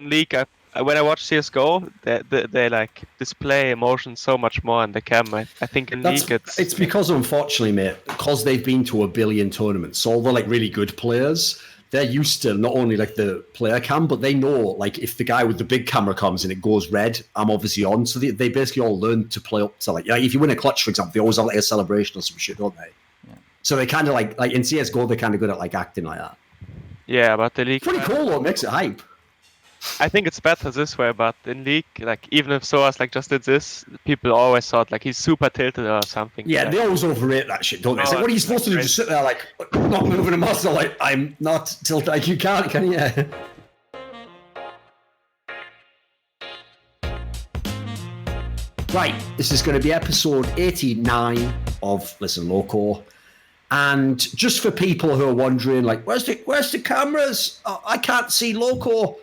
in League, when I watch CS:GO, they like display emotion so much more in the cam. I think in League it's because, unfortunately, mate, because they've been to 1 billion tournaments, so all the like really good players, they're used to not only like the player cam, but they know like if the guy with the big camera comes and it goes red, I'm obviously on. So they basically all learn to play up to like if you win a clutch, for example, they always have like a celebration or some shit, don't they? Yeah. So they kind of like in CS:GO, they're kind of good at like acting like that. Yeah, but the League... Pretty cool though, it makes it hype. I think it's better this way, but in League, like even if Soas like just did this, people always thought like he's super tilted or something. Yeah, like, they always overrate that shit, don't they? It's like, what are you supposed to do? Just sit there like not moving a muscle? Like, I'm not tilted. Like, you can't, can you? Right, this is going to be episode 89 of Listen Loco. And just for people who are wondering, like, where's the cameras? Oh, I can't see Loco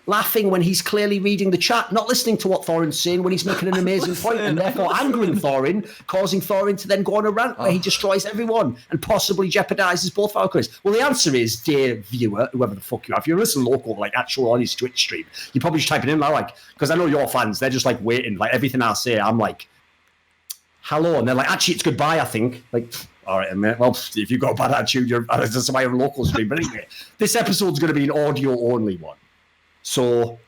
laughing when he's clearly reading the chat, not listening to what Thorin's saying when he's making an amazing point, and therefore angering Thorin, causing Thorin to then go on a rant where he destroys everyone and possibly jeopardizes both our careers. Well, the answer is, dear viewer, whoever the fuck you are, if you're listening Loco, like actual on his Twitch stream, you're probably just typing in like, because I know your fans, they're just like waiting, like everything I say, I'm like, hello, and they're like, actually, it's goodbye, I think. Like, all right, mate. Well, if you've got a bad attitude, that's why you're a local stream. But anyway, this episode's going to be an audio-only one. So,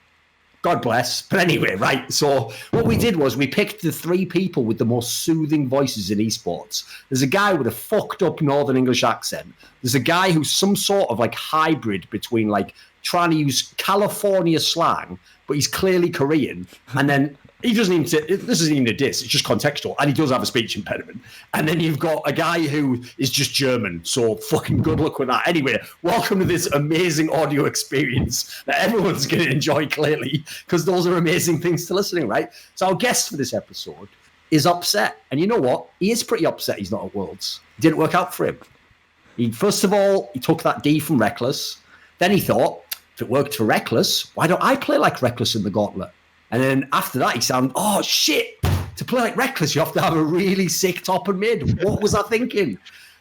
God bless. But anyway, right. So, what we did was we picked the 3 people with the most soothing voices in esports. There's a guy with a fucked up Northern English accent. There's a guy who's some sort of like hybrid between like trying to use California slang, but he's clearly Korean. And then he doesn't even say, this isn't even a diss, it's just contextual. And he does have a speech impediment. And then you've got a guy who is just German. So fucking good luck with that. Anyway, welcome to this amazing audio experience that everyone's going to enjoy, clearly, because those are amazing things to listening, right? So our guest for this episode is upset. And you know what? He is pretty upset he's not at Worlds. It didn't work out for him. First of all, he took that D from Reckless. Then he thought, if it worked for Reckless, why don't I play like Reckless in the Gauntlet? And then after that, he sounded, oh, shit, to play like Reckless, you have to have a really sick top and mid. What was I thinking?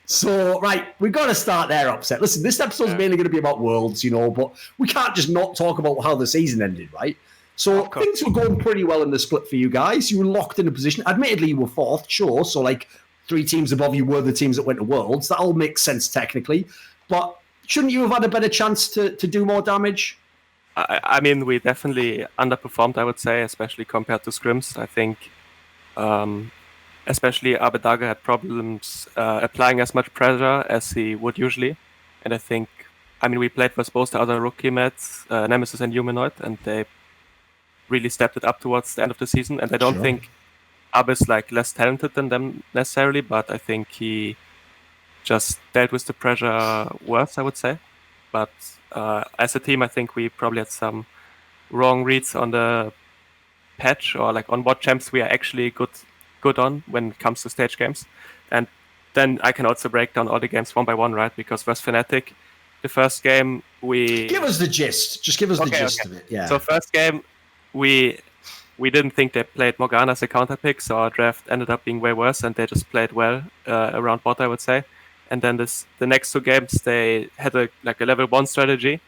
So, right, we've got to start there, upset. Listen, this episode's mainly going to be about Worlds, but we can't just not talk about how the season ended, right? So things were going pretty well in the split for you guys. You were locked in a position. Admittedly, you were 4th, sure. So, like, 3 teams above you were the teams that went to Worlds. That all makes sense technically. But shouldn't you have had a better chance to do more damage? I mean, we definitely underperformed, I would say, especially compared to scrims. I think especially Abedaga had problems applying as much pressure as he would usually. And I think, we played with both the other rookie mets, Nemesis and Humanoid, and they really stepped it up towards the end of the season. And I don't think Abe is like less talented than them necessarily, but I think he just dealt with the pressure worse, I would say. But as a team, I think we probably had some wrong reads on the patch or like on what champs we are actually good on when it comes to stage games. And then I can also break down all the games one by one, right? Because versus Fnatic, the first game we... Give us the gist. Just give us the gist of it. Yeah. So first game, we didn't think they played Morgana as a counter pick, so our draft ended up being way worse, and they just played well around bot, I would say. And then the next 2 games, they had a level 1 strategy,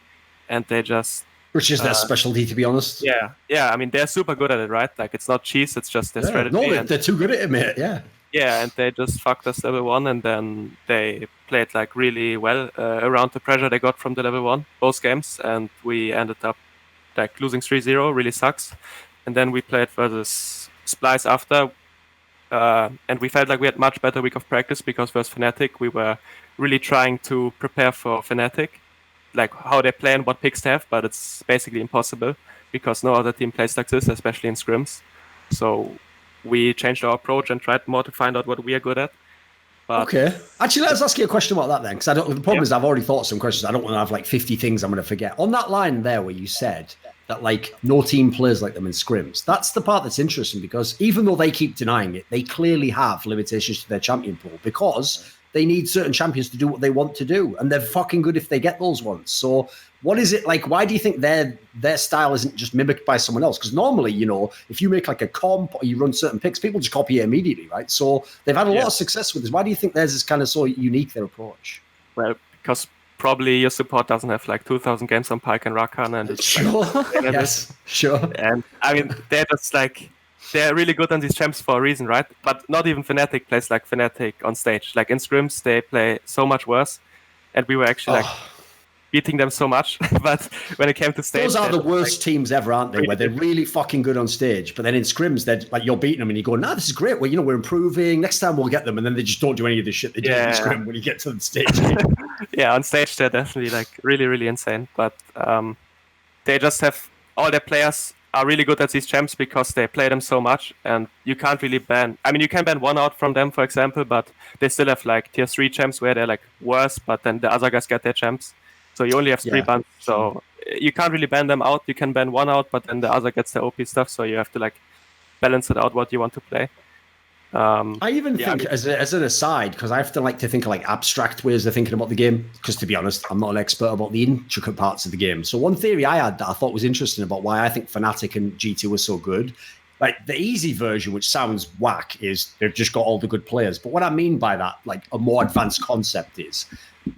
and they just... Which is their specialty, to be honest. Yeah. They're super good at it, right? Like, it's not cheese, it's just their strategy. No, they're too good at it, mate, yeah. Yeah, and they just fucked us level 1, and then they played, like, really well around the pressure they got from the level 1, both games, and we ended up, like, losing 3-0, really sucks. And then we played versus Splice after, and we felt like we had much better week of practice because versus Fnatic, we were really trying to prepare for Fnatic, like how they play and what picks they have, but it's basically impossible because no other team plays like this, especially in scrims. So we changed our approach and tried more to find out what we are good at. But okay. Actually, let's ask you a question about that then, because the problem is I've already thought of some questions. I don't want to have like 50 things I'm going to forget. On that line there where you said that like no team plays like them in scrims, that's the part that's interesting because even though they keep denying it, they clearly have limitations to their champion pool because they need certain champions to do what they want to do, and they're fucking good if they get those ones. So what is it like? Why do you think their style isn't just mimicked by someone else? Because normally, if you make like a comp or you run certain picks, people just copy it immediately, right? So they've had a lot of success with this. Why do you think theirs is kind of so unique, their approach? Well, because probably your support doesn't have like 2,000 games on Pike and Rakan, and it's sure, yes, sure. And I mean, they're just like they're really good on these champs for a reason, right? But not even Fnatic plays like Fnatic on stage. Like in scrims, they play so much worse, and we were actually like beating them so much. But when it came to stage, those are the worst teams ever, aren't they? Really, where they're really fucking good on stage, but then in scrims, they're like you're beating them, and you go, "Nah, this is great. Well, we're improving. Next time we'll get them." And then they just don't do any of the shit they do in scrim when you get to the stage. Yeah, on stage they're definitely like really, really insane. But they just have all their players are really good at these champs because they play them so much, and you can't really ban. I mean, you can ban one out from them, for example, but they still have like tier 3 champs where they're like worse, but then the other guys get their champs. So you only have 3 bans. So you can't really ban them out. You can ban one out, but then the other gets the OP stuff. So you have to like balance it out what you want to play. I even think, as an aside, because I have to like to think of like abstract ways of thinking about the game, because to be honest, I'm not an expert about the intricate parts of the game. So one theory I had that I thought was interesting about why I think Fnatic and G2 were so good, like the easy version, which sounds whack, is they've just got all the good players. But what I mean by that, like a more advanced concept is,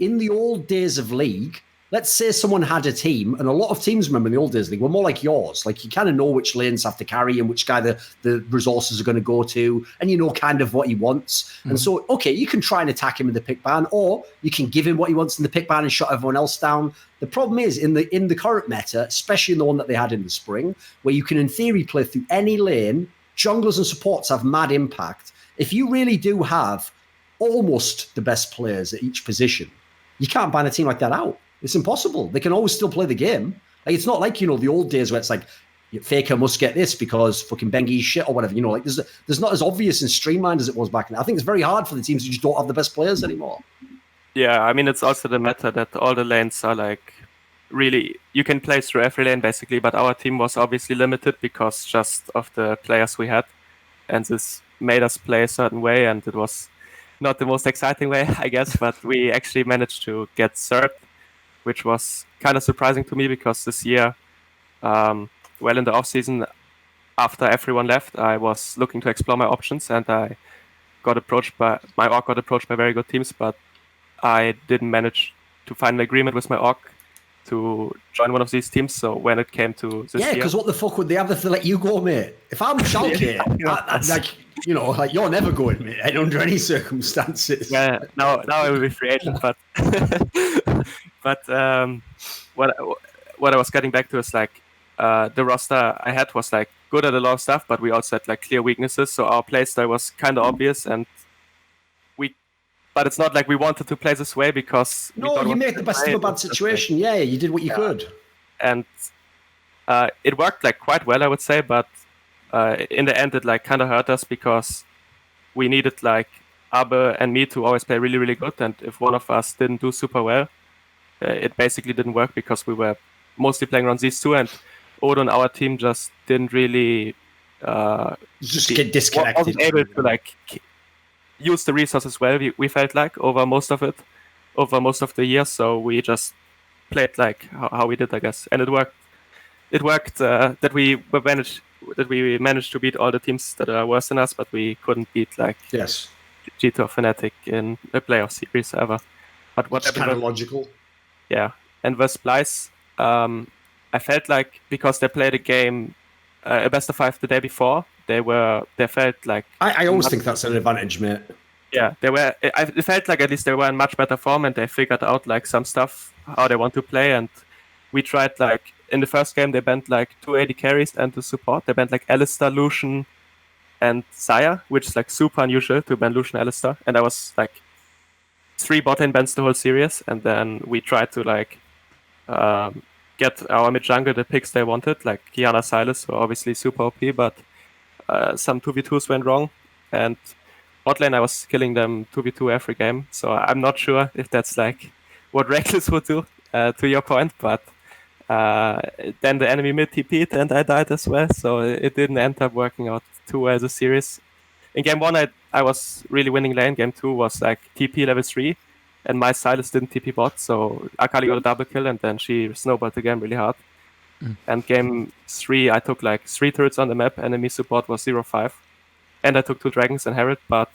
in the old days of League, let's say someone had a team, and a lot of teams, remember, in the old days, they were more like yours. Like, you kind of know which lanes have to carry and which guy the resources are going to go to, and you know kind of what he wants. Mm-hmm. And so, okay, you can try and attack him in the pick ban, or you can give him what he wants in the pick ban and shut everyone else down. The problem is, in the current meta, especially in the one that they had in the spring, where you can, in theory, play through any lane, junglers and supports have mad impact. If you really do have almost the best players at each position, you can't ban a team like that out. It's impossible. They can always still play the game. Like, it's not like, the old days where it's like, Faker must get this because fucking Bengi's shit or whatever. Like, there's not as obvious and streamlined as it was back then. I think it's very hard for the teams who just don't have the best players anymore. Yeah, I mean, it's also the matter that all the lanes are like, really, you can play through every lane basically, but our team was obviously limited because just of the players we had. And this made us play a certain way, and it was not the most exciting way, I guess, but we actually managed to get third, which was kind of surprising to me because this year, in the off-season, after everyone left, I was looking to explore my options, and I got approached by very good teams, but I didn't manage to find an agreement with my org to join one of these teams. So when it came to this year... Yeah, because what the fuck would they have to let you go, mate? If I'm Schalke, like, you're never going, mate, under any circumstances. Yeah, now I will be free agent, but... But what I was getting back to is like the roster I had was like good at a lot of stuff, but we also had like clear weaknesses. So our playstyle was kind of obvious, and but it's not like we wanted to play this way because you made the best of a bad situation. Yeah, you did what you could, and it worked like quite well, I would say. But in the end, it like kind of hurt us because we needed like Abe and me to always play really, really good, and if one of us didn't do super well, it basically didn't work because we were mostly playing around these two, and Odo and our team just didn't really get disconnected. Wasn't able to like use the resources well. We felt like over most of the year, so we just played like how we did, I guess, and it worked. It worked that we managed to beat all the teams that are worse than us, but we couldn't beat like G2 or Fnatic in a playoff series ever. But what kind of logical. Yeah, and with Splice, I felt like because they played a game, a best of 5 the day before, they felt like... I always think that's an advantage, mate. Yeah, it felt like at least they were in much better form, and they figured out like some stuff, how they want to play, and we tried like, in the first game, they banned like 2 AD carries and the support. They banned like Alistar, Lucian, and Xayah, which is like super unusual to ban Lucian and Alistar, and I was like 3 bot lane bans the whole series, and then we tried to like get our mid jungle the picks they wanted, like Kiana, Silas, who are obviously super OP, but some 2v2s went wrong, and bot lane I was killing them 2v2 every game, so I'm not sure if that's like what Reckless would do, to your point, but then the enemy mid TP'd and I died as well, so it didn't end up working out too well as a series. In game 1, I was really winning lane. Game 2 was like TP level 3, and my Silas didn't TP bot, so Akali got a double kill, and then she snowballed the game really hard. And game 3, I took like 3 turrets on the map, enemy support was 0-5, and I took 2 dragons and Herald, but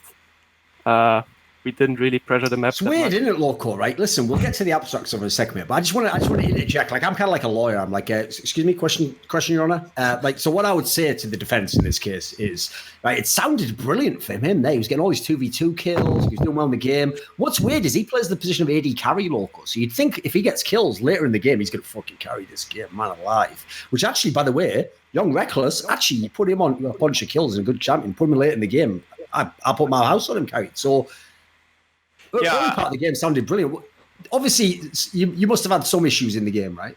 we didn't really pressure the map. It's weird, isn't it, Loco? Right? Listen, we'll get to the abstracts of it in a second, mate, but I just want to interject. Like, I'm kind of like a lawyer. I'm like, excuse me, question, Your Honor. So what I would say to the defense in this case is, right? It sounded brilliant for him. There, he was getting all these 2v2 kills. He was doing well in the game. What's weird is he plays the position of AD carry, Loco. So you'd think if he gets kills later in the game, he's going to fucking carry this game, man alive. Which actually, by the way, Young Reckless, actually, you put him on a bunch of kills and a good champion. Put him late in the game. I put my house on him carried. So. The early part of the game sounded brilliant. Obviously, you must have had some issues in the game, right?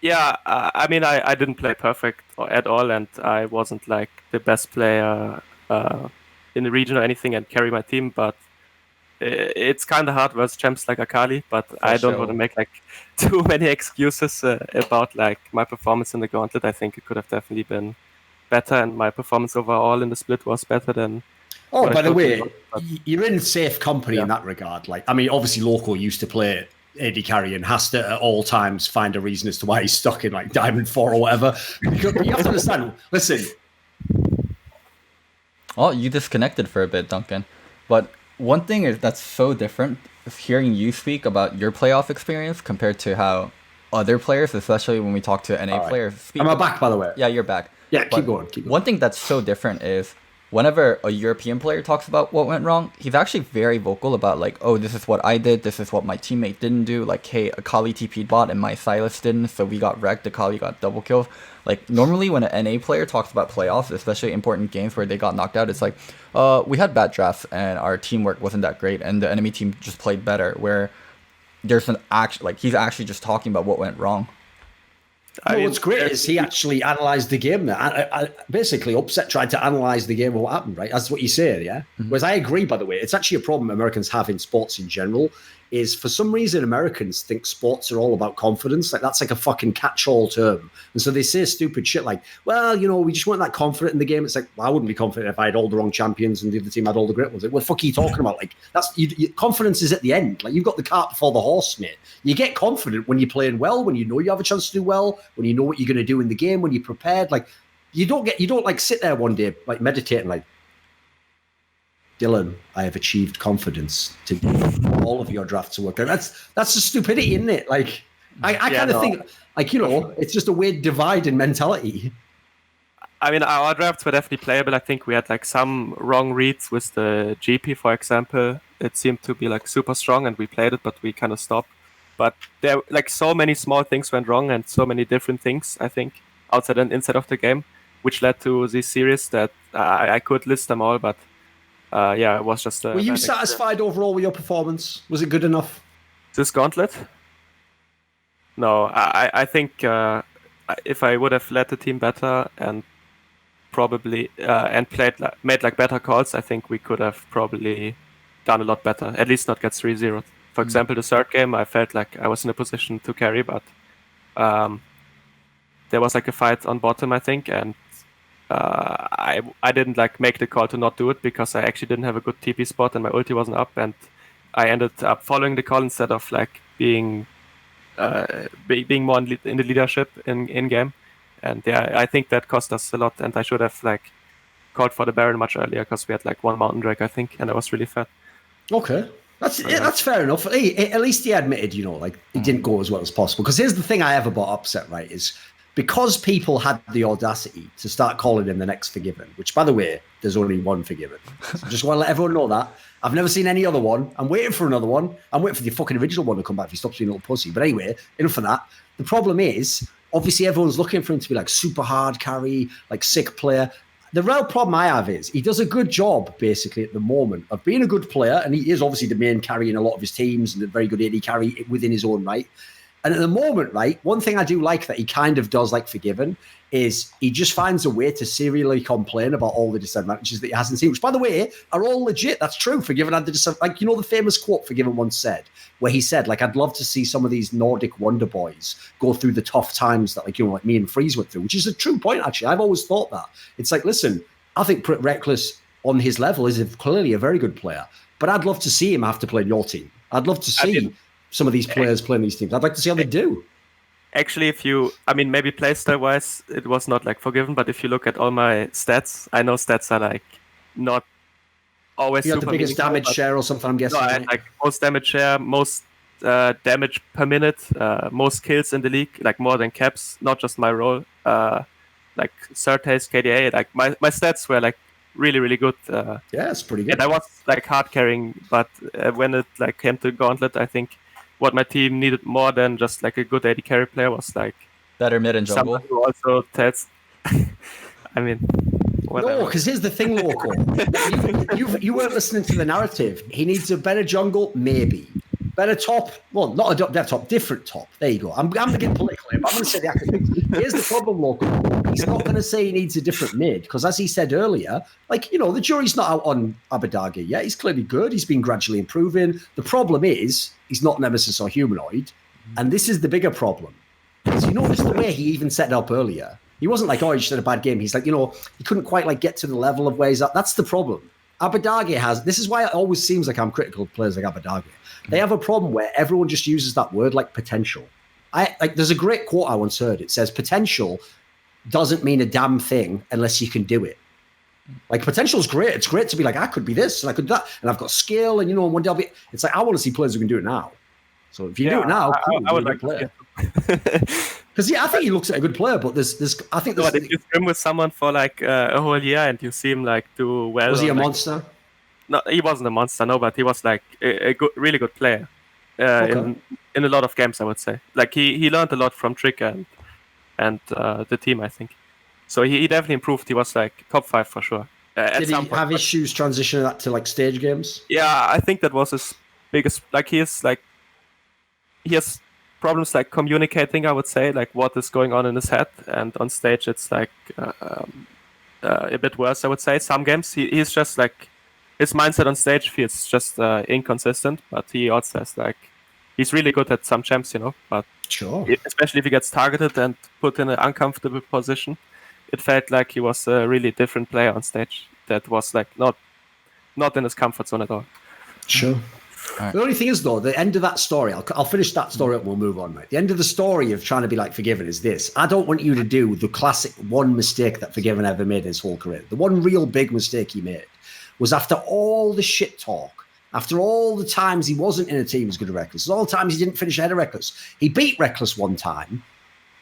Yeah, I mean, I didn't play perfect at all, and I wasn't like the best player in the region or anything and carry my team, but it's kind of hard versus champs like Akali, but I don't want to make like too many excuses about like my performance in the gauntlet. I think it could have definitely been better, and my performance overall in the split was better than... Oh, by the way, you're in safe company in that regard. Like, I mean, obviously, Loco used to play AD carry and has to at all times find a reason as to why he's stuck in like Diamond 4 or whatever. But you have to understand, listen. Oh, you disconnected for a bit, Duncan. But one thing is that's so different is hearing you speak about your playoff experience compared to how other players, especially when we talk to NA players, speak. Am I back, by the way? Yeah, you're back. Yeah, keep going. One thing that's so different is whenever a European player talks about what went wrong, he's actually very vocal about like, oh, this is what I did, this is what my teammate didn't do. Like, hey, Akali TP'd bot and my Silas didn't, so we got wrecked, Akali got double kills. Like, normally when an NA player talks about playoffs, especially important games where they got knocked out, it's like, we had bad drafts and our teamwork wasn't that great and the enemy team just played better, where there's an action, like, he's actually just talking about what went wrong. What's great is he actually analysed the game. I basically, Upset tried to analyse the game of what happened, right? That's what you say, yeah? Mm-hmm. Whereas I agree, by the way, it's actually a problem Americans have in sports in general, is for some reason Americans think sports are all about confidence. Like, that's like a fucking catch-all term. And so they say stupid shit like, well, you know, we just weren't that confident in the game. It's like, well, I wouldn't be confident if I had all the wrong champions and the other team had all the great ones. Like, what the fuck are you talking about? Like, that's confidence is at the end. Like, you've got the cart before the horse, mate. You get confident when you're playing well, when you know you have a chance to do well, when you know what you're going to do in the game, when you're prepared. Like, you don't like sit there one day like meditating like, Dylan, I have achieved confidence to do all of your drafts work. And that's just stupidity, isn't it? Like, I kind of think, like, you know, it's just a weird divide in mentality. I mean, our drafts were definitely playable. I think we had like some wrong reads with the GP, for example. It seemed to be like super strong and we played it, but we kind of stopped. But there, like, so many small things went wrong and so many different things, I think, outside and inside of the game, which led to this series that I could list them all, but yeah, it was just... Were you satisfied overall with your performance? Was it good enough? This gauntlet? No, I think if I would have led the team better and probably and made like better calls, I think we could have probably done a lot better. At least not get 3-0. For example, the third game, I felt like I was in a position to carry, but there was like a fight on bottom, I think, and I didn't like make the call to not do it because I actually didn't have a good TP spot and my ulti wasn't up, and I ended up following the call instead of like being more in the leadership in game. And yeah, I think that cost us a lot, and I should have like called for the Baron much earlier because we had like one Mountain Drake, I think, and I was really fat. Okay. That's fair enough. At least he admitted, you know, like it didn't go as well as possible. Because here's the thing I ever bought Upset, right, is because people had the audacity to start calling him the next Forgiven, which, by the way, there's only one Forgiven. So just want to let everyone know that. I've never seen any other one. I'm waiting for another one. I'm waiting for the fucking original one to come back if he stops being a little pussy. But anyway, enough of that. The problem is, obviously, everyone's looking for him to be like super hard carry, like sick player. The real problem I have is he does a good job, basically, at the moment of being a good player, and he is obviously the main carry in a lot of his teams and a very good AD carry within his own right. And at the moment, right, one thing I do like that he kind of does like Forgiven is he just finds a way to serially complain about all the disadvantages that he hasn't seen, which, by the way, are all legit. That's true. Forgiven had the disadvantage. Like, you know, the famous quote Forgiven once said, where he said, like, I'd love to see some of these Nordic wonder boys go through the tough times that, like, you know, like me and Freeze went through, which is a true point, actually. I've always thought that. It's like, listen, I think Reckless on his level is clearly a very good player, but I'd love to see him have to play in your team. I'd love to see some of these players playing these teams. I'd like to see how they do. Actually, maybe playstyle-wise, it was not like Forgiven, but if you look at all my stats, I know stats are like not always You had super the biggest meaningful, damage but share or something, I'm guessing. no, I right? had like most damage share, most damage per minute, most kills in the league, like more than Caps, not just my role. Like Certes, KDA, like my stats were like really, really good. Yeah, it's pretty And good. I was like hard carrying, but when it like came to Gauntlet, I think what my team needed more than just like a good AD carry player was like Better mid and someone jungle. who also tells. I mean, No, whatever. because here's the thing, Loco. You weren't listening to the narrative. He needs a better jungle, maybe. Better top. Well, not a better top, different top. There you go. I'm going to get political here, but I'm going to say the actual things. Here's the problem, Loco. He's not going to say he needs a different mid, because as he said earlier, like, the jury's not out on Abadagi yet. He's clearly good. He's been gradually improving. The problem is he's not Nemesis or Humanoid. And this is the bigger problem. So you notice the way he even set it up earlier. He wasn't like, he just had a bad game. He's like, he couldn't quite like get to the level of where he's at. That's the problem. Abadagi this is why it always seems like I'm critical of players like Abadagi. They have a problem where everyone just uses that word like potential. There's a great quote I once heard. It says, potential doesn't mean a damn thing unless you can do it. Like, potential is great. It's great to be like, I could be this and I could that, and I've got skill, and one day I'll be. It's like, I want to see players who can do it now. So if you do it now, cool, I would you're a like good to player. Because I think he looks like a good player, but there's I think No, there's. but if you swim with someone for like a whole year and you see him like do well, Was he a on, like, monster? No, he wasn't a monster, no, but he was like a good, really good player Okay. in a lot of games, I would say. Like he learned a lot from Trick and the team, I think. So he definitely improved. He was like top 5 for sure. Did he have issues transitioning that to like stage games? Yeah, I think that was his biggest. Like he has problems like communicating, I would say, like what is going on in his head, and on stage it's like a bit worse, I would say. Some games he's just like his mindset on stage feels just inconsistent, but he also has like he's really good at some champs, but Sure. especially if he gets targeted and put in an uncomfortable position, it felt like he was a really different player on stage that was like not in his comfort zone at all. Sure. Right. The only thing is, though, the end of that story, I'll finish that story up and we'll move on, mate. The end of the story of trying to be like Forgiven is this. I don't want you to do the classic one mistake that Forgiven ever made in his whole career. The one real big mistake he made was after all the shit talk, after all the times he wasn't in a team as good as Reckless, all the times he didn't finish ahead of Reckless. He beat Reckless one time,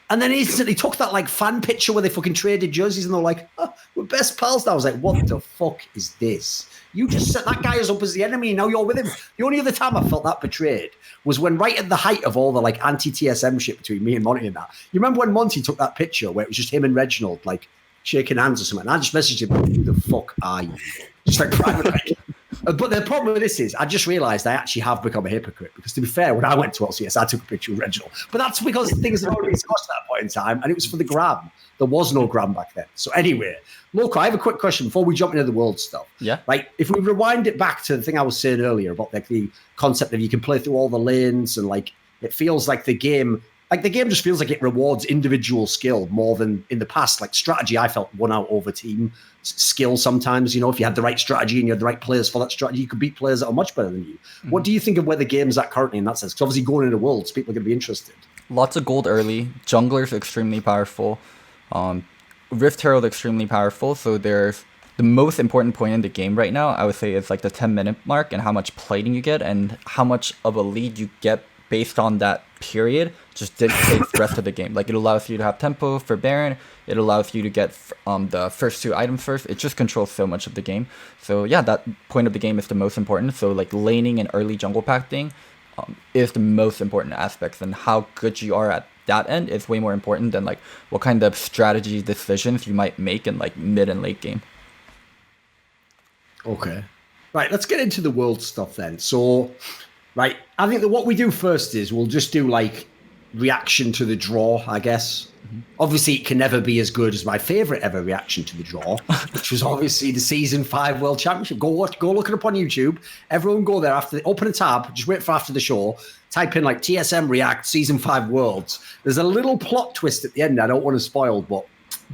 and then instantly took that like fan picture where they fucking traded jerseys and they're like, we're best pals now. I was like, what the fuck is this? You just set that guy as up as the enemy, now you're with him. The only other time I felt that betrayed was when right at the height of all the like anti-TSM shit between me and Monty and that. You remember when Monty took that picture where it was just him and Reginald like shaking hands or something? And I just messaged him, who the fuck are you? Just like privately. But the problem with this is I just realised I actually have become a hypocrite, because to be fair, when I went to LCS, I took a picture with Reginald. But that's because things had already discussed at that point in time, and it was for the gram. There was no gram back then. So anyway, Loco, I have a quick question before we jump into the world stuff. Yeah. Like, if we rewind it back to the thing I was saying earlier about like the concept of you can play through all the lanes, and like it feels like the game just feels like it rewards individual skill more than in the past. Like strategy, I felt won out over team skill sometimes. If you had the right strategy and you had the right players for that strategy, you could beat players that are much better than you. Mm-hmm. What do you think of where the game's at currently in that sense? Because obviously going into Worlds, people are going to be interested. Lots of gold early. Jungler's extremely powerful. Rift Herald extremely powerful. So there's the most important point in the game right now, I would say, is like the 10-minute mark and how much plating you get and how much of a lead you get based on that period just dictates the rest of the game. Like, it allows you to have tempo for Baron. It allows you to get the first 2 items first. It just controls so much of the game. So yeah, that point of the game is the most important. So like laning and early jungle pacting is the most important aspects, and how good you are at that end is way more important than like what kind of strategy decisions you might make in like mid and late game. Okay. Right, let's get into the world stuff then. So, right, I think that what we do first is we'll just do like reaction to the draw, I guess. Mm-hmm. Obviously, it can never be as good as my favorite ever reaction to the draw, which was obviously the Season 5 World Championship. Go look it up on YouTube. Everyone go there open a tab, just wait for after the show, type in like TSM React Season 5 Worlds. There's a little plot twist at the end I don't want to spoil, but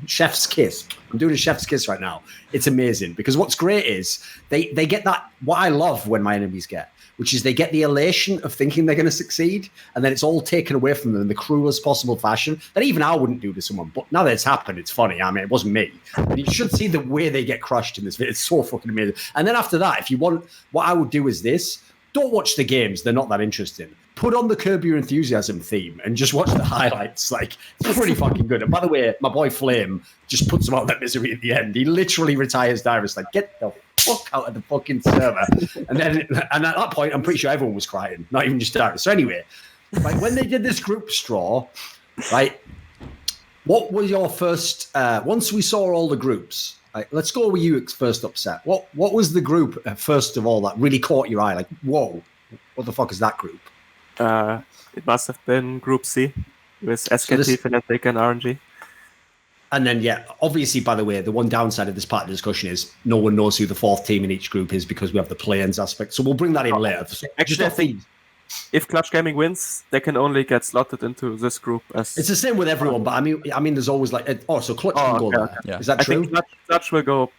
chef's kiss. I'm doing a chef's kiss right now. It's amazing, because what's great is they get that, what I love when my enemies get, which is they get the elation of thinking they're going to succeed, and then it's all taken away from them in the cruelest possible fashion that even I wouldn't do to someone. But now that it's happened, it's funny. I mean, it wasn't me. And you should see the way they get crushed in this video. It's so fucking amazing. And then after that, if you want, what I would do is this. Don't watch the games. They're not that interesting. Put on the Curb Your Enthusiasm theme and just watch the highlights. Like, it's pretty fucking good. And by the way, my boy Flame just puts him out of that misery at the end. He literally retires Dyrus, like, get the fuck out of the fucking server. And at that point, I'm pretty sure everyone was crying, not even just Dyrus. So anyway, like, when they did this group straw, right, what was your first, once we saw all the groups, like, let's go with you first, Upset. What was the group, first of all, that really caught your eye? Like, whoa, what the fuck is that group? It must have been Group C with SKT, Fnatic, and RNG. And then, yeah, obviously, by the way, the one downside of this part of the discussion is no one knows who the fourth team in each group is because we have the play-ins aspect. So we'll bring that in later. Actually, I think if Clutch Gaming wins, they can only get slotted into this group. It's the same with everyone, but I mean, there's always like, so Clutch can go there. Okay. Yeah. Is that true? I think Clutch will go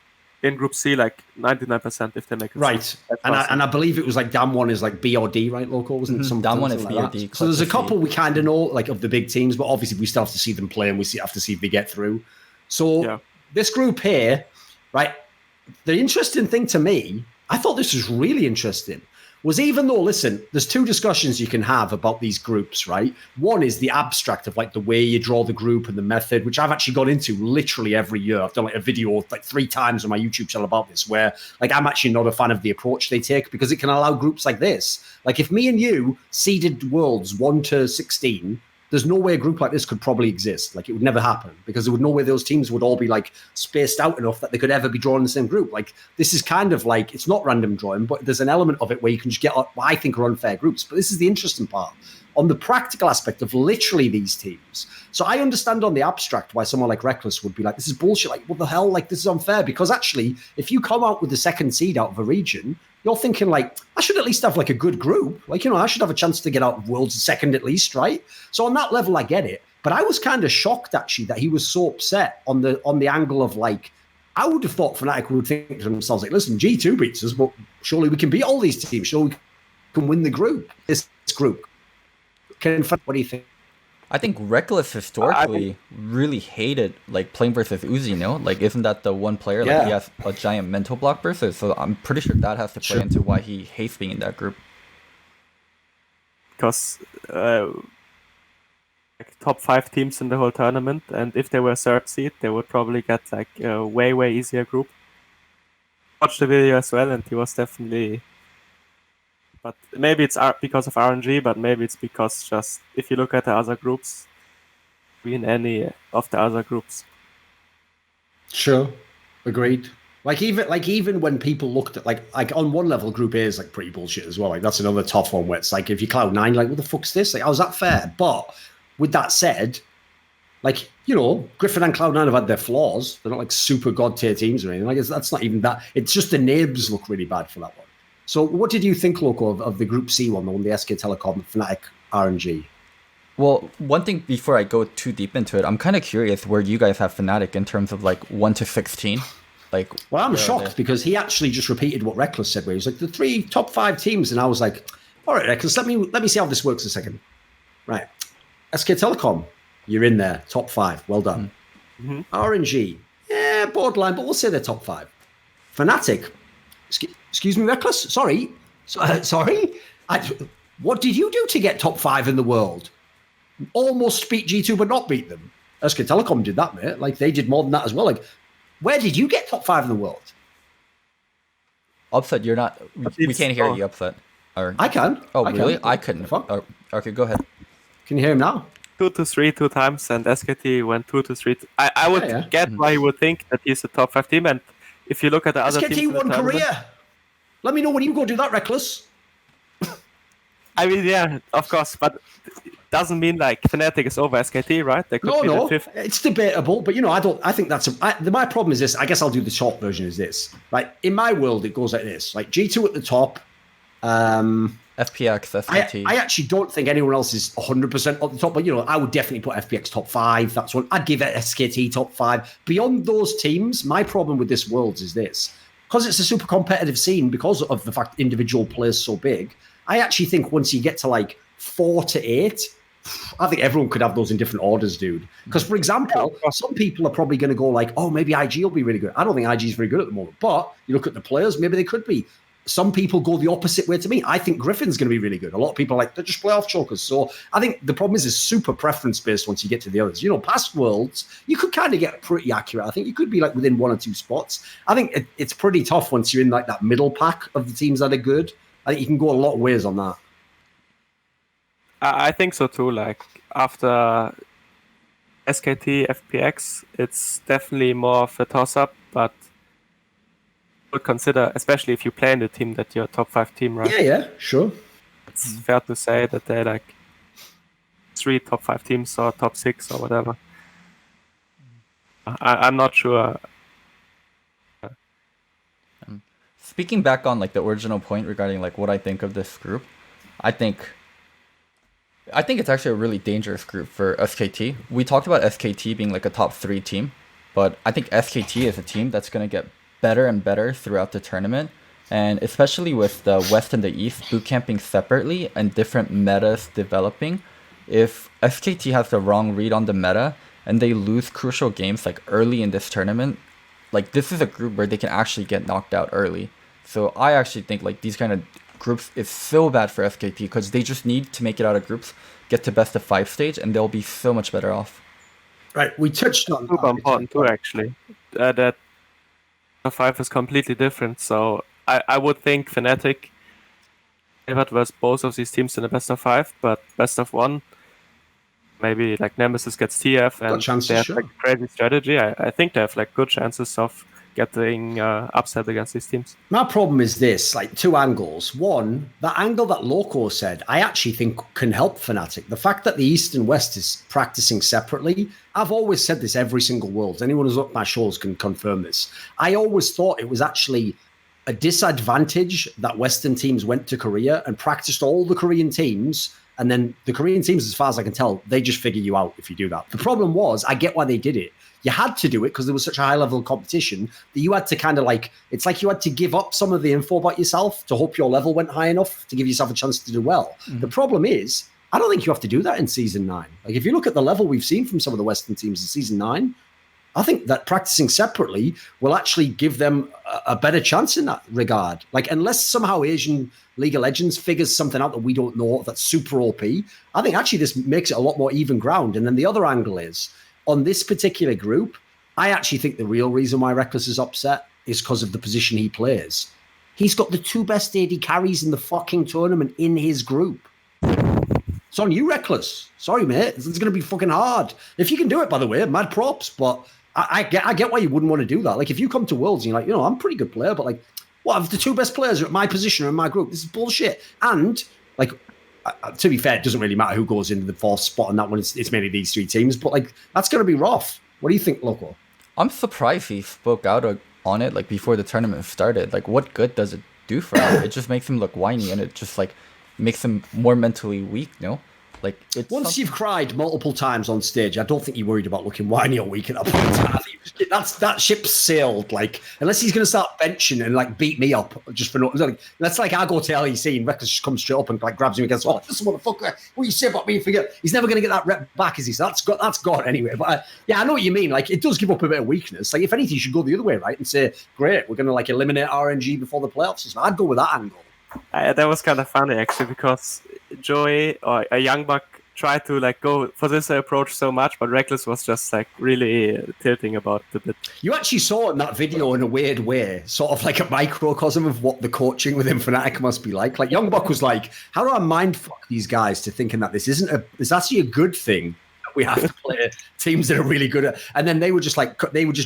in Group C like 99% if they make it. Right. And I believe it was like Dam1 is like B or D, right, Loco? Wasn't some Dam1 is like B or D. So there's a couple we kind of know, like, of the big teams, but obviously we still have to see them play and have to see if they get through. So this group here, right, the interesting thing to me, I thought this was really interesting, was even though, listen, there's two discussions you can have about these groups, right? One is the abstract of like the way you draw the group and the method, which I've actually gone into literally every year. I've done like a video like 3 times on my YouTube channel about this, where like I'm actually not a fan of the approach they take because it can allow groups like this. Like if me and you seeded worlds 1 to 16, there's no way a group like this could probably exist. Like it would never happen because there would no way those teams would all be like spaced out enough that they could ever be drawn in the same group. Like this is kind of like, it's not random drawing, but there's an element of it where you can just get what I think are unfair groups. But this is the interesting part on the practical aspect of literally these teams. So I understand on the abstract why someone like Reckless would be like, this is bullshit. Like, what the hell? Like, this is unfair. Because actually, if you come out with the second seed out of a region, you're thinking like, I should at least have like a good group. Like, you know, I should have a chance to get out of Worlds second at least, right? So on that level, I get it. But I was kind of shocked actually that he was so upset on the angle of like, I would have thought Fnatic would think to themselves like, listen, G2 beats us, but surely we can beat all these teams. Surely we can win the group. This group. What do you think? I think Reckless historically really hated like playing versus Uzi, no? Like, isn't that the one player like he has a giant mental block versus? So I'm pretty sure that has to play into why he hates being in that group. Because like top 5 teams in the whole tournament, and if they were third seed, they would probably get like a way easier group. Watched the video as well, and he was definitely. But maybe it's because of RNG, but maybe it's because just if you look at the other groups, win any of the other groups. Sure, agreed. Like even when people looked at like on one level, Group A is like pretty bullshit as well. Like that's another tough one where it's like if you Cloud9, like what the fuck's this? Like, how's that fair? But with that said, like, you know, Griffin and Cloud9 have had their flaws. They're not like super god tier teams or anything. Like that's not even that. It's just the names look really bad for that one. So what did you think, Loco, of the Group C one, the one, the SK Telecom, Fnatic, RNG? Well, one thing before I go too deep into it, I'm kind of curious where you guys have Fnatic in terms of like 1 to 16. Like, well, I'm shocked because he actually just repeated what Reckless said, where he was like the 3 top 5 teams, and I was like, all right, Reckless, let me see how this works a second. Right, SK Telecom, you're in there, top 5, well done. Mm-hmm. RNG, yeah, borderline, but we'll say they're top 5. Fnatic. Excuse me, Reckless? Sorry. What did you do to get top 5 in the world? Almost beat G2, but not beat them. SK Telecom did that, mate. Like, they did more than that as well. Like, where did you get top 5 in the world? Upset, you're not... We can't hear you, Upset. Or, I can. Oh, really? I couldn't. Oh, okay, go ahead. Can you hear him now? 2 to 3 2 times, and SKT went 2 to 3. I would get why you would think that he's a top 5 team, and if you look at the other teams... SKT won Korea! Let me know when you go do that, Reckless. I mean, yeah, of course, but it doesn't mean like Fnatic is over SKT, right? They could be the 5th. It's debatable, but you know, I think that's my problem is this. I guess I'll do the short version is this. Like in my world, it goes like this: like G2 at the top. FPX, SKT. I actually don't think anyone else is 100% at the top, but you know, I would definitely put FPX top 5. That's one. I'd give it SKT top 5. Beyond those teams, my problem with this world is this. because it's a super competitive scene because of the fact individual players so big. I actually think once you get to like 4 to 8, I think everyone could have those in different orders, dude. Because, for example, some people are probably going to go like, oh, maybe IG will be really good. I don't think IG is very good at the moment. But you look at the players, maybe they could be. Some people go the opposite way to me. I think Griffin's going to be really good. A lot of people are like, they're just playoff chokers. So I think the problem is it's super preference-based once you get to the others. You know, past Worlds, you could kind of get pretty accurate. I think you could be like within 1 or 2 spots. I think it's pretty tough once you're in like that middle pack of the teams that are good. I think you can go a lot of ways on that. I think so too. Like after SKT, FPX, it's definitely more of a toss-up, but would consider, especially if you play in the team that you're a top 5 team, right? Yeah, sure. It's fair to say that they're like 3 top 5 teams or top 6 or whatever. I'm not sure. Speaking back on like the original point regarding like what I think of this group, I think it's actually a really dangerous group for SKT. We talked about SKT being like a top 3 team, but I think SKT is a team that's going to get better and better throughout the tournament. And especially with the West and the East bootcamping separately and different metas developing, if SKT has the wrong read on the meta and they lose crucial games like early in this tournament, like this is a group where they can actually get knocked out early. So I actually think like these kind of groups is so bad for SKT because they just need to make it out of groups, get to best of 5 stage, and they'll be so much better off. Right, we touched on super important too, actually. That 5 is completely different. So I would think Fnatic favored versus both of these teams in the best of 5, but best of 1, maybe like Nemesis gets TF and chances, they have sure. like a crazy strategy. I think they have like good chances of getting upset against these teams. My problem is this, like 2 angles. One, that angle that Loco said, I actually think can help Fnatic. The fact that the East and West is practicing separately, I've always said this every single World. Anyone who's looked at my shows can confirm this. I always thought it was actually a disadvantage that Western teams went to Korea and practiced all the Korean teams. And then the Korean teams, as far as I can tell, they just figure you out if you do that. The problem was, I get why they did it. You had to do it because there was such a high level of competition that you had to kind of like, it's like you had to give up some of the info about yourself to hope your level went high enough to give yourself a chance to do well. Mm-hmm. The problem is, I don't think you have to do that in Season 9. Like, if you look at the level we've seen from some of the Western teams in Season 9, I think that practicing separately will actually give them a better chance in that regard. Like, unless somehow Asian League of Legends figures something out that we don't know that's super OP, I think actually this makes it a lot more even ground. And then the other angle is, on this particular group, I actually think the real reason why Reckless is upset is because of the position he plays. He's got the 2 best AD carries in the fucking tournament in his group. It's on you, Reckless. Sorry, mate. It's going to be fucking hard. If you can do it, by the way, mad props. But I get why you wouldn't want to do that. Like, if you come to Worlds and you're like, I'm a pretty good player, but like, what if the 2 best players are at my position or in my group? This is bullshit. And like, to be fair, it doesn't really matter who goes into the 4th spot on that one. It's mainly these 3 teams. But like, that's going to be rough. What do you think, Loco? I'm surprised he spoke out on it like before the tournament started. Like, what good does it do for him? It just makes him look whiny, and it just like makes him more mentally weak. No, like it's once you've cried multiple times on stage, I don't think you're worried about looking whiny or weak at that point in time. That ship's sailed. Like, unless he's going to start benching and like beat me up just for no. Like, that's like I go to LEC and Reckless just comes straight up and like grabs me against. Oh, this motherfucker! What you say about me? Forget. He's never going to get that rep back, is he? So that's gone anyway. But yeah, I know what you mean. Like, it does give up a bit of weakness. Like, if anything, you should go the other way, right? And say, great, we're going to like eliminate RNG before the playoffs. So I'd go with that angle. That was kind of funny actually, because Joey or a young buck tried to like go for this approach so much, but Reckless was just like really tilting about it a bit. You actually saw in that video in a weird way, sort of like a microcosm of what the coaching within Fnatic must be like. Like, Young Buck was like, how do I mindfuck these guys to thinking that this actually a good thing that we have to play teams that are really good at, and then they were just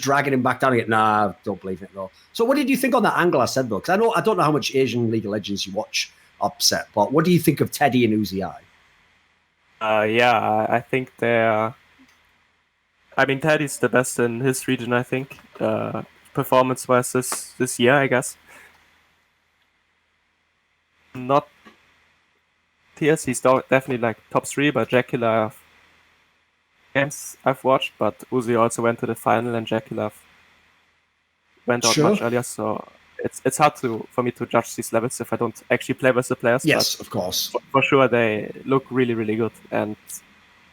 dragging him back down and nah, don't believe it though. So what did you think on that angle I said though? Because I don't know how much Asian League of Legends you watch upset, but what do you think of Teddy and Uzi? Yeah, I think they're. I mean, Teddy's the best in his region, I think, performance-wise this year, I guess. Not TS, he's definitely like top 3, but Jacula games I've watched, but Uzi also went to the final and Jacula went out much earlier, so it's hard for me to judge these levels if I don't actually play with the players. Yes, of course. For sure, they look really, really good, and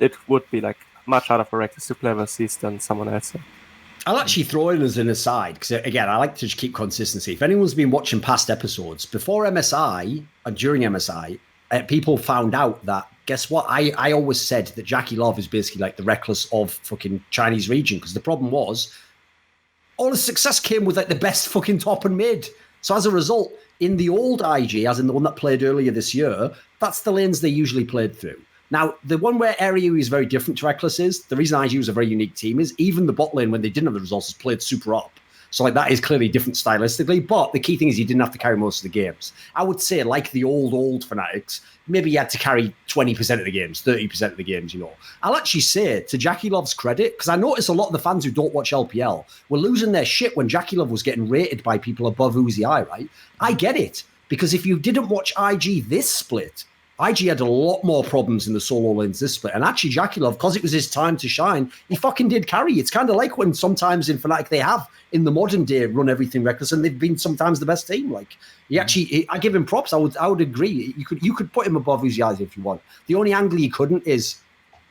it would be like much harder for Reckless to play with these than someone else. I'll actually throw in as an aside, because again, I like to just keep consistency. If anyone's been watching past episodes, before MSI and during MSI, people found out that, guess what? I always said that Jackie Love is basically like the Reckless of fucking Chinese region, because the problem was all the success came with like the best fucking top and mid. So as a result, in the old IG, as in the one that played earlier this year, that's the lanes they usually played through. Now, the one where area is very different to Reckless is, the reason IG was a very unique team is even the bot lane, when they didn't have the resources, played super up. So like that is clearly different stylistically, but the key thing is you didn't have to carry most of the games. I would say, like the old Fanatics, maybe you had to carry 20% of the games, 30% of the games, you know. I'll actually say, to Jackie Love's credit, because I notice a lot of the fans who don't watch LPL were losing their shit when Jackie Love was getting rated by people above Uzi I, right? I get it, because if you didn't watch IG this split, IG had a lot more problems in the solo lanes this split. And actually, Jackie Love, because it was his time to shine, he fucking did carry. It's kind of like when sometimes in Fnatic they have, in the modern day, run everything Reckless, and they've been sometimes the best team. Like, he actually, I give him props. I would agree. You could put him above Uzi I if you want. The only angle you couldn't is,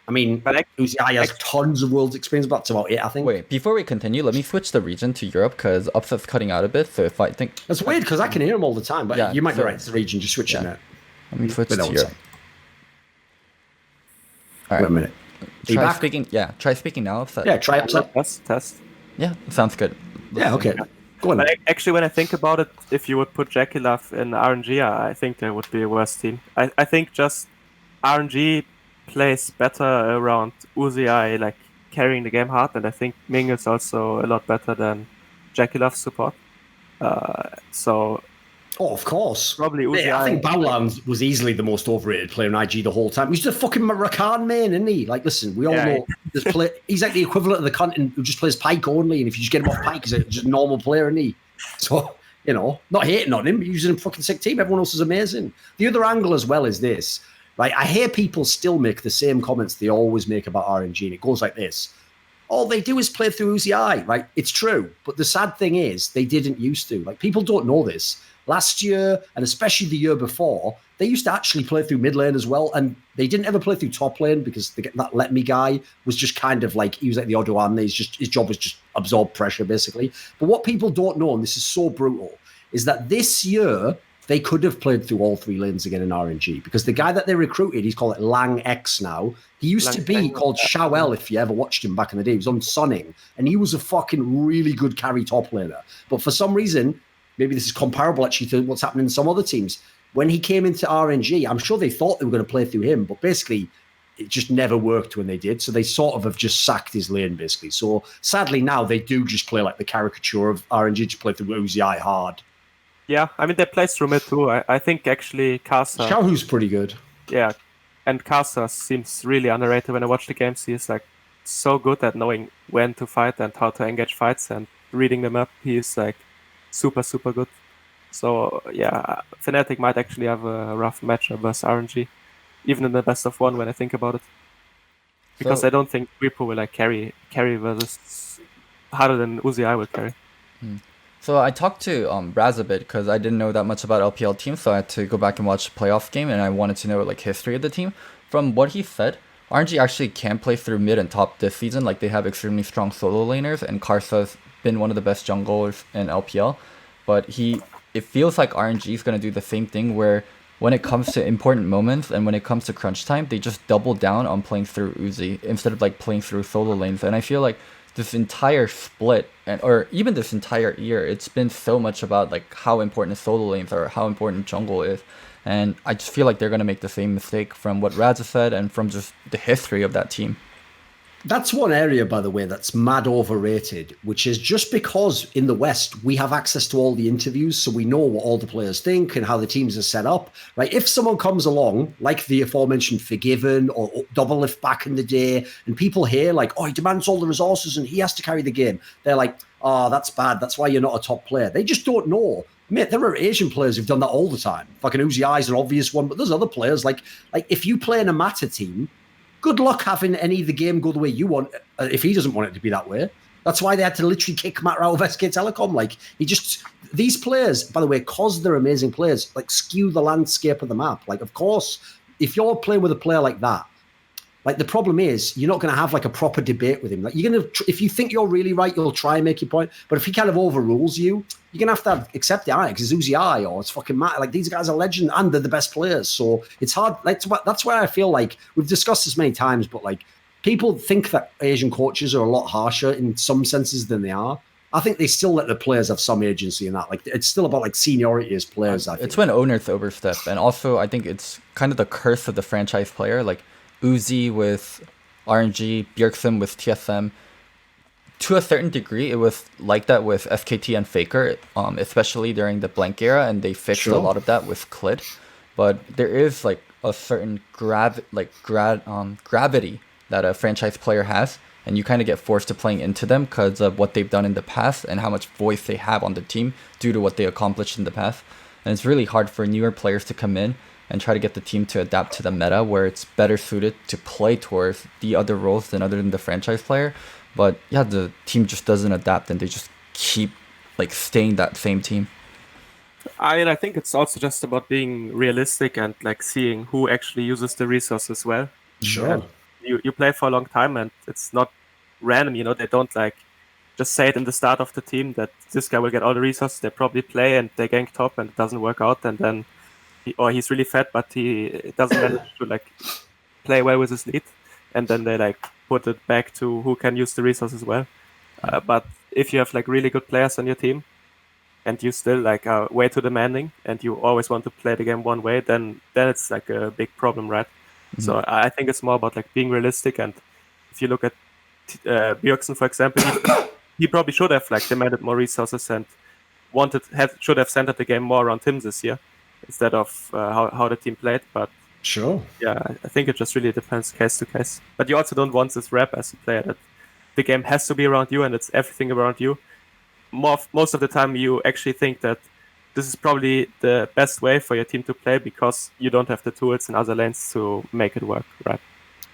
I mean, Uzi I has tons of world's experience, but that's about it, I think. Wait, before we continue, let me switch the region to Europe, because Upset's cutting out a bit, so if I think... That's weird, because I can hear him all the time, but yeah, you might be right, it's the region, just switch it now. Let me switch to Europe. All right. Wait a minute. Try speaking. Yeah, try speaking now. Yeah, try Upset. Test. Yeah, sounds good. Yeah, okay. Go on. But actually, when I think about it, if you would put Jackie Love in RNG, I think there would be a worse team. I think just RNG plays better around Uzi I, like carrying the game hard, and I think Ming is also a lot better than Jackie Love's support. Oh, of course. Probably Uzi I think Baolan was easily the most overrated player in IG the whole time. He's just a fucking Rakan main, isn't he? Like, listen, we all know he's like the equivalent of the cunt who just plays Pike only, and if you just get him off Pike, he's just a normal player, isn't he? So, you know, not hating on him, but using a fucking sick team. Everyone else is amazing. The other angle as well is this, right? I hear people still make the same comments they always make about RNG, and it goes like this. All they do is play through Uzi I, right? It's true. But the sad thing is they didn't used to. Like, people don't know this. Last year, and especially the year before, they used to actually play through mid lane as well, and they didn't ever play through top lane because that Let Me guy was just kind of like, he was like the odd one. His job was just absorb pressure, basically. But what people don't know, and this is so brutal, is that this year, they could have played through all three lanes again in RNG, because the guy that they recruited, he's called Lang X now. He used to be called Shawel, if you ever watched him back in the day. He was on Sunning, and he was a fucking really good carry top laner. But for some reason, maybe this is comparable actually to what's happening in some other teams. When he came into RNG, I'm sure they thought they were going to play through him, but basically it just never worked when they did. So they sort of have just sacked his lane, basically. So sadly now they do just play like the caricature of RNG, just play through Uzi I hard. Yeah, I mean, they play through mid too. I think actually Casa... Xiaohu's pretty good. Yeah, and Casa seems really underrated when I watch the games. He's like so good at knowing when to fight and how to engage fights and reading them up. He's like super, super good. So yeah, Fnatic might actually have a rough matchup versus RNG, even in the best of one when I think about it. Because I don't think Reaper will like carry versus harder than Uzi I will carry. So I talked to Raz a bit because I didn't know that much about LPL teams, so I had to go back and watch the playoff game, and I wanted to know like history of the team. From what he said, RNG actually can play through mid and top this season. Like, they have extremely strong solo laners, and Karsa's been one of the best junglers in LPL. But it feels like RNG is going to do the same thing, where when it comes to important moments and when it comes to crunch time, they just double down on playing through Uzi instead of like playing through solo lanes. And I feel like this entire split, or even this entire year, it's been so much about like how important solo lanes are, how important jungle is. And I just feel like they're going to make the same mistake from what Raza said and from just the history of that team. That's one area, by the way, that's mad overrated, which is just because in the West, we have access to all the interviews, so we know what all the players think and how the teams are set up, right? If someone comes along, like the aforementioned Forgiven or Double Lift back in the day, and people hear like, oh, he demands all the resources and he has to carry the game, they're like, oh, that's bad. That's why you're not a top player. They just don't know. Mate, there are Asian players who've done that all the time. Fucking Uzi I is an obvious one, but there's other players. Like if you play in a Mata team, good luck having any of the game go the way you want if he doesn't want it to be that way. That's why they had to literally kick Matt out of SK Telecom. Like, these players, by the way, because they're amazing players, like, skew the landscape of the map. Like, of course, if you're playing with a player like that, like, the problem is you're not going to have like a proper debate with him. Like, you're going to, if you think you're really right, you'll try and make your point. But if he kind of overrules you, you're going to have to accept it. Because it's Uzi I or it's fucking Matt. Like, these guys are legend and they're the best players. So it's hard. Like, that's where I feel like we've discussed this many times, but like, people think that Asian coaches are a lot harsher in some senses than they are. I think they still let the players have some agency in that. Like, it's still about like seniority as players. I think it's when owners overstep, and also I think it's kind of the curse of the franchise player. Like Uzi with RNG, Bjergsen with TSM. To a certain degree, it was like that with SKT and Faker, especially during the blank era, and they fixed a lot of that with Clid. But there is like a certain gravity that a franchise player has, and you kind of get forced to playing into them because of what they've done in the past and how much voice they have on the team due to what they accomplished in the past. And it's really hard for newer players to come in and try to get the team to adapt to the meta where it's better suited to play towards the other roles than other than the franchise player. But yeah, the team just doesn't adapt and they just keep like staying that same team. I think it's also just about being realistic and like seeing who actually uses the resources well. Sure. And you play for a long time and it's not random, they don't like just say it in the start of the team that this guy will get all the resources. They probably play and they gank top and it doesn't work out, and then he's really fat but he doesn't manage to like play well with his lead, and then they like put it back to who can use the resources well. But if you have like really good players on your team and you still like are way too demanding and you always want to play the game one way, then it's like a big problem, right? Mm-hmm. So I think it's more about like being realistic. And if you look at Bjergsen, for example, he probably should have like demanded more resources and should have centered the game more around him this year instead of how the team played. But sure, yeah, I think it just really depends case to case. But you also don't want this rep as a player that the game has to be around you and it's everything around you. Most of the time you actually think that this is probably the best way for your team to play because you don't have the tools in other lanes to make it work, right?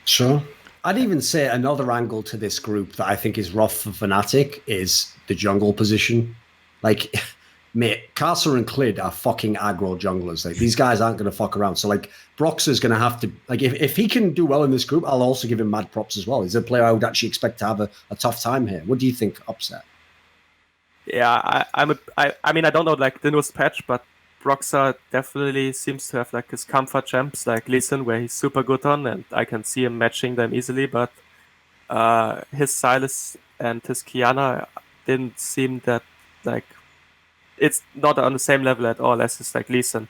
Sure. I'd even say another angle to this group that I think is rough for Fnatic is the jungle position. Like, mate, Casa and Clid are fucking aggro junglers. Like, these guys aren't going to fuck around. So, like, Broxer's going to have to... Like, if he can do well in this group, I'll also give him mad props as well. He's a player I would actually expect to have a tough time here. What do you think, Upset? Yeah, I mean, I don't know, like, the newest patch, but Broxer definitely seems to have, like, his comfort champs, like Lee Sin, where he's super good on, and I can see him matching them easily, but his Sylas and his Kiana didn't seem that, like... It's not on the same level at all as his, like, Lee Sin,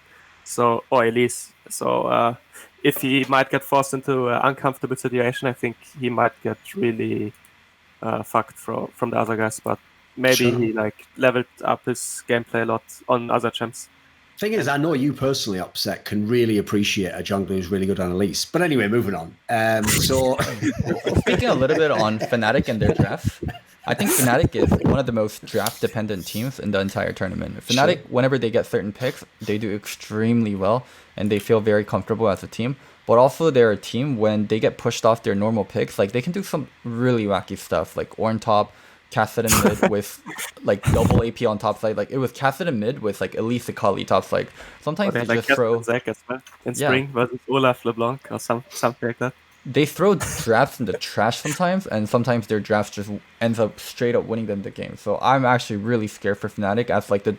or Elise. So, if he might get forced into an uncomfortable situation, I think he might get really fucked from the other guys, but... Maybe he like leveled up his gameplay a lot on other champs. Thing is, I know you personally, Upset, can really appreciate a jungler who's really good on Elise. But anyway, moving on. So speaking a little bit on Fnatic and their drafts, I think Fnatic is one of the most draft-dependent teams in the entire tournament. Fnatic, whenever they get certain picks, they do extremely well, and they feel very comfortable as a team. But also, they're a team when they get pushed off their normal picks, like they can do some really wacky stuff, like Ornn top, Kassadin mid with like double AP on top side. Like it was Kassadin mid with like Elise Akali top side. Sometimes they just throw Zach as well in spring versus Olaf LeBlanc or something like that. They throw drafts in the trash sometimes, and sometimes their drafts just ends up straight up winning them the game. So I'm actually really scared for Fnatic as like the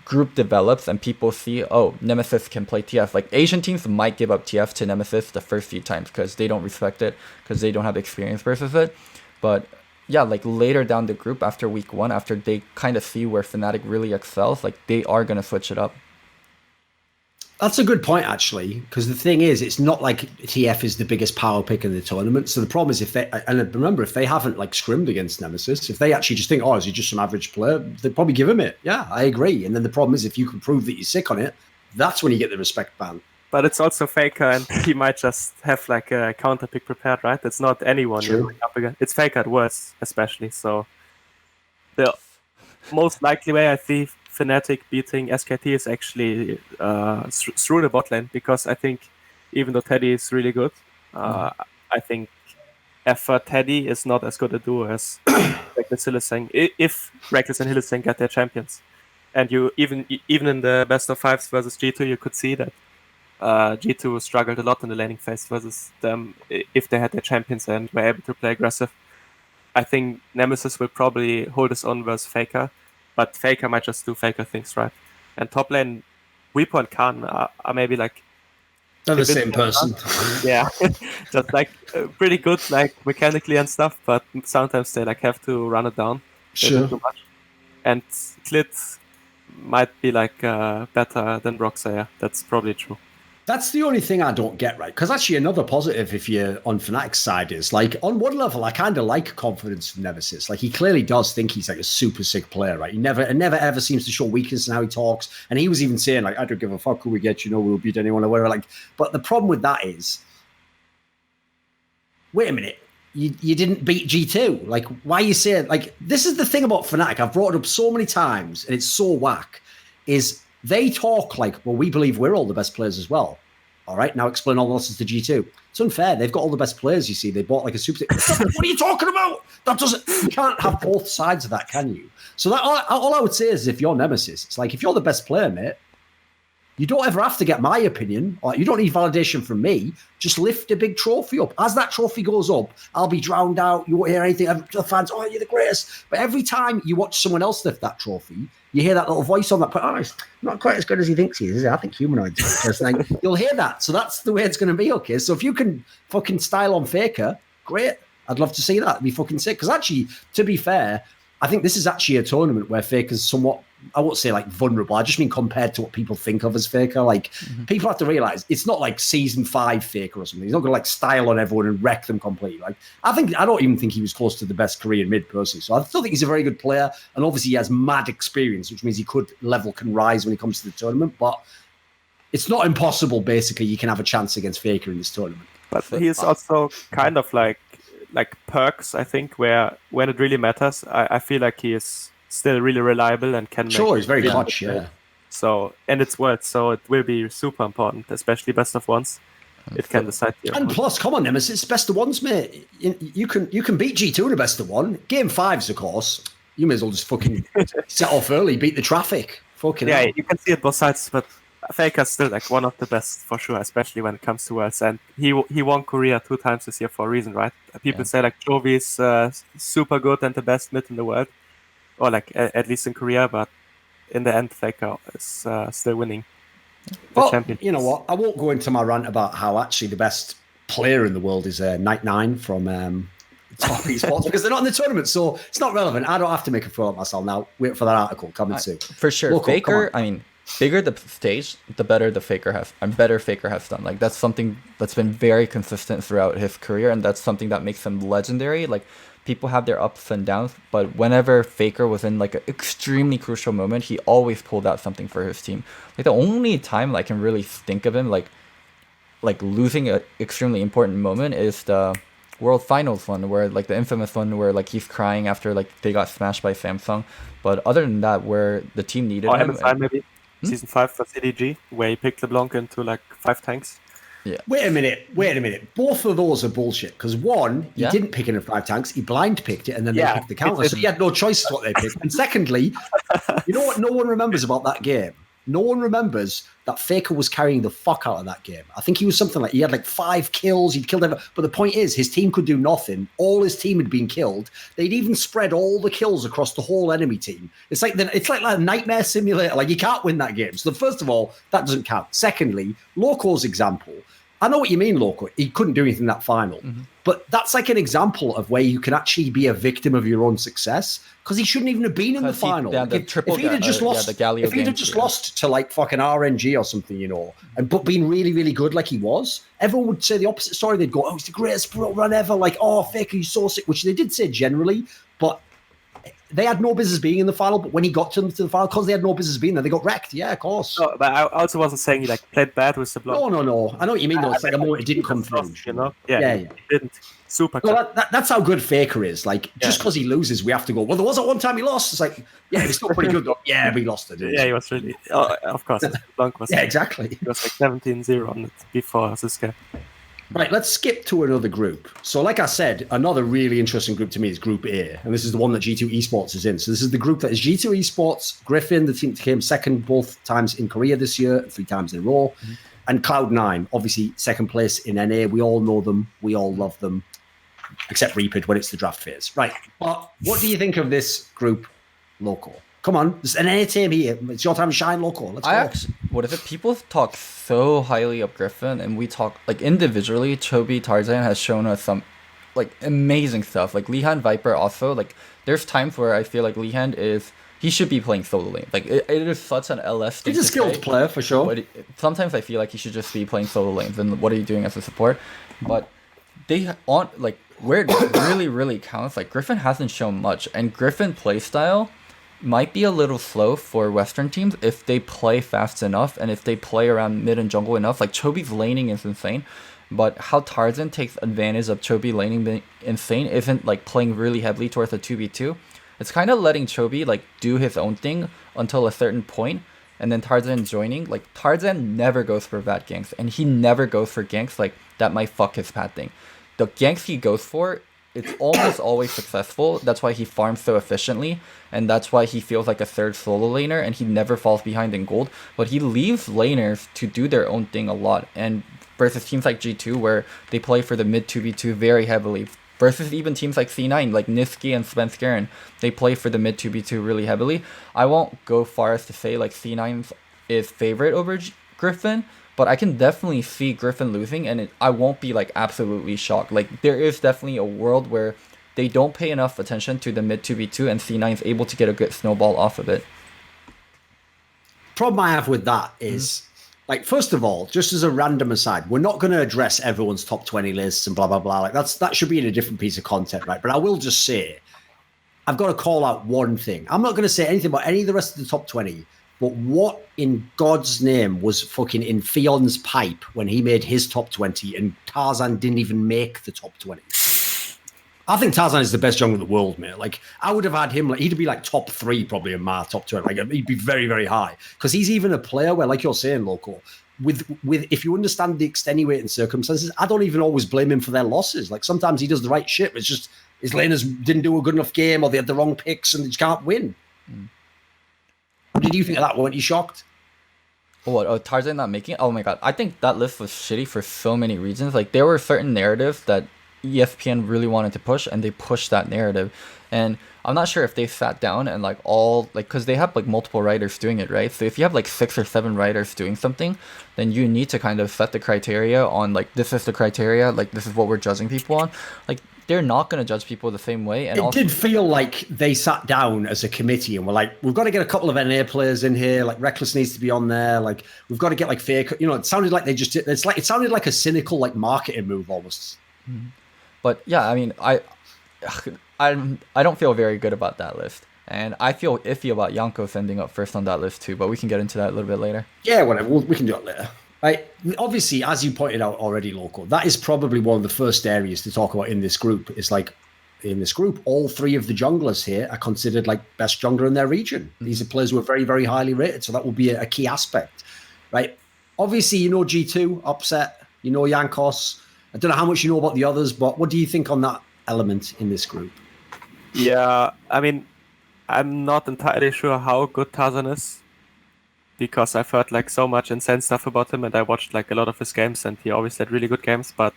group develops and people see, oh, Nemesis can play TF. Like Asian teams might give up TF to Nemesis the first few times because they don't respect it, because they don't have experience versus it. But yeah, like later down the group after week 1, after they kind of see where Fnatic really excels, like they are going to switch it up. That's a good point, actually, because the thing is, it's not like TF is the biggest power pick in the tournament. So the problem is if they haven't like scrimmed against Nemesis, if they actually just think, oh, is he just some average player, they'd probably give him it. Yeah, I agree. And then the problem is if you can prove that you're sick on it, that's when you get the respect ban. But it's also Faker, and he might just have like a counter pick prepared, right? It's not anyone you're up against. It's Faker at worst, especially. So the most likely way I see Fnatic beating SKT is actually through the bot lane, because I think even though Teddy is really good, I think effort Teddy is not as good a duo as Reckless Hylissang. If Reckless and Hylissang get their champions, and you even in the best of fives versus G2, you could see that G2 struggled a lot in the laning phase versus them if they had their champions and were able to play aggressive. I think Nemesis will probably hold his own versus Faker, but Faker might just do Faker things, right? And top lane, Weepo and Khan are maybe like they're the same person. Yeah, just like pretty good, like mechanically and stuff, but sometimes they like have to run it down. They do too much. And Klit might be like better than Broxayer. That's probably true. That's the only thing I don't get right. Because actually, another positive, if you're on Fnatic's side, is like on one level, I kind of like confidence from Nemesis. Like he clearly does think he's like a super sick player, right? He never ever seems to show weakness in how he talks. And he was even saying like, "I don't give a fuck who we get. You know, we'll beat anyone or whatever." Like, but the problem with that is, wait a minute. You didn't beat G2. Like, why are you saying like this is the thing about Fnatic? I've brought it up so many times, and it's so whack. Is they talk like, well, we believe we're all the best players as well. All right, now explain all the losses to G2. It's unfair. They've got all the best players, you see. They bought like a super... What are you talking about? That doesn't... You can't have both sides of that, can you? So that all I would say is if you're Nemesis, it's like, if you're the best player, mate, you don't ever have to get my opinion, or you don't need validation from me. Just lift a big trophy up. As that trophy goes up, I'll be drowned out. You won't hear anything. The fans, oh, you're the greatest. But every time you watch someone else lift that trophy, you hear that little voice on that point, oh, it's not quite as good as he thinks he is. I think humanoids. You'll hear that. So that's the way it's going to be, okay? So if you can fucking style on Faker, great. I'd love to see that. It'd be fucking sick. Because actually, to be fair, I think this is actually a tournament where Faker's somewhat, I won't say like vulnerable. I just mean compared to what people think of as Faker. Like people have to realize it's not like season 5 Faker or something. He's not going to like style on everyone and wreck them completely. Like I don't even think he was close to the best Korean mid personally. So I still think he's a very good player, and obviously he has mad experience, which means level can rise when it comes to the tournament. But it's not impossible. Basically, you can have a chance against Faker in this tournament. But he's also kind of like Perks, I think, where when it really matters, I feel like he is still really reliable and can he's very clutch, yeah. So, and it's worth, so it will be super important, especially best of ones. It can decide the And plus, come on, Nemesis, best of ones, mate. You can beat G2 in a best of one. Game 5s, of course. You may as well just fucking set off early, beat the traffic. Fucking hell. You can see it both sides, but Faker's still like one of the best for sure, especially when it comes to Worlds. And he won Korea 2 times this year for a reason, right? People say like Jovi's super good and the best mid in the world, or like at least in Korea, but in the end, Faker is still winning the champion. You know what? I won't go into my rant about how actually the best player in the world is Night9 from Top Esports because they're not in the tournament, so it's not relevant. I don't have to make a fool of myself now. Wait for that article coming soon. For sure, Loco, Faker. I mean, bigger the stage, the better the Faker has, and better Faker has done. Like that's something that's been very consistent throughout his career, and that's something that makes him legendary. Like people have their ups and downs, but whenever Faker was in like an extremely crucial moment, he always pulled out something for his team. Like the only time I can really think of him like losing an extremely important moment is the World Finals one, where like the infamous one where like he's crying after like they got smashed by Samsung. But other than that, where the team needed him, MSI maybe. Season 5 for CDG, where he picked LeBlanc into like 5 tanks. Yeah. Wait a minute. Both of those are bullshit. Because one, he didn't pick in 5 tanks. He blind picked it, and then they picked the counter. So he had no choice what they picked. And secondly, you know what no one remembers about that game? No one remembers that Faker was carrying the fuck out of that game. I think he was something like, he had like 5 kills, he'd killed everyone. But the point is, his team could do nothing. All his team had been killed. They'd even spread all the kills across the whole enemy team. It's like a nightmare simulator. Like, you can't win that game. So first of all, that doesn't count. Secondly, Loco's example. I know what you mean, Loco. He couldn't do anything in that final. Mm-hmm. But that's like an example of where you can actually be a victim of your own success, because he shouldn't even have been in the final. If he'd have just lost to like fucking RNG or something, you know, but been really, really good like he was, everyone would say the opposite story. They'd go, oh, he's the greatest pro run ever. Like, oh, Faker, he's so sick, which they did say generally, but they had no business being in the final. But when he got to the final, because they had no business being there, they got wrecked. Yeah, of course. No, but I also wasn't saying he like played bad with the block. No. I know what you mean, though. It's like a moment it didn't come through. You know? Yeah. He didn't. Super. Well, that's how good Faker is. Like, just because he loses, we have to go, well, there was at one time he lost. It's like, yeah, he's still pretty good, though. Yeah, but he lost it. Yeah, he was really. Oh, of course. Blanc was. Yeah, exactly. He was like 17-0 on it before Asuska. Right, let's skip to another group. So, like I said, another really interesting group to me is Group A, and this is the one that G2 Esports is in. So, this is the group that is G2 Esports, Griffin, the team that came second both times in Korea this year, 3 times in a row, and Cloud9, obviously second place in NA. We all know them, we all love them, except Reapid when it's the draft phase. Right, but what do you think of this group, Loco? Come on, there's an NA team here. It's your time to shine, Loco. Let's go. What is it? People talk so highly of Griffin, and we talk like individually. Chobi Tarzan has shown us some like amazing stuff. Like Lihan Viper also. Like there's times where I feel like Lihan he should be playing solo lane. Like it is such an LS thing. He's a skilled player for sure. But sometimes I feel like he should just be playing solo lanes. And what are you doing as a support? But they aren't like where it really counts. Like Griffin hasn't shown much, and Griffin playstyle might be a little slow for Western teams if they play fast enough and if they play around mid and jungle enough. Like Chobi's laning is insane, but how Tarzan takes advantage of Chobi laning being insane isn't like playing really heavily towards a 2v2. It's kind of letting Chobi like do his own thing until a certain point, and then Tarzan joining. Like Tarzan never goes for bad ganks, and he never goes for ganks like that might fuck his pad thing. The ganks he goes for, it's almost always successful. That's why he farms so efficiently, and that's why he feels like a third solo laner, and he never falls behind in gold. But he leaves laners to do their own thing a lot, and versus teams like G2 where they play for the mid 2v2 very heavily, versus even teams like C9, like Niski and Svenskeren, they play for the mid 2v2 really heavily. I won't go far as to say like C9 is favorite over Griffin, but I can definitely see Griffin losing, and I won't be like absolutely shocked. Like there is definitely a world where they don't pay enough attention to the mid 2v2 and C9 is able to get a good snowball off of it. Problem I have with that is, like, first of all, just as a random aside, we're not going to address everyone's top 20 lists and blah, blah, blah. Like that should be in a different piece of content, right? But I will just say, I've got to call out one thing. I'm not going to say anything about any of the rest of the top 20. But what in God's name was fucking in Fion's pipe when he made his top 20 and Tarzan didn't even make the top 20? I think Tarzan is the best jungler in the world, mate. Like, I would have had him, like, he'd be like top 3 probably in my top 20. Like, he'd be very, very high. Because he's even a player where, like you're saying, Loco, with if you understand the extenuating circumstances, I don't even always blame him for their losses. Like, sometimes he does the right shit. It's just his laners didn't do a good enough game or they had the wrong picks and they just can't win. What did you think of that? Weren't you shocked? What? Oh, Tarzan not making it? Oh my god. I think that list was shitty for so many reasons. Like, there were certain narratives that ESPN really wanted to push, and they pushed that narrative. And I'm not sure if they sat down and like all like, because they have like multiple writers doing it, right? So if you have like 6 or 7 writers doing something, then you need to kind of set the criteria on like, this is the criteria, like this is what we're judging people on. Like, they're not going to judge people the same way. And it did feel like they sat down as a committee and were like, we've got to get a couple of NA players in here. Like, Reckless needs to be on there. Like, we've got to get like Fake. You know, it sounded like they just. It's like it sounded like a cynical like marketing move almost. But yeah, I mean, I don't feel very good about that list, and I feel iffy about Jankos ending up first on that list too. But we can get into that a little bit later. Yeah, whatever. We can do it later. Right. Obviously, as you pointed out already, Loco, that is probably one of the first areas to talk about in this group. It's like, in this group, all 3 of the junglers here are considered like best jungler in their region. These are players who are very, very highly rated, so that will be a key aspect, right? Obviously, you know G2, Upset, you know Jankos. I don't know how much you know about the others, but what do you think on that element in this group? Yeah, I mean, I'm not entirely sure how good Tarzan is, because I've heard like so much insane stuff about him, and I watched like a lot of his games, and he always had really good games. But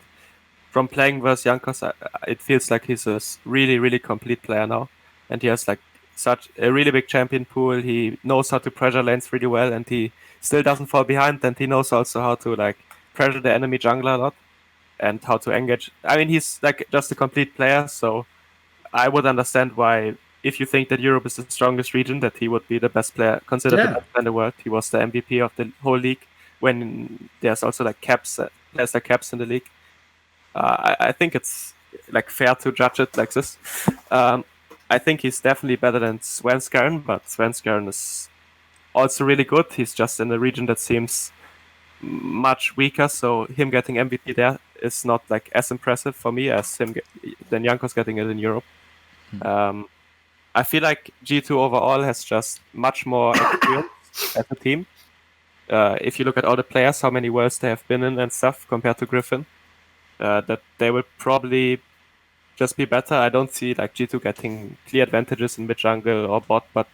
from playing versus Jankos, it feels like he's a really, really complete player now, and he has like such a really big champion pool. He knows how to pressure lanes really well, and he still doesn't fall behind. And he knows also how to like pressure the enemy jungler a lot, and how to engage. I mean, he's like just a complete player, so I would understand why, if you think that Europe is the strongest region, that he would be the best player, considered the best player in the world. He was the MVP of the whole league when there's also like caps, there's like caps in the league. I think it's like fair to judge it like this. I think he's definitely better than Svenskeren, but Svenskeren is also really good. He's just in a region that seems much weaker, so him getting MVP there is not like as impressive for me as him than Jankos getting it in Europe. I feel like G2 overall has just much more experience as a team. If you look at all the players, how many worlds they have been in and stuff compared to Griffin. that they will probably just be better. I don't see like G2 getting clear advantages in mid jungle or bot, but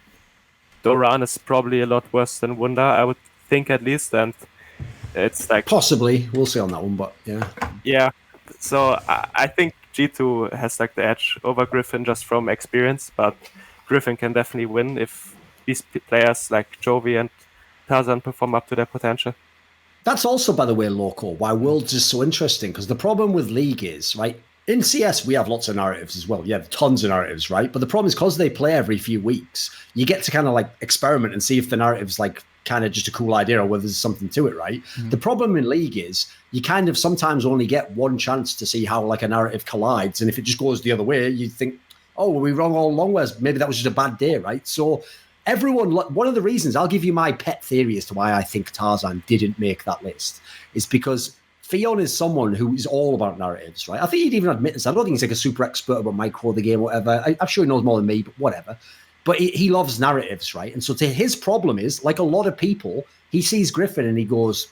Doran is probably a lot worse than Wunder, I would think at least, and it's like possibly we'll see on that one, but yeah. So I think G2 has like the edge over Griffin just from experience, but Griffin can definitely win if these players like Jovi and Tarzan perform up to their potential. That's also, by the way, Loco, why Worlds is so interesting, because the problem with League is, right, in CS, we have lots of narratives as well. You have tons of narratives, right? But the problem is because they play every few weeks, you get to kind of like experiment and see if the narrative's like kind of just a cool idea or whether there's something to it, right? The problem in League is you kind of sometimes only get one chance to see how like a narrative collides. And if it just goes the other way, you think, oh, were we wrong all along? Whereas maybe that was just a bad day, right? So everyone, one of the reasons, I'll give you my pet theory as to why I think Tarzan didn't make that list, is because Fion is someone who is all about narratives, right? I think he'd even admit this. I don't think he's like a super expert about micro the game or whatever. I'm sure he knows more than me, but whatever. But he loves narratives, right? And so to his problem is, like a lot of people, he sees Griffin and he goes,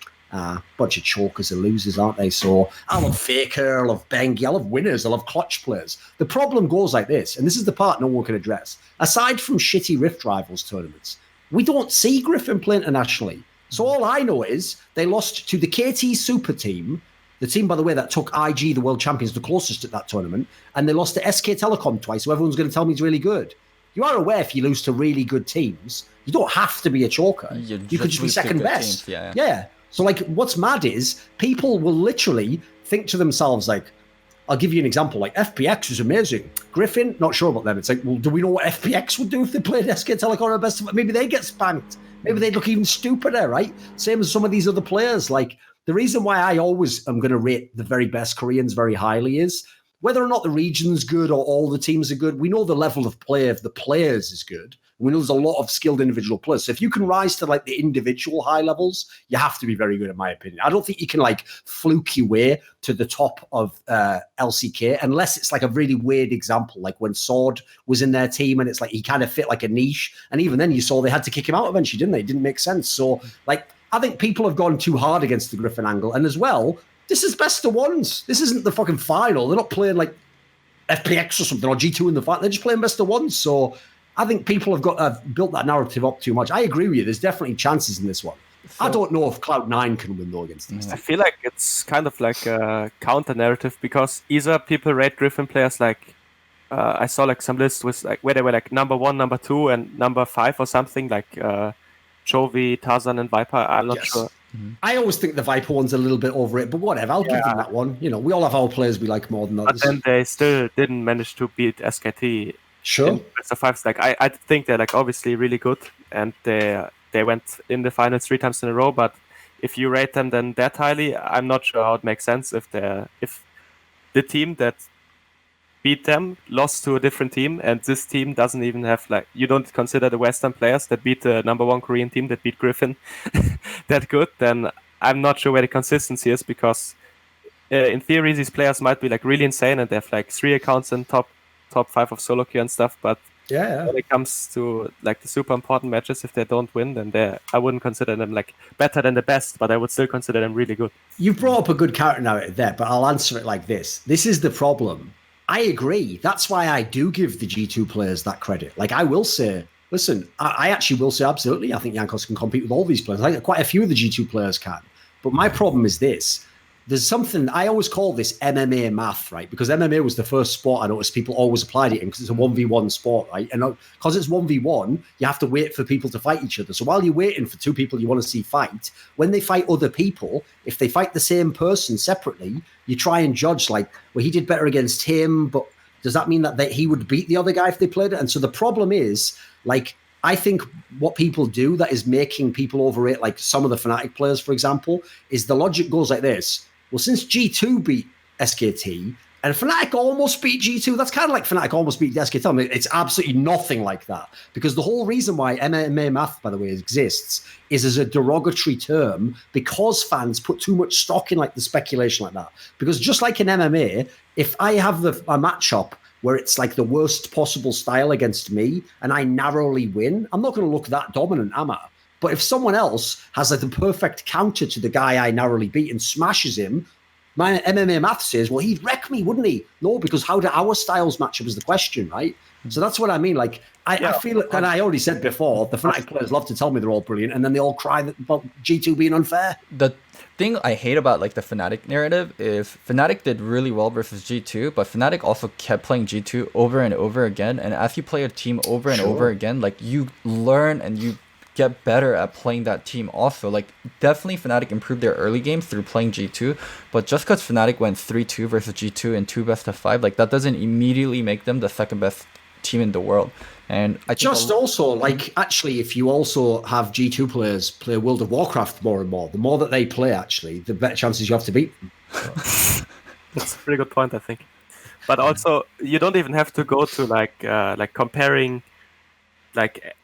bunch of chokers and losers, aren't they? So I love Faker, I love Bengi, I love winners, I love clutch players. The problem goes like this, and this is the part no one can address. Aside from shitty Rift Rivals tournaments, we don't see Griffin play internationally. So all I know is they lost to the KT Super Team, the team, by the way, that took IG, the world champions, the closest at that tournament, and they lost to SK Telecom twice, so everyone's going to tell me he's really good. You are aware if you lose to really good teams, you don't have to be a choker. You could just be second best. Teams, yeah. So like what's mad is people will literally think to themselves like, I'll give you an example, like FPX is amazing. Griffin, not sure about them. It's like, well, do we know what FPX would do if they played SK Telecom or best of it? Maybe they get spanked. Maybe they'd look even stupider, right? Same as some of these other players. Like the reason why I always am going to rate the very best Koreans very highly is whether or not the region's good or all the teams are good, we know the level of play of the players is good. We know there's a lot of skilled individual players. So if you can rise to like the individual high levels, you have to be very good, in my opinion. I don't think you can like fluke your way to the top of LCK unless it's like a really weird example, like when Sword was in their team and it's like he kind of fit like a niche. And even then you saw they had to kick him out eventually, didn't they? It didn't make sense. So like, I think people have gone too hard against the Griffin angle. And as well, this is best of ones. This isn't the fucking final. They're not playing like FPX or something or G2 in the final. They're just playing best of ones. So I think people have got built that narrative up too much. I agree with you. There's definitely chances in this one. I don't know if Cloud9 can win though against this. I feel like it's kind of like a counter narrative because either people rate Griffin players like I saw like some lists with like where they were like number 1, number 2, and number 5 or something like Chovy, Tarzan, and Viper. I'm not sure. I always think the Viper one's a little bit over it, but whatever. I'll give them that one. You know, we all have our players we like more than others. But then they still didn't manage to beat SKT. Sure. In best of fives. Like I think they're like obviously really good, and they went in the finals 3 times in a row. But if you rate them then that highly, I'm not sure how it makes sense if the team that beat them lost to a different team, and this team doesn't even have like you don't consider the Western players that beat the number 1 Korean team that beat Griffin that good. Then I'm not sure where the consistency is because in theory these players might be like really insane and they have like 3 accounts in top 5 of solo queue and stuff, but when it comes to like the super important matches, if they don't win, then I wouldn't consider them like better than the best, but I would still consider them really good. You've brought up a good counter narrative there, but I'll answer it like this. This is the problem. I agree. That's why I do give the G2 players that credit. Like I will say, listen, I actually will say absolutely, I think Jankos can compete with all these players. I think quite a few of the G2 players can. But my problem is this. There's something, I always call this MMA math, right? Because MMA was the first sport I noticed people always applied it in because it's a 1v1 sport, right? And because it's 1v1, you have to wait for people to fight each other. So while you're waiting for 2 people you want to see fight, when they fight other people, if they fight the same person separately, you try and judge like, well, he did better against him, but does that mean that he would beat the other guy if they played it? And so the problem is, like, I think what people do that is making people overrate, like some of the Fnatic players, for example, is the logic goes like this. Well, since G2 beat SKT and Fnatic almost beat G2, that's kind of like Fnatic almost beat SKT. I mean, it's absolutely nothing like that. Because the whole reason why MMA math, by the way, exists is as a derogatory term because fans put too much stock in like the speculation like that. Because just like in MMA, if I have a matchup where it's like the worst possible style against me and I narrowly win, I'm not going to look that dominant, am I? But if someone else has like the perfect counter to the guy I narrowly beat and smashes him, My MMA math says, well, he'd wreck me, wouldn't he? No, because how do our styles match up is the question, right? So that's what I mean. Like, I feel, and I already said before, the Fnatic players love to tell me they're all brilliant, and then they all cry about G2 being unfair. The thing I hate about like the Fnatic narrative is Fnatic did really well versus G2, but Fnatic also kept playing G2 over and over again. And as you play a team over and over again, like you learn and you get better at playing that team also. Like definitely Fnatic improved their early games through playing G2, but just because Fnatic went 3-2 versus G2 in 2 best of 5, like that doesn't immediately make them the second best team in the world. And I think also like actually if you also have G2 players play World of Warcraft more and more, the more that they play actually, the better chances you have to beat them. That's a pretty good point, I think. But also you don't even have to go to like comparing like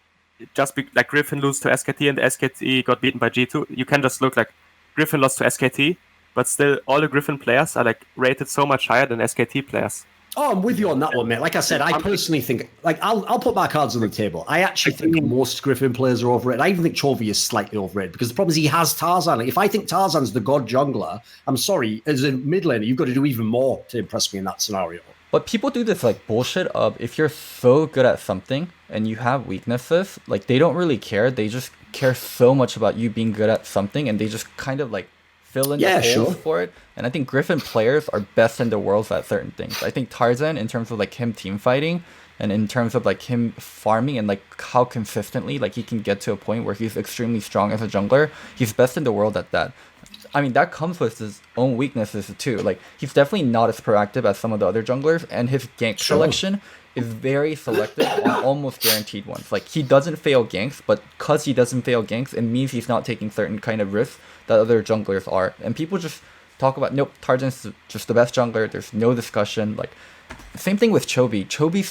just like Griffin lose to SKT and SKT got beaten by G2. You can just look like Griffin lost to SKT, but still all the Griffin players are like rated so much higher than SKT players. Oh, I'm with you on that one, mate. Like I said, I personally think, like, I'll put my cards on the table. I actually think most Griffin players are overrated. I even think Chovy is slightly overrated because the problem is he has Tarzan. Like, if I think Tarzan's the god jungler, I'm sorry, as a mid laner, you've got to do even more to impress me in that scenario. But people do this like bullshit of if you're so good at something and you have weaknesses, like they don't really care. They just care so much about you being good at something and they just kind of like fill in the holes for it. And I think Griffin players are best in the world at certain things. I think Tarzan, in terms of like him team fighting and in terms of like him farming and like how consistently like he can get to a point where he's extremely strong as a jungler, he's best in the world at that. I mean, that comes with his own weaknesses too. Like, he's definitely not as proactive as some of the other junglers, and his gank selection is very selective on almost guaranteed ones. Like, he doesn't fail ganks, but because he doesn't fail ganks, it means he's not taking certain kind of risks that other junglers are. And people just talk about, nope, Tarzan's just the best jungler, there's no discussion. Like, same thing with Chovy. Chovy,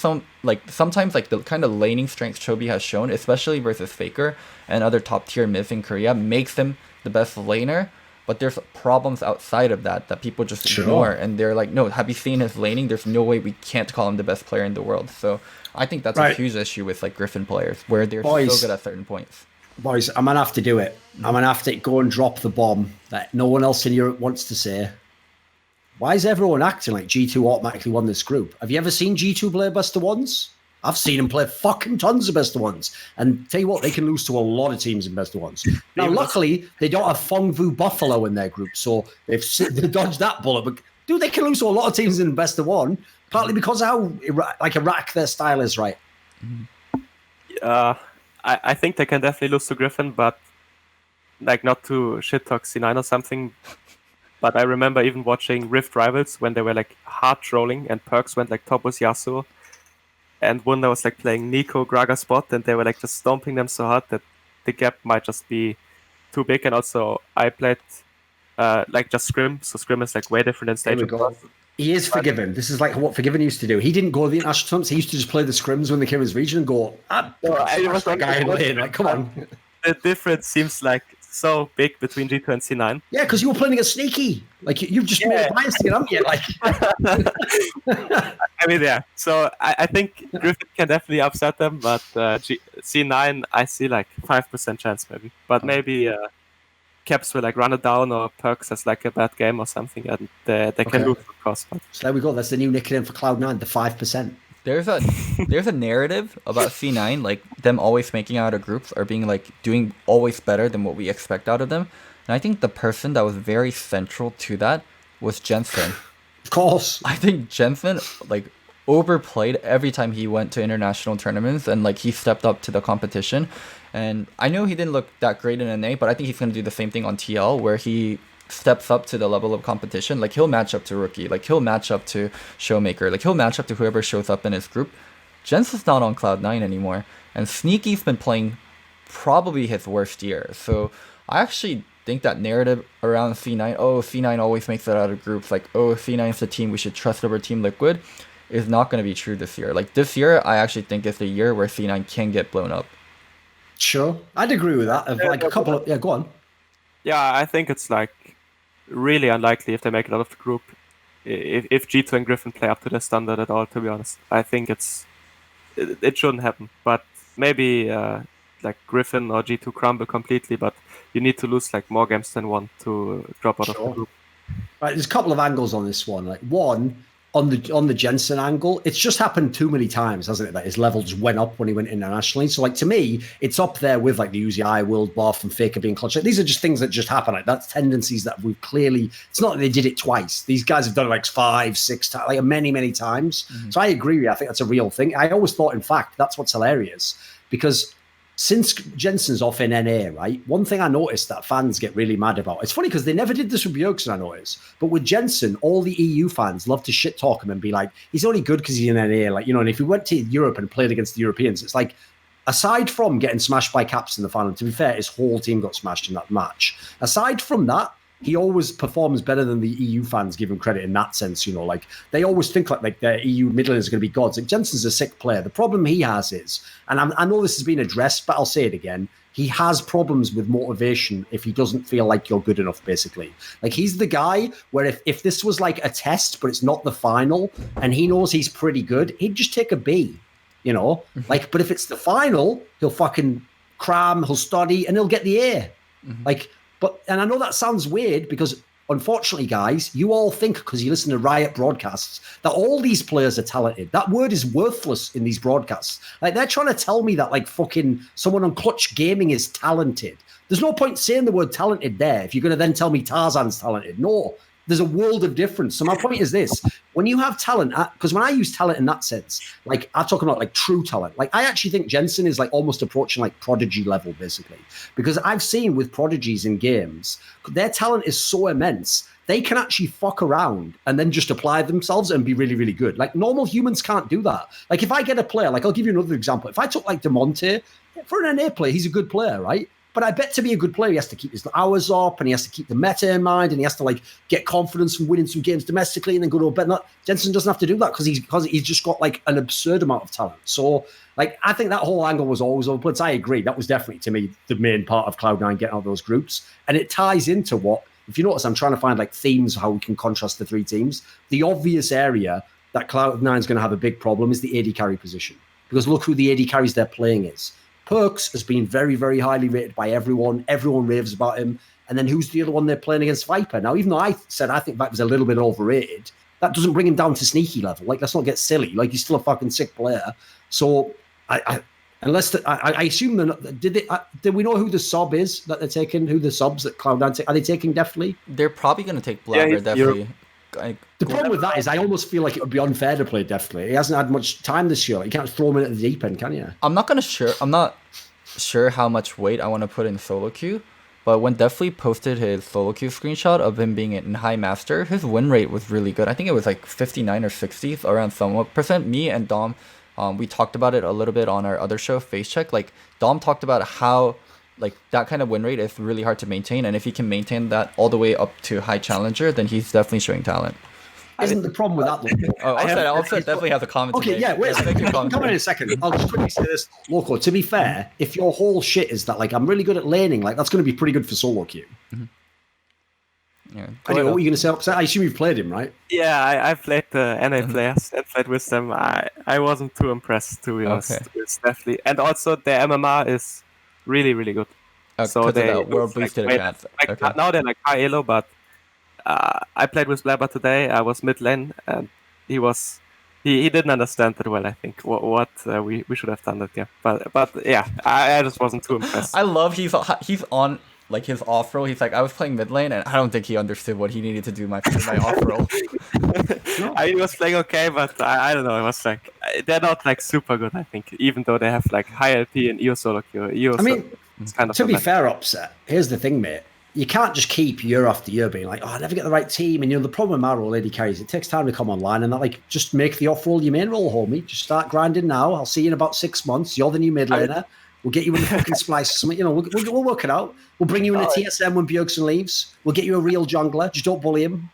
sometimes like the kind of laning strength Chovy has shown, especially versus Faker and other top tier mids in Korea, makes him the best laner. But there's problems outside of that people just ignore. And they're like, no, have you seen his laning? There's no way we can't call him the best player in the world. So I think that's a huge issue with like Griffin players, where they're so good at certain points. Boys, I'm going to have to do it. I'm going to have to go and drop the bomb that no one else in Europe wants to say. Why is everyone acting like G2 automatically won this group? Have you ever seen G2 play best of ones? I've seen them play fucking tons of best of ones. And tell you what, they can lose to a lot of teams in best of ones. Now, luckily, they don't have Fengvu Buffalo in their group, so they've dodged that bullet. But, dude, they can lose to a lot of teams in best of one, partly because of how erratic their style is, right? I think they can definitely lose to Griffin, but like not to shit talk C9 or something. But I remember even watching Rift Rivals when they were like hard trolling and Perks went like top with Yasuo. And Wunder was like playing Nico, Graga spot, and they were like just stomping them so hard that the gap might just be too big. And also, I played like just Scrim, so Scrim is like way different than Stage. He is Forgiven. This is like what Forgiven used to do. He didn't go to the international tournaments. He used to just play the scrims when they came to his region and go, come on. The difference seems like so big between G2 and C9. Yeah, because you were playing a sneaky. Like, you've just made a bias to get up yet. Like, I mean, yeah. So I think Griffin can definitely upset them, but C9, I see like 5% chance maybe. But maybe Caps will like run it down, or Perks has like a bad game or something, and they can lose, of course. But. So there we go. That's the new nickname for Cloud9, the 5%. There's a narrative about C9, like them always making out of groups or being like doing always better than what we expect out of them. And I think the person that was very central to that was Jensen. Of course. I think Jensen like overplayed every time he went to international tournaments, and like he stepped up to the competition. And I know he didn't look that great in NA, but I think he's going to do the same thing on TL, where he steps up to the level of competition. Like, he'll match up to Rookie, like he'll match up to Showmaker, like he'll match up to whoever shows up in his group. Jensen's not on Cloud9 anymore, and Sneaky's been playing probably his worst year. So I actually think that narrative around C9, oh, C9 always makes it out of groups, like, oh, C9's the team we should trust over Team Liquid, is not going to be true this year. Like, this year, I actually think is the year where C9 can get blown up. Sure, I'd agree with that. Like a couple of, go on. Yeah, I think it's like really unlikely if they make it out of the group, if G2 and Griffin play up to their standard at all, to be honest. I think it shouldn't happen, but maybe like Griffin or G2 crumble completely, but you need to lose like more games than one to drop out of the group. Right, there's a couple of angles on this one. Like one on the Jensen angle, it's just happened too many times, hasn't it? That his level just went up when he went internationally. So like to me, it's up there with like the Uzi World Buff and Faker being clutch. Like, these are just things that just happen. Like that's tendencies that we've clearly. It's not that they did it twice. These guys have done it like 5, 6 times, like many times. Mm-hmm. So I agree with you. I think that's a real thing. I always thought, in fact, that's what's hilarious because. Since Jensen's off in NA, right? One thing I noticed that fans get really mad about. It's funny because they never did this with Bjergsen, I noticed. But with Jensen, all the EU fans love to shit talk him and be like, he's only good because he's in NA. Like, you know, and if he went to Europe and played against the Europeans, it's like, aside from getting smashed by Caps in the final, to be fair, his whole team got smashed in that match. Aside from that, he always performs better than the EU fans give him credit in that sense, you know, like they always think like the EU middle is going to be gods. Like Jensen's a sick player. The problem he has is, and I know this has been addressed, but I'll say it again. He has problems with motivation if he doesn't feel like you're good enough, basically. Like he's the guy where if this was like a test, but it's not the final and he knows he's pretty good, he'd just take a B, you know, like, but if it's the final, he'll fucking cram, he'll study and he'll get the A. Like, and I know that sounds weird because, unfortunately, guys, you all think because you listen to Riot broadcasts that all these players are talented. That word is worthless in these broadcasts. Like, they're trying to tell me that, like, fucking someone on Clutch Gaming is talented. There's no point saying the word talented there if you're going to then tell me Tarzan's talented. No, there's a world of difference. So my point is this. When you have talent, because when I use talent in that sense, like I'm talking about like true talent, like I actually think Jensen is like almost approaching like prodigy level, basically, because I've seen with prodigies in games, their talent is so immense. They can actually fuck around and then just apply themselves and be really, really good. Like normal humans can't do that. Like if I get a player, like I'll give you another example. If I took like DeMonte, for an NA player, he's a good player, right? But I bet to be a good player, he has to keep his hours up and he has to keep the meta in mind and he has to like get confidence from winning some games domestically and then go to a bet. Jensen doesn't have to do that because he's just got like an absurd amount of talent. So like I think that whole angle was always overplayed. I agree. That was definitely to me the main part of Cloud9 getting out of those groups. And it ties into what, if you notice, I'm trying to find like themes of how we can contrast the three teams. The obvious area that Cloud9 is going to have a big problem is the AD carry position. Because look who the AD carries they're playing is. Perks has been very, very highly rated by everyone. Everyone raves about him. And then who's the other one they're playing against? Viper. Now, even though I said I think Viper's a little bit overrated, that doesn't bring him down to sneaky level. Like, let's not get silly. Like, he's still a fucking sick player. So, I assume they're not. Did we know who the sub is that they're taking? Who the subs that Cloud9 take? Are they taking definitely? They're probably going to take Blabber, definitely. The problem with that is I almost feel like it would be unfair to play definitely. He hasn't had much time this year. You can't throw him in at the deep end, can you? I'm not sure how much weight I want to put in solo queue, but when Deathly posted his solo queue screenshot of him being in High Master, his win rate was really good. I think it was like 59 or 60, around somewhat percent. Me and Dom, we talked about it a little bit on our other show, Face Check. Like Dom talked about how like that kind of win rate is really hard to maintain, and if he can maintain that all the way up to High Challenger, then he's definitely showing talent. Isn't the problem with that, Loco? Offset definitely has a comment. Okay, yeah, wait a second. Come in a second. I'll just quickly say this, Loco. To be fair, if your whole shit is that, like, I'm really good at laning, like, that's going to be pretty good for solo queue. Mm-hmm. Yeah. Anyway, what were you going to say? Upset? I assume you've played him, right? Yeah, I played the NA players and played with them. I wasn't too impressed, to be honest. It's definitely, and also their MMR is really, really good. So they world boosted account. Now they're like high elo, but I played with Blabber today. I was mid lane, and he didn't understand that well. I think what we should have done that. Yeah, but yeah, I just wasn't too impressed. I love he's on like his off roll. He's like, I was playing mid lane, and I don't think he understood what he needed to do my off roll. He was playing okay, but I don't know. It was like they're not like super good. I think even though they have like high LP and EO solo queue. I mean, it's kind of to be fair, Upset. Here's the thing, mate. You can't just keep year after year being like, oh, I never get the right team. And, you know, the problem with my role, AD carries, it takes time to come online. And that, like, just make the off-roll your main role, homie. Just start grinding now. I'll see you in about 6 months. You're the new mid laner. We'll get you in the fucking splice or something. You know, we'll work it out. We'll bring you in a TSM when Bjergsen leaves. We'll get you a real jungler. Just don't bully him.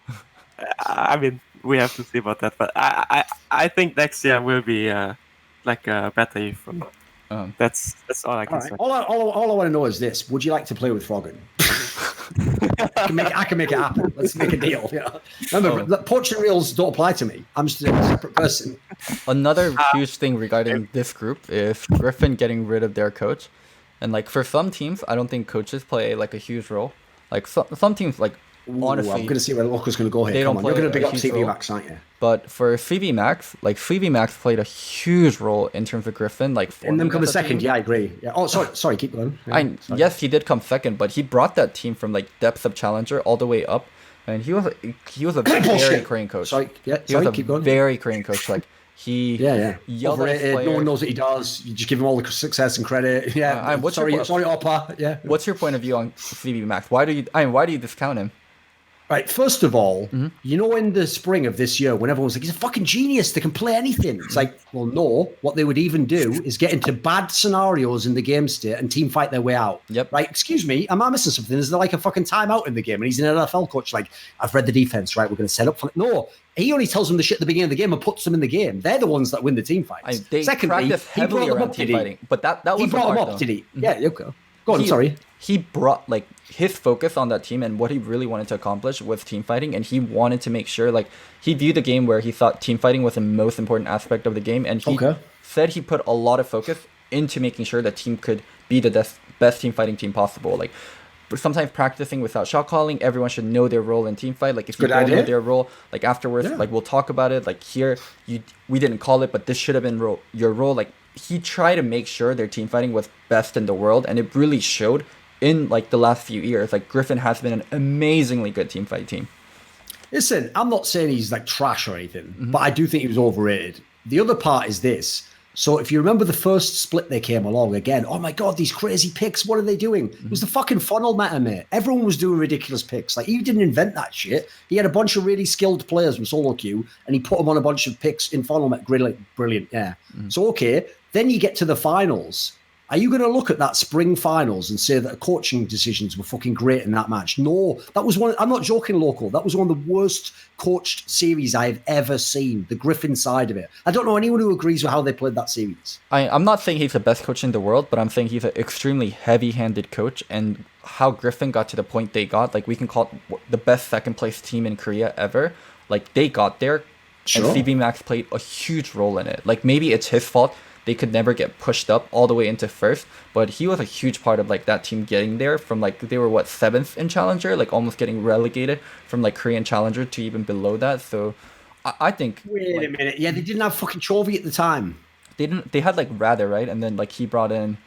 I mean, we have to see about that. But I think next year will be like a better year for me. That's all I can say. All I want to know is this: would you like to play with Froggen? I can make it happen. Let's make a deal. Yeah. Remember, poaching reels don't apply to me. I'm just a separate person. Another huge thing regarding this group is Griffin getting rid of their coach, and like for some teams, I don't think coaches play like a huge role. Like some teams, like honestly, I'm going to see where Loco's going to go here. they Come don't on, play you're going to a big up huge CV role. Max, aren't you? But for CV Max, like CV Max played a huge role in terms of Griffin, like And them forming coming as a second, team. yeah, I agree. Yeah. Oh, sorry, keep going. Yeah, sorry. Yes, he did come second, but he brought that team from like depths of challenger all the way up, and he was a very Bullshit. crane coach. Sorry, yeah, he was a keep going. very crane coach. Like he Yeah. yelled at his Overrated. No players. one knows what he does. You just give him all the success and credit. Yeah. Sorry, Oppa. Yeah. What's your point of view on CV Max? Why do you discount him? Right, first of all, Mm-hmm. you know, in the spring of this year, when everyone's like, he's a fucking genius, they can play anything. It's like, well, no, what they would even do is get into bad scenarios in the game state and team fight their way out. Yep. Right, excuse me, am I missing something? Is there like a fucking timeout in the game? And he's an NFL coach, like, I've read the defense, right? We're going to set up for it. No, he only tells them the shit at the beginning of the game and puts them in the game. They're the ones that win the team fights. They practice heavily around team fighting, but that was he brought them part, up, though. did he? Yeah, okay. Go on, sorry. He brought like his focus on that team, and what he really wanted to accomplish was team fighting, and he wanted to make sure like he viewed the game where he thought team fighting was the most important aspect of the game, and he said he put a lot of focus into making sure the team could be the best team fighting team possible. Like sometimes practicing without shot calling, everyone should know their role in team fight. Like if you don't know their role, like afterwards, like we'll talk about it. Like here, we didn't call it, but this should have been your role. Like he tried to make sure their team fighting was best in the world, and it really showed in like the last few years. Like Griffin has been an amazingly good team fight team. Listen, I'm not saying he's like trash or anything, but I do think he was overrated. The other part is this. So if you remember the first split they came along again, oh my God, these crazy picks, what are they doing? It was the fucking funnel meta, mate. Everyone was doing ridiculous picks. Like, he didn't invent that shit. He had a bunch of really skilled players from solo queue, and he put them on a bunch of picks in funnel meta. Brilliant, yeah. So, okay, then you get to the finals. Are you going to look at that spring finals and say that the coaching decisions were fucking great in that match? No, that was one. I'm not joking, Loco. That was one of the worst coached series I've ever seen. The Griffin side of it. I don't know anyone who agrees with how they played that series. I'm not saying he's the best coach in the world, but I'm saying he's an extremely heavy-handed coach, and how Griffin got to the point they got, like we can call it the best second-place team in Korea ever. Like they got there, and CB Max played a huge role in it. Like maybe it's his fault. They could never get pushed up all the way into first, but he was a huge part of like that team getting there from like they were 7th in Challenger, like almost getting relegated from like Korean Challenger to even below that. So I think. Wait a minute, yeah, they didn't have fucking Chovy at the time. They didn't. They had like Rather, right, and then like he brought in.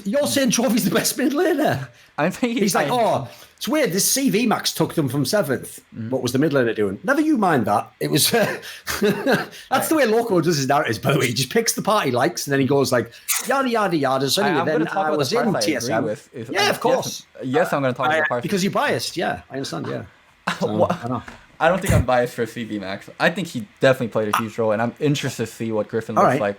You're saying Chovy's the best mid laner. I'm thinking he's like, oh, it's weird. This CV Max took them from 7th. What was the mid laner doing? Never you mind that. It was that's the way Loco does his narratives, by the way. He just picks the part he likes and then he goes like yada yada yada. So anyway, then I was in TSM. Yeah, of course. Yes, I'm going to talk about the parts because you're biased. Yeah, I understand. Yeah. So, I know. I don't think I'm biased for CV Max. I think he definitely played a huge role, and I'm interested to see what Griffin looks like.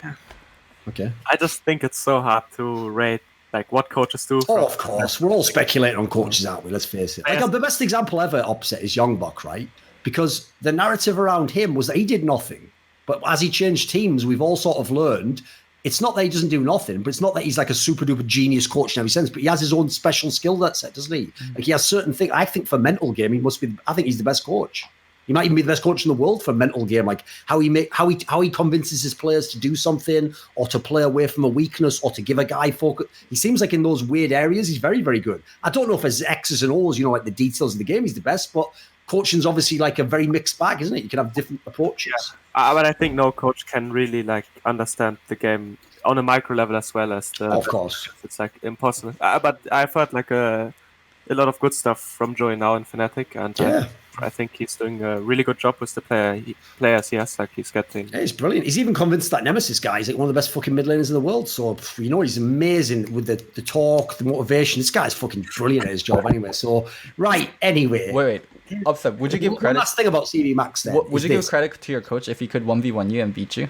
Okay. I just think it's so hard to rate like what coaches do. Oh, of course. We're all speculating on coaches, aren't we? Let's face it. Like the best example ever opposite is Youngbuck, right? Because the narrative around him was that he did nothing. But as he changed teams, we've all sort of learned it's not that he doesn't do nothing, but it's not that he's like a super duper genius coach in every sense, but he has his own special skill set, doesn't he? Like he has certain things. I think for mental game, I think he's the best coach. He might even be the best coach in the world for mental game, like how he convinces his players to do something or to play away from a weakness or to give a guy focus. He seems like in those weird areas, he's very, very good. I don't know if it's X's and O's, like the details of the game, he's the best, but coaching's obviously like a very mixed bag, isn't it? You can have different approaches. Yeah. But I think no coach can really like understand the game on a micro level as well as the. Of course, it's like impossible. But I've heard like a lot of good stuff from Joey now in Fnatic, and I think he's doing a really good job with the players he has. Like he's getting. Yeah, he's brilliant. He's even convinced that Nemesis guy is like one of the best fucking mid laners in the world. So he's amazing with the talk, the motivation. This guy's fucking brilliant at his job anyway. So anyway. Wait. Upset. Would you give credit? One last thing about CV Max then. Would you give credit to your coach if he could 1v1 you and beat you?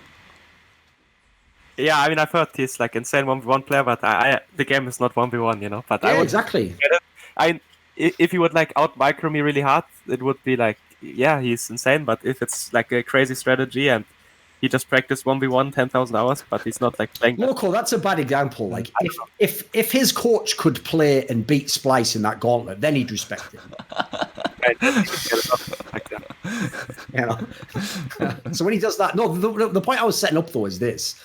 Yeah, I mean, I've heard he's like insane 1v1 player, but the game is not 1v1, But yeah, exactly. If he would like out micro me really hard, it would be like, yeah, he's insane. But if it's like a crazy strategy and he just practiced 1v1 10,000 hours, but he's not like playing. Loco, that's a bad example. Like if his coach could play and beat Splice in that gauntlet, then he'd respect him. So when he does that, no, the point I was setting up though is this.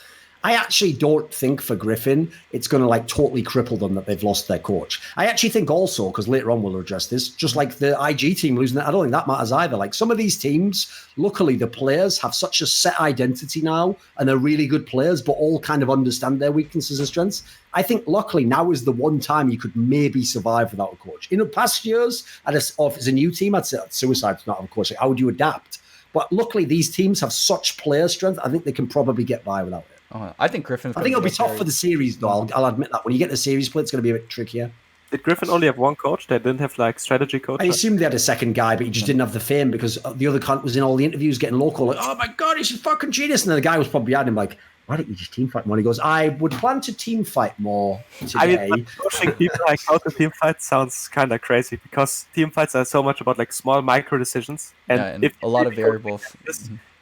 I actually don't think for Griffin it's going to like totally cripple them that they've lost their coach. I actually think also, because later on we'll address this, just like the IG team losing it, I don't think that matters either. Like some of these teams, luckily the players have such a set identity now and they're really good players, but all kind of understand their weaknesses and strengths. I think luckily now is the one time you could maybe survive without a coach. In the past years, if it's a new team, I'd say suicide to not have a coach. Like, how would you adapt? But luckily these teams have such player strength, I think they can probably get by without it. I think Griffin's. I think it'll be tough for the series, though. I'll admit that. When you get the series play, it's going to be a bit trickier. Did Griffin only have one coach? They didn't have like strategy coach? I assumed they had a second guy, but he just didn't have the fame because the other cunt was in all the interviews getting Loco, like, oh my God, he's a fucking genius. And then the guy was probably behind him like, why don't you just team fight more? And he goes, I would plan to team fight more today. I mean, coaching people like how to team fight sounds kind of crazy because team fights are so much about like small micro decisions. And if a lot of variables.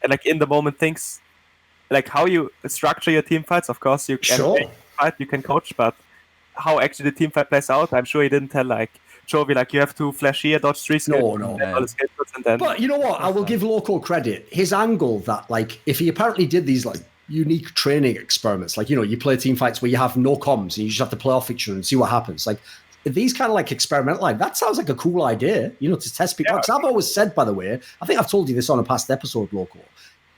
And like in the moment things, like how you structure your team fights, of course you can fight, you can coach, but how actually the team fight plays out, I'm sure he didn't tell like Jovi like you have to flash here, dodge 3 skills. No. And then... But you know what? I will give Loco credit. His angle that like if he apparently did these like unique training experiments, like you play team fights where you have no comms and you just have to play off each other and see what happens. Like these kind of like experimental, like that sounds like a cool idea, to test people. Because I've always said, by the way, I think I've told you this on a past episode, Loco.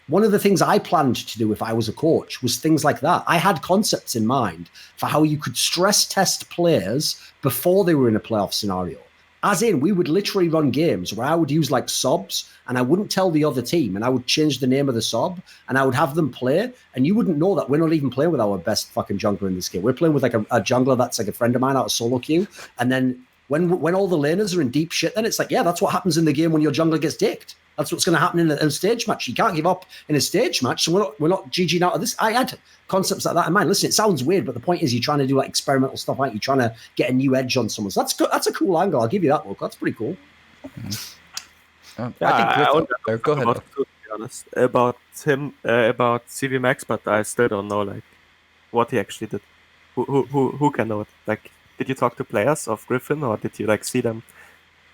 One of the things I planned to do if I was a coach was things like that. I had concepts in mind for how you could stress test players before they were in a playoff scenario. As in, we would literally run games where I would use like subs and I wouldn't tell the other team and I would change the name of the sub and I would have them play and you wouldn't know that we're not even playing with our best fucking jungler in this game. We're playing with like a jungler that's like a friend of mine out of solo queue. And then when all the laners are in deep shit, then it's like, yeah, that's what happens in the game when your jungler gets dicked. That's what's going to happen in a stage match. You can't give up in a stage match. So we're not GGing out of this. I had concepts like that in mind. Listen, it sounds weird, but the point is you're trying to do like experimental stuff, aren't you? You're trying to get a new edge on someone. So that's good. That's a cool angle. I'll give you that, look. Go go ahead. To be honest, about him, about CV Max, but I still don't know like what he actually did. Who can know it? Like, did you talk to players of Griffin, or did you like see them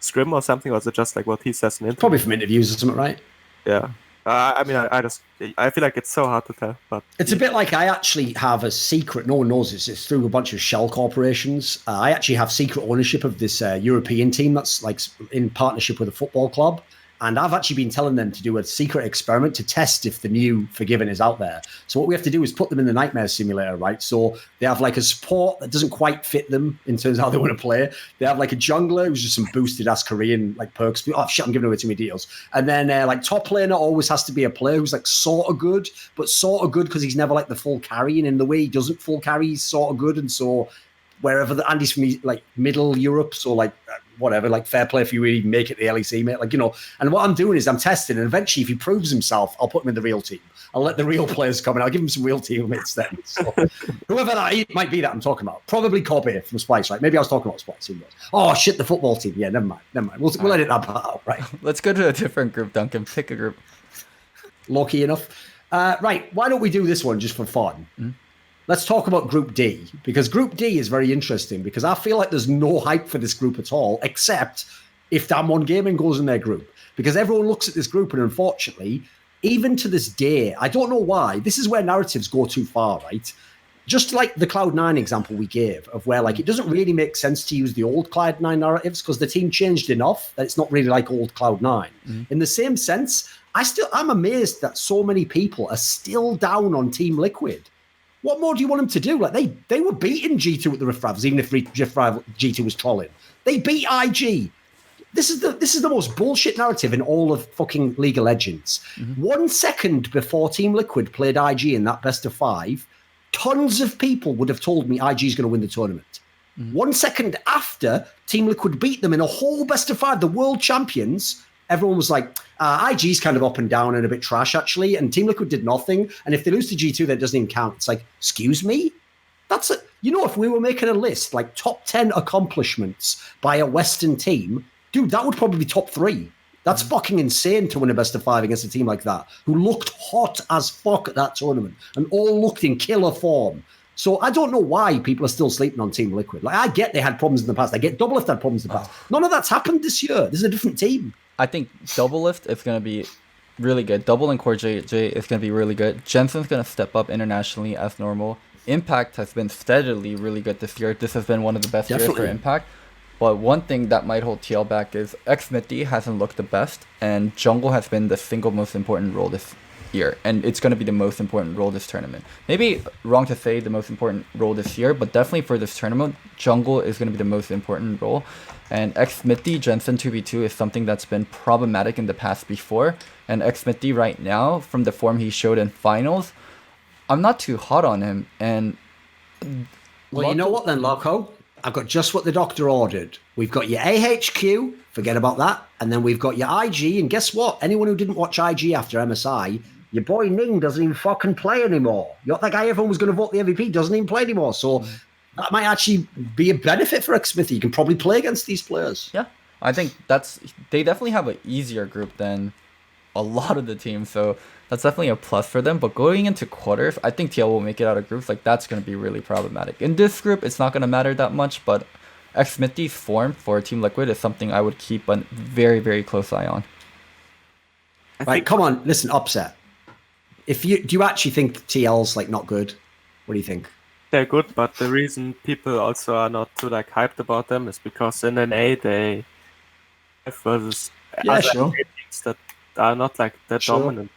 scrim or something, or is it just like what he says in interviews? Probably from interviews or something, right? Yeah. I mean, I feel like it's so hard to tell, but it's a bit like I actually have a secret. No one knows this. It's through a bunch of shell corporations. I actually have secret ownership of this European team that's like in partnership with a football club. And I've actually been telling them to do a secret experiment to test if the new Forgiven is out there. So what we have to do is put them in the Nightmare Simulator, right? So they have like a support that doesn't quite fit them in terms of how they want to play. They have like a jungler who's just some boosted ass Korean like perks. Oh shit, I'm giving away too many details. And then like top laner always has to be a player who's like sort of good, but sort of good because he's never like the full carry. And in the way he doesn't full carry, he's sort of good. And so wherever Andy's from like middle Europe, so like whatever, like fair play if you really make it the LEC, mate. Like, and what I'm doing is I'm testing, and eventually if he proves himself, I'll put him in the real team. I'll let the real players come in. I'll give him some real teammates then. So whoever that might be that I'm talking about. Probably Kobe from Splice, right? Maybe I was talking about Splice. Oh shit, the football team. Yeah, never mind. We'll edit that part out, right? Let's go to a different group, Duncan. Pick a group. Lucky enough. Right, why don't we do this one just for fun? Mm-hmm. Let's talk about Group D, because Group D is very interesting because I feel like there's no hype for this group at all, except if Damwon Gaming goes in their group. Because everyone looks at this group and unfortunately, even to this day, I don't know why, this is where narratives go too far, right? Just like the Cloud9 example we gave of where like it doesn't really make sense to use the old Cloud9 narratives because the team changed enough that it's not really like old Cloud9. Mm-hmm. In the same sense, I'm amazed that so many people are still down on Team Liquid. What more do you want them to do? Like they were beating G2 at the Rift Rivals, even if G2 was trolling. They beat IG. This is the most bullshit narrative in all of fucking League of Legends. Mm-hmm. 1 second before Team Liquid played IG in that best of 5, tons of people would have told me IG is going to win the tournament. Mm-hmm. 1 second after Team Liquid beat them in a whole best of 5, the world champions, everyone was like, IG's kind of up and down and a bit trash, actually. And Team Liquid did nothing. And if they lose to G2, that doesn't even count. It's like, excuse me? That's it. If we were making a list, like top 10 accomplishments by a Western team, dude, that would probably be top 3. That's fucking insane to win a best of 5 against a team like that, who looked hot as fuck at that tournament and all looked in killer form. So I don't know why people are still sleeping on Team Liquid. Like, I get they had problems in the past. I get Doublelift had problems in the past. None of that's happened this year. This is a different team. I think Doublelift is going to be really good. Double and Core JJ is going to be really good. Jensen's going to step up internationally as normal. Impact has been steadily really good this year. This has been one of the best years for Impact. But one thing that might hold TL back is Xmithy hasn't looked the best, and Jungle has been the single most important role this year, and it's going to be the most important role this tournament. Maybe wrong to say the most important role this year, but definitely for this tournament, Jungle is going to be the most important role. And Xmithy Jensen 2v2 is something that's been problematic in the past before, and Xmithy right now, from the form he showed in finals, I'm not too hot on him. And well, you know what then, Loco? I've got just what the doctor ordered. We've got your AHQ, forget about that. And then we've got your IG. And guess what? Anyone who didn't watch IG after MSI, your boy Ning doesn't even fucking play anymore. That guy everyone was going to vote the MVP doesn't even play anymore. So that might actually be a benefit for Xmithy. You can probably play against these players. Yeah, I think they definitely have an easier group than a lot of the teams. So that's definitely a plus for them. But going into quarters, I think TL will make it out of groups. Like, that's going to be really problematic. In this group, it's not going to matter that much, but Xmithy's form for Team Liquid is something I would keep a very, very close eye on. Right, come on, listen, Upset. Do you actually think TL's like not good? What do you think? They're good, but the reason people also are not too like hyped about them is because in NA they have versus other teams that are not like that dominant.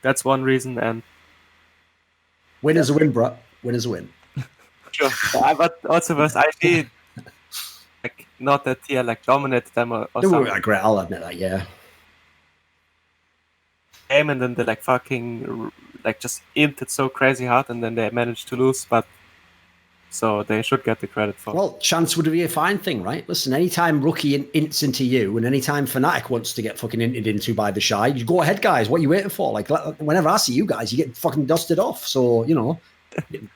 That's one reason, and win is a win, bro. Win is a win. Sure, but also versus IG, like not that TL like dominated them or they something. Were like great. I'll admit that. Yeah. And then they like fucking like just inted so crazy hard, and then they managed to lose. But so they should get the credit for. Well, chance would be a fine thing, right? Listen, anytime Rookie ints into you, and anytime Fnatic wants to get fucking inted into by the Shy, you go ahead, guys. What are you waiting for? Like, whenever I see you guys, you get fucking dusted off. So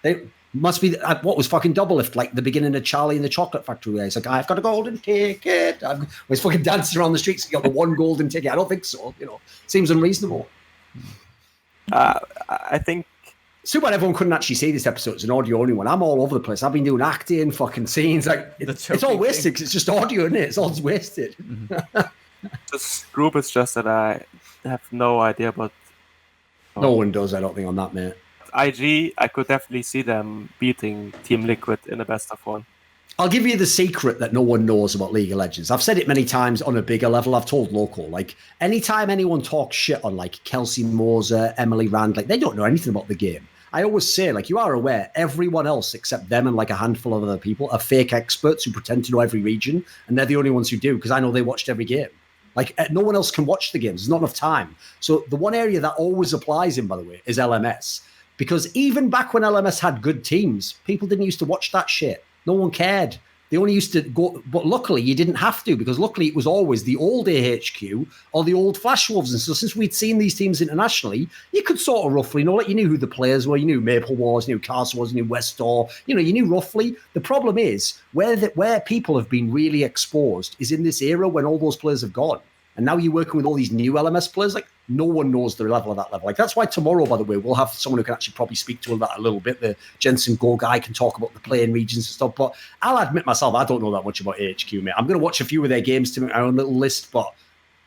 they must be what was fucking Doublelift like the beginning of Charlie and the Chocolate Factory. Where it's like, I've got a golden ticket. He's fucking dancing around the streets. He got the one golden ticket. I don't think so. Seems unreasonable. I think. So bad everyone couldn't actually see this episode. It's an audio only one. I'm all over the place. I've been doing acting, fucking scenes. Like it's all wasted because it's just audio, isn't it? It's all wasted. Mm-hmm. This group is just that I have no idea about. No one does, I don't think, on that, mate. IG, I could definitely see them beating Team Liquid in a best of one. I'll give you the secret that no one knows about League of Legends. I've said it many times on a bigger level. I've told Loco, like, anytime anyone talks shit on, like, Kelsey Moser, Emily Rand, like, they don't know anything about the game. I always say, like, you are aware, everyone else except them and, like, a handful of other people are fake experts who pretend to know every region, and they're the only ones who do, because I know they watched every game. Like, no one else can watch the games. There's not enough time. So the one area that always applies in, by the way, is LMS. Because even back when LMS had good teams, people didn't used to watch that shit. No one cared. They only used to go, but luckily you didn't have to, because luckily it was always the old AHQ or the old Flash Wolves. And so since we'd seen these teams internationally, you could sort of roughly know, like, you knew who the players were, you knew Maple Wars, you knew Castle Wars, you knew Westor, you knew roughly. The problem is where people have been really exposed is in this era when all those players have gone. And now you're working with all these new LMS players, like no one knows the level of that level. Like that's why tomorrow, by the way, we'll have someone who can actually probably speak to that a little bit. The Jensen Go guy can talk about the playing regions and stuff. But I'll admit myself, I don't know that much about AHQ, mate. I'm going to watch a few of their games to make my own little list, but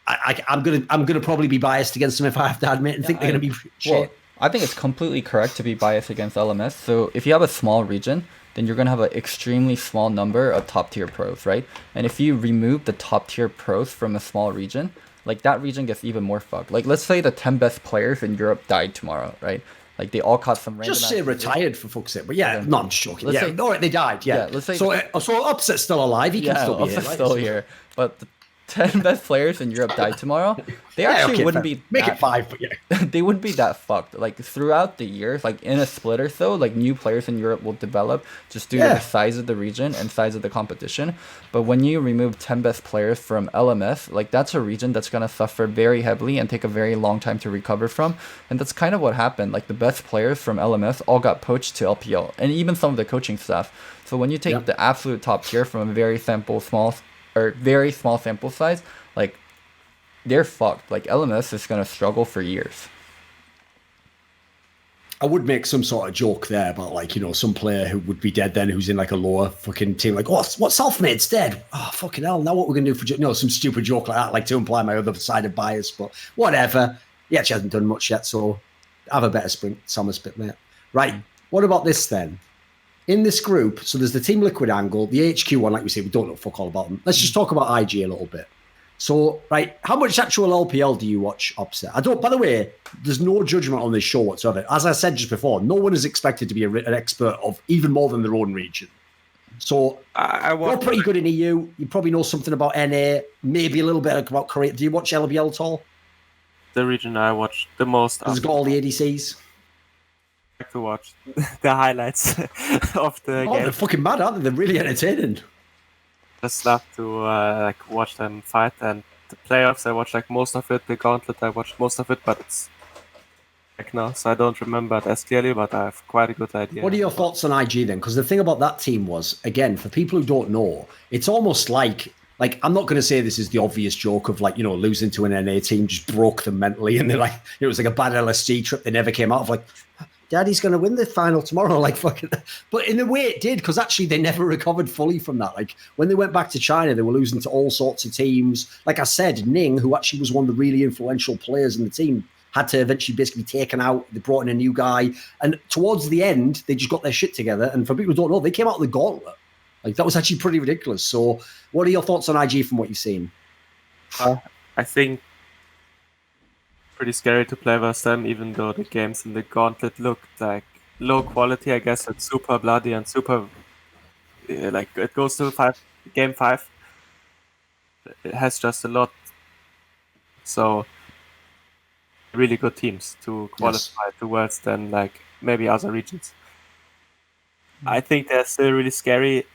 I'm gonna probably be biased against them if I have to admit, and think they're going to be shit. Well, I think it's completely correct to be biased against LMS. So if you have a small region, then you're going to have an extremely small number of top tier pros, right? And if you remove the top tier pros from a small region, like that region gets even more fucked. Like let's say the 10 best players in Europe died tomorrow, right? Like they all caught some random. Just say retired for fuck's sake. But yeah, no, I'm just joking. Yeah, say, all right, they died. Yeah. Let's say so Upset's still alive. He can still be here. Upset's still here. But the 10 best players in Europe died tomorrow. They actually wouldn't be make it 5, but yeah. They wouldn't be that fucked. Like throughout the years, like in a split or so, like new players in Europe will develop just due to the size of the region and size of the competition. But when you remove 10 best players from LMS, like that's a region that's gonna suffer very heavily and take a very long time to recover from. And that's kind of what happened. Like the best players from LMS all got poached to LPL, and even some of the coaching staff. So when you take the absolute top tier from a very small sample size, like they're fucked. Like LMS is gonna struggle for years. I would make some sort of joke there about like, you know, some player who would be dead then who's in like a lower fucking team, like, what Selfmade's dead? Oh, fucking hell. Now what we're going to do for, some stupid joke like that, like to imply my other side of bias, but whatever. Yeah, she hasn't done much yet, so have a better summer spit, mate. Right. What about this then? In this group, so there's the Team Liquid angle, the HQ one, like we say, we don't know fuck all about them. Let's just talk about IG a little bit. So, right, how much actual LPL do you watch, Opset? I don't, by the way, there's no judgment on this show whatsoever. As I said just before, no one is expected to be an expert of even more than their own region. So, you're pretty good in EU. You probably know something about NA, maybe a little bit about Korea. Do you watch LPL at all? The region I watch the most. Has it got all the ADCs? I like to watch the highlights of the game. They're fucking mad, aren't they? They're really entertaining. Just love to like watch them fight, and the playoffs I watch like most of it. The Gauntlet I watched most of it, but it's like now, so I don't remember it as clearly, but I have quite a good idea. What are your thoughts on IG then? Because the thing about that team was, again, for people who don't know, it's almost like I'm not going to say this is the obvious joke of like, you know, losing to an NA team just broke them mentally, and they're like, it was like a bad LSD trip they never came out of. Like, Daddy's going to win the final tomorrow, like fucking. But in a way, it did, because actually they never recovered fully from that. Like when they went back to China, they were losing to all sorts of teams. Like I said, Ning, who actually was one of the really influential players in the team, had to eventually basically be taken out. They brought in a new guy, and towards the end, they just got their shit together. And for people who don't know, they came out of the gauntlet. Like that was actually pretty ridiculous. So, what are your thoughts on IG from what you've seen? I think pretty scary to play versus them, even though the games in the Gauntlet looked like low quality. I guess it's super bloody and super like it goes to game 5. It has just a lot. So really good teams to qualify to Worlds than like maybe other regions. I think they're still really scary.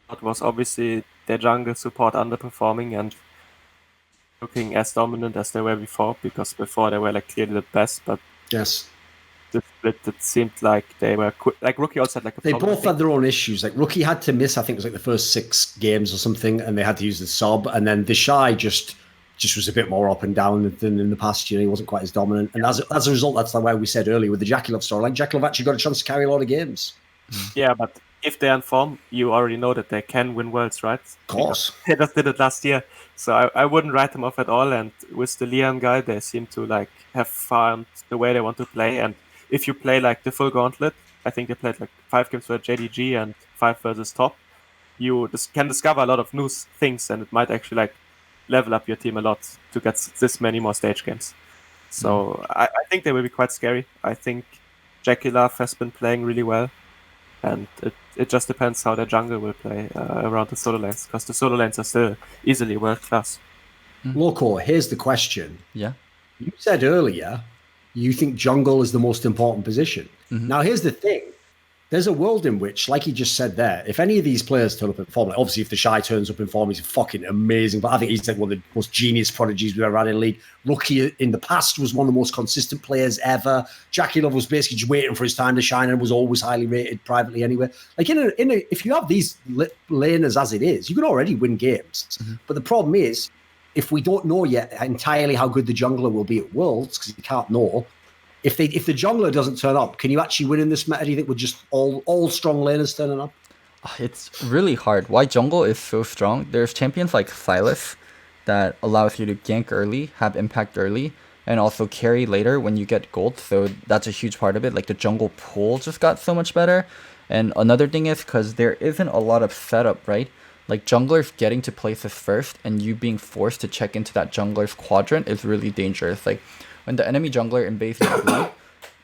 It was obviously their jungle support underperforming and looking as dominant as they were before, because before they were like clearly the best, but yes, the split, it seemed like they were like Rookie also had like a they both had their own issues. Like Rookie had to miss, I think it was like the first 6 games or something, and they had to use the sub, and then the Shy just was a bit more up and down than in the past year. He wasn't quite as dominant, and as a result, that's the way we said earlier with the Jackie Love story. Like Jackie Love actually got a chance to carry a lot of games. Yeah, but if they're in form, you already know that they can win Worlds, right? Of course. They just did it last year. So I wouldn't write them off at all. And with the Leon guy, they seem to like have found the way they want to play. And if you play like the full gauntlet, I think they played like 5 games for JDG and 5 versus top, you can discover a lot of new things, and it might actually like level up your team a lot to get this many more stage games. So I think they will be quite scary. I think Jackie Love has been playing really well. And it just depends how their jungle will play around the solo lanes, because the solo lanes are still easily world class. Loco, here's the question. Yeah. You said earlier you think jungle is the most important position. Now, here's the thing. There's a world in which, like he just said there, if any of these players turn up in form, like obviously if the Shy turns up in form, he's fucking amazing. But I think he's like one of the most genius prodigies we've ever had in the league. Rookie in the past was one of the most consistent players ever. Jackie Love was basically just waiting for his time to shine and was always highly rated privately anyway. Like if you have these laners as it is, you can already win games. But the problem is, if we don't know yet entirely how good the jungler will be at Worlds, because you can't know. If the jungler doesn't turn up, can you actually win in this meta? Do you think with just all strong laners turning up? It's really hard. Why jungle is so strong? There's champions like Sylas that allows you to gank early, have impact early, and also carry later when you get gold. So that's a huge part of it. Like the jungle pool just got so much better. And another thing is because there isn't a lot of setup, right? Like junglers getting to places first and you being forced to check into that jungler's quadrant is really dangerous. Like when the enemy jungler invades the blue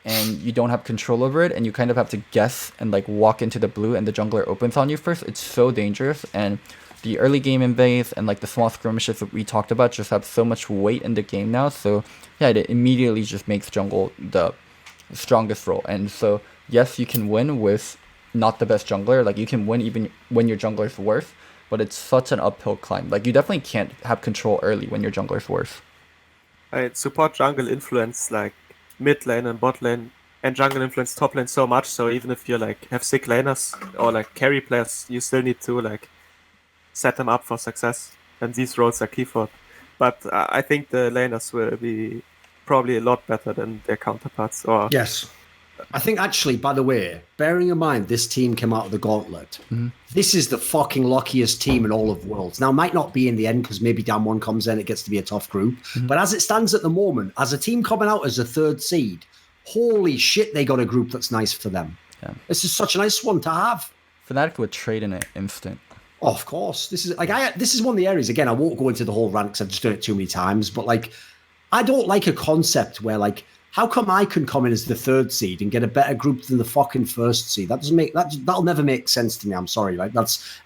and you don't have control over it and you kind of have to guess and like walk into the blue and the jungler opens on you first, it's so dangerous. And the early game invades and like the small skirmishes that we talked about just have so much weight in the game now. So yeah, it immediately just makes jungle the strongest role. And so yes, you can win with not the best jungler. Like you can win even when your jungler's worse, but it's such an uphill climb. Like you definitely can't have control early when your jungler's worse. Support jungle influence like mid lane and bot lane, and jungle influence top lane so much. So even if you like have sick laners or like carry players, you still need to like set them up for success. And these roles are key for it. But I think the laners will be probably a lot better than their counterparts. Or yes, I think actually, by the way, bearing in mind this team came out of the gauntlet, this is the fucking luckiest team in all of Worlds. Now, it might not be in the end because maybe Damwon comes in, it gets to be a tough group. But as it stands at the moment, as a team coming out as a third seed, holy shit, they got a group that's nice for them. Yeah. This is such a nice one to have. Fnatic would trade in an instant. Oh, of course. This is this is one of the areas, again, I won't go into the whole rant because I've just done it too many times, but like, I don't like a concept where like, how come I can come in as the third seed and get a better group than the fucking first seed? That doesn't make that'll never make sense to me. I'm sorry. Like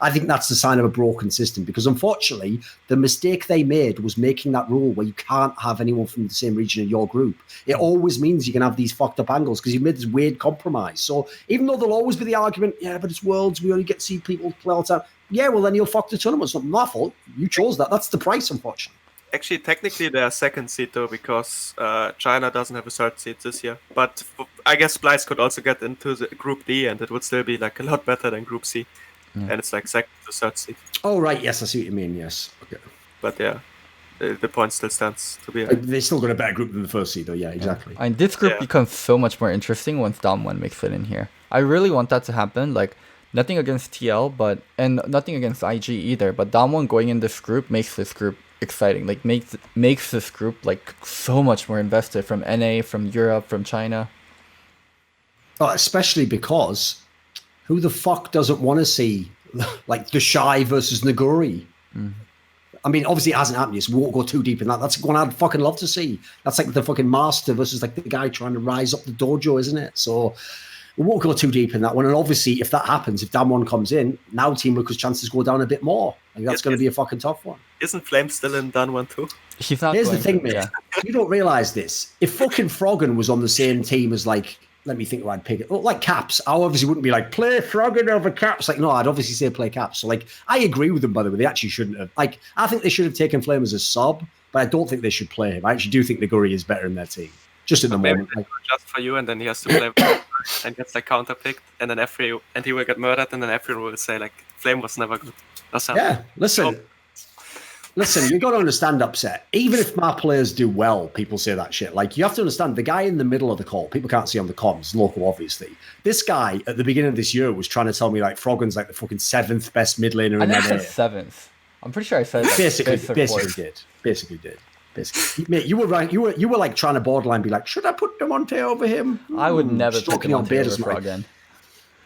I think that's the sign of a broken system because unfortunately the mistake they made was making that rule where you can't have anyone from the same region in your group. It always means you can have these fucked up angles because you made this weird compromise. So even though there'll always be the argument, yeah, but it's Worlds, we only get to see people play all the time. Yeah, well then you'll fuck the tournament. It's not my fault. You chose that. That's the price, unfortunately. Actually, technically, they are second seed though because China doesn't have a third seed this year. But I guess Splice could also get into the Group D, and it would still be like a lot better than Group C. And it's like second to third seed. Oh right, yes, I see what you mean. Yes, okay. But yeah, the point still stands to be. They still got a better group than the first seed, though. Yeah, exactly. And this group becomes so much more interesting once Damwon makes it in here. I really want that to happen. Like nothing against TL, and nothing against IG either. But Damwon going in this group makes this group exciting, like makes this group like so much more invested from NA, from Europe, from China. Oh, especially because who the fuck doesn't want to see like the Shy versus Naguri? I mean, obviously it hasn't happened yet, so we won't go too deep in that. That's one I'd fucking love to see. That's like the fucking master versus like the guy trying to rise up the dojo, isn't it? So we won't go too deep in that one. And obviously, if that happens, if Damwon comes in, now Team Liquid's chances go down a bit more. Like that's going to be a fucking tough one. Isn't Flame still in Damwon too? He's not. Here's the thing, mate. You don't realize this. If fucking Froggen was on the same team as like, let me think who I'd pick it. Well, like Caps, I obviously wouldn't be like play Froggen over Caps. Like, no, I'd obviously say play Caps. So like, I agree with them by the way. They actually shouldn't have. Like, I think they should have taken Flame as a sub, but I don't think they should play him. I actually do think Naguri is better in their team. Just in the moment. Like, just for you, and then he has to play and gets like counter picked, and then he will get murdered, and then everyone will say like Flame was never good. That's how. Yeah, listen, you got to understand, Upset. Even if my players do well, people say that shit. Like you have to understand the guy in the middle of the call. People can't see on the comms, Loco, obviously. This guy at the beginning of this year was trying to tell me like Froggen's like the fucking 7th best mid laner in the NA. said 7th. I'm pretty sure I said basically did. Basically, mate, you were right. You were like trying to borderline be like, should I put Demonte over him? I would never put Demonte over Froggen.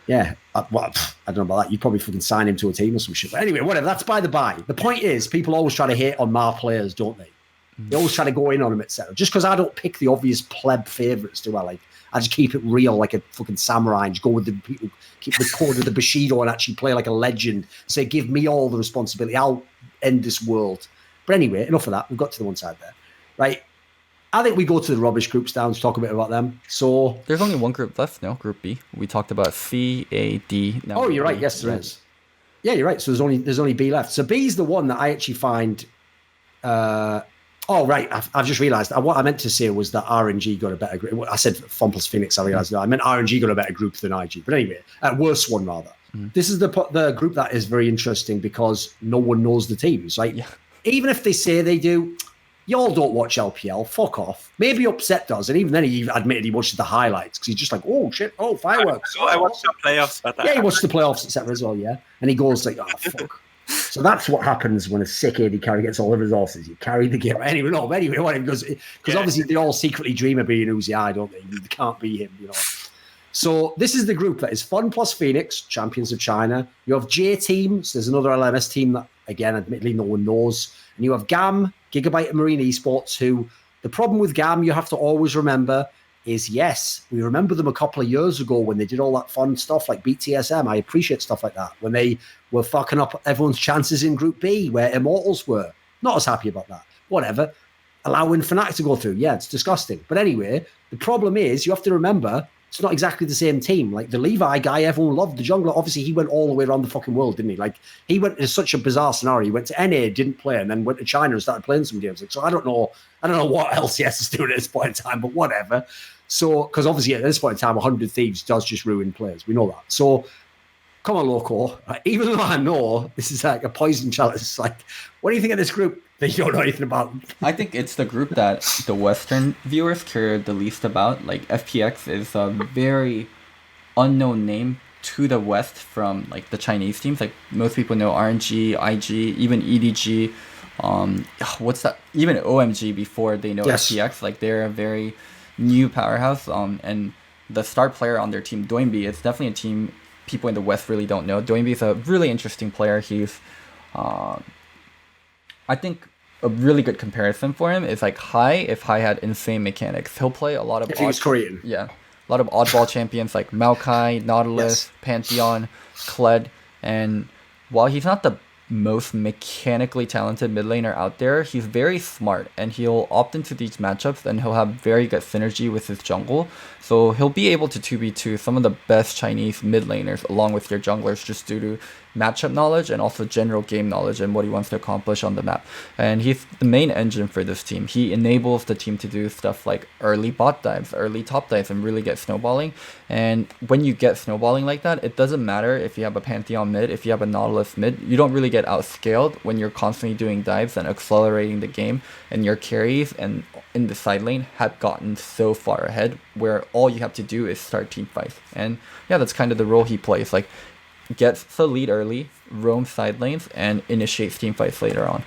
Yeah, well, I don't know about that. You'd probably fucking sign him to a team or some shit. But anyway, whatever. That's by the by. The point is, people always try to hate on my players, don't they? They always try to go in on them, etc. Just because I don't pick the obvious pleb favourites, do I? Like, I just keep it real, like a fucking samurai, and just go with the people, keep the code of the Bushido, and actually play like a legend. Say, give me all the responsibility. I'll end this world. But anyway, enough of that. We've got to the one side there, right? I think we go to the rubbish groups now to talk a bit about them. So there's only one group left now, Group B. We talked about C, A, D. Now oh, you're right. Yes, there is. Yeah, you're right. So there's only B left. So B's the one that I actually find. Oh, right. I've just realised. What I meant to say was that RNG got a better group. I said FUN plus Phoenix. I realised that. I meant RNG got a better group than IG. But anyway, a worse one rather. This is the group that is very interesting because no one knows the teams. Like, even if they say they do. Y'all don't watch LPL. Fuck off. Maybe Upset does, and even then he admitted he watched the highlights because he's just like, oh shit, oh fireworks. I watched the playoffs. Yeah, he watched the playoffs, etc. as well. Yeah, and he goes like, oh fuck. So that's what happens when a sick AD carry gets all the resources. You carry the game. Anyway, whatever. Because obviously they all secretly dream of being Uzi I, don't they? They can't be him, you know. So this is the group that is FUN plus Phoenix, champions of China. You have J Team, so there's another LMS team that, again, admittedly no one knows. And you have GAM, Gigabyte and Marine Esports, who the problem with GAM you have to always remember is, yes, we remember them a couple of years ago when they did all that fun stuff like beat TSM. I appreciate stuff like that. When they were fucking up everyone's chances in Group B where Immortals were. Not as happy about that. Whatever. Allowing Fnatic to go through. Yeah, it's disgusting. But anyway, the problem is you have to remember it's not exactly the same team. Like the Levi guy, everyone loved the jungler. Obviously, he went all the way around the fucking world, didn't he? Like he went in such a bizarre scenario. He went to NA, didn't play, and then went to China and started playing some games. Like, so I don't know what LCS is doing at this point in time, but whatever. So because obviously at this point in time, 100 Thieves does just ruin players. We know that. So come on, Loco. Even though I know this is like a poison chalice, like, what do you think of this group that you don't know anything about? I think it's the group that the Western viewers care the least about. Like FPX is a very unknown name to the West from like the Chinese teams. Like most people know RNG, IG, even EDG. What's that? Even OMG before they know FPX. Like they're a very new powerhouse. And the star player on their team, Doinby, is definitely a team people in the West really don't know. Doinby is a really interesting player. He's, I think, a really good comparison for him is like Hai. If Hai had insane mechanics, he'll play a lot of. If he was Korean, yeah, a lot of oddball champions like Maokai, Nautilus, Pantheon, Kled, and while he's not the most mechanically talented mid laner out there, he's very smart and he'll opt into these matchups and he'll have very good synergy with his jungle. So he'll be able to 2v2 some of the best Chinese mid laners along with their junglers just due to matchup knowledge and also general game knowledge and what he wants to accomplish on the map. And he's the main engine for this team. He enables the team to do stuff like early bot dives, early top dives, and really get snowballing. And when you get snowballing like that, it doesn't matter if you have a Pantheon mid, if you have a Nautilus mid, you don't really get outscaled when you're constantly doing dives and accelerating the game, and your carries and in the side lane have gotten so far ahead where all you have to do is start team fights. And yeah, that's kind of the role he plays. Like, gets the lead early, roams side lanes, and initiates team fights later on.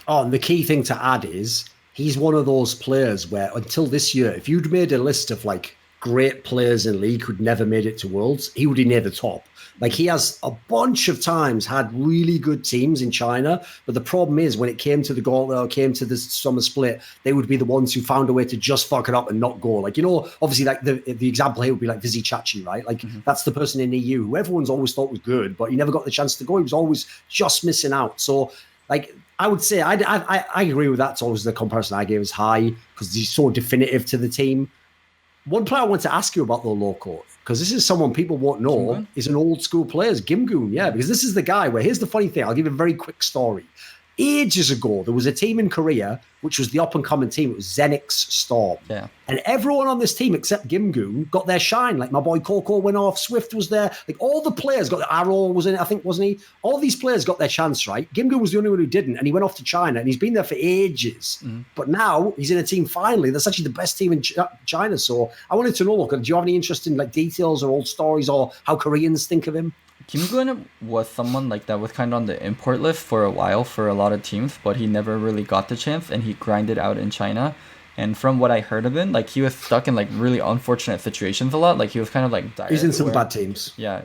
Oh, and the key thing to add is he's one of those players where until this year, if you'd made a list of like great players in League who'd never made it to Worlds, he would be near the top. Like he has a bunch of times had really good teams in China, but the problem is when it came to the Gauntlet or came to the Summer Split, they would be the ones who found a way to just fuck it up and not go. Like, you know, obviously like the example here would be like Vizzy Chachi, right? Like that's the person in EU who everyone's always thought was good, but he never got the chance to go. He was always just missing out. So like I would say I agree with that. It's always the comparison I gave is High because he's so definitive to the team. One player I want to ask you about though, Loco, because this is someone people won't know, is an old school player, Gimgoon. Yeah, because this is the guy where, here's the funny thing, I'll give you a very quick story. Ages ago, there was a team in Korea, which was the up-and-coming team. It was Zenix Storm. Yeah. And everyone on this team except Gimgoon got their shine. Like my boy Coco went off, Swift was there. Like all the players got, Arrow was in it, I think, wasn't he? All these players got their chance, right? Gimgoon was the only one who didn't, and he went off to China, and he's been there for ages. But now he's in a team finally that's actually the best team in China. So I wanted to know, look, do you have any interest in like details or old stories or how Koreans think of him? Kim Gun was someone like that was kind of on the import list for a while for a lot of teams, but he never really got the chance and he grinded out in China. And from what I heard of him, like he was stuck in like really unfortunate situations a lot. Like he was kind of like he's in some bad teams. Yeah,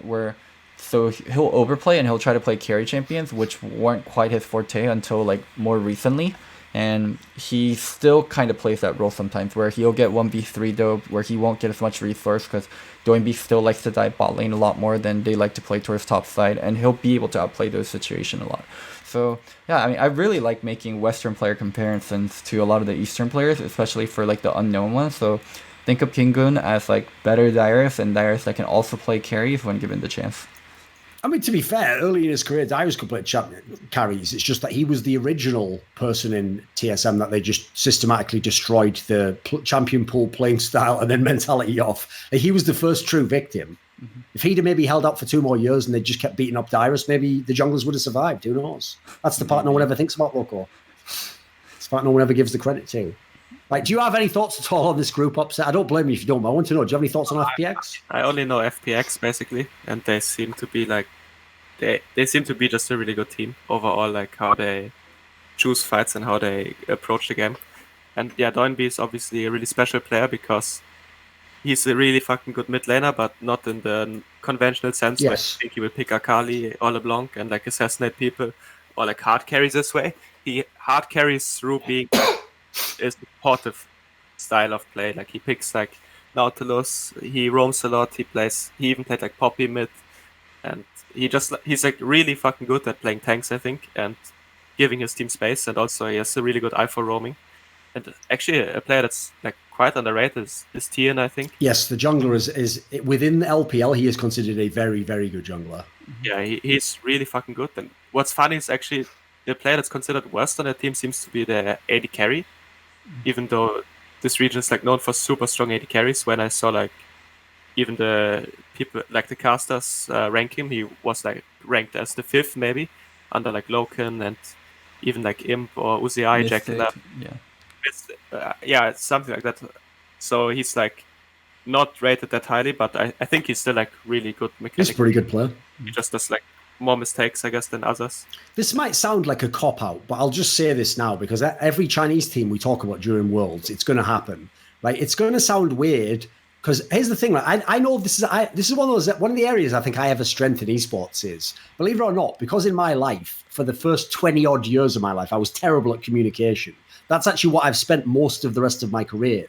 so he'll overplay and he'll try to play carry champions, which weren't quite his forte until like more recently. And he still kind of plays that role sometimes where he'll get 1v3 though, where he won't get as much resource because Doinby still likes to dive bot lane a lot more than they like to play towards top side, and he'll be able to outplay those situations a lot. So yeah, I mean, I really like making Western player comparisons to a lot of the Eastern players, especially for like the unknown ones. So think of Kingun as like better Dyrus and Dyrus that can also play carries when given the chance. I mean, to be fair, early in his career, Dyrus could play carries. It's just that he was the original person in TSM that they just systematically destroyed the champion pool playing style and then mentality off. Like, he was the first true victim. If he'd have maybe held up for 2 more years and they just kept beating up Dyrus, maybe the junglers would have survived. Who knows? That's the part no one ever thinks about, Loco. It's the part no one ever gives the credit to. Like, do you have any thoughts at all on this group upset? I don't blame you if you don't, but I want to know, do you have any thoughts on FPX? I only know FPX basically, and they seem to be like, they seem to be just a really good team overall, like how they choose fights and how they approach the game. And yeah, Doinby is obviously a really special player because he's a really fucking good mid laner, but not in the conventional sense where I think he will pick Akali or LeBlanc and like assassinate people or like hard carries this way. He hard carries through being a supportive style of play. Like he picks like Nautilus, he roams a lot, he even played like Poppy mid, and he's like really fucking good at playing tanks, I think, and giving his team space, and also he has a really good eye for roaming. And actually a player that's like quite underrated is Tien, I think. Yes, the jungler is within the LPL, he is considered a very, very good jungler. Yeah, he's really fucking good. And what's funny is actually the player that's considered worst on the team seems to be the AD carry, even though this region is like known for super strong AD carries. When I saw like even the people like the casters rank him. He was like ranked as the 5th maybe, under like Loken and even like Imp or Uzi, Jack Mystic, Lab. yeah. It's something like that. So he's like not rated that highly, but I think he's still like really good mechanically. He's a pretty good player. He just does like more mistakes, I guess, than others. This might sound like a cop-out, but I'll just say this now, because every Chinese team we talk about during Worlds, it's going to happen. Like, it's going to sound weird, because here's the thing, like, I know this is one of the areas I think I have a strength in esports is, believe it or not, because in my life, for the first 20 odd years of my life, I was terrible at communication. That's actually what I've spent most of the rest of my career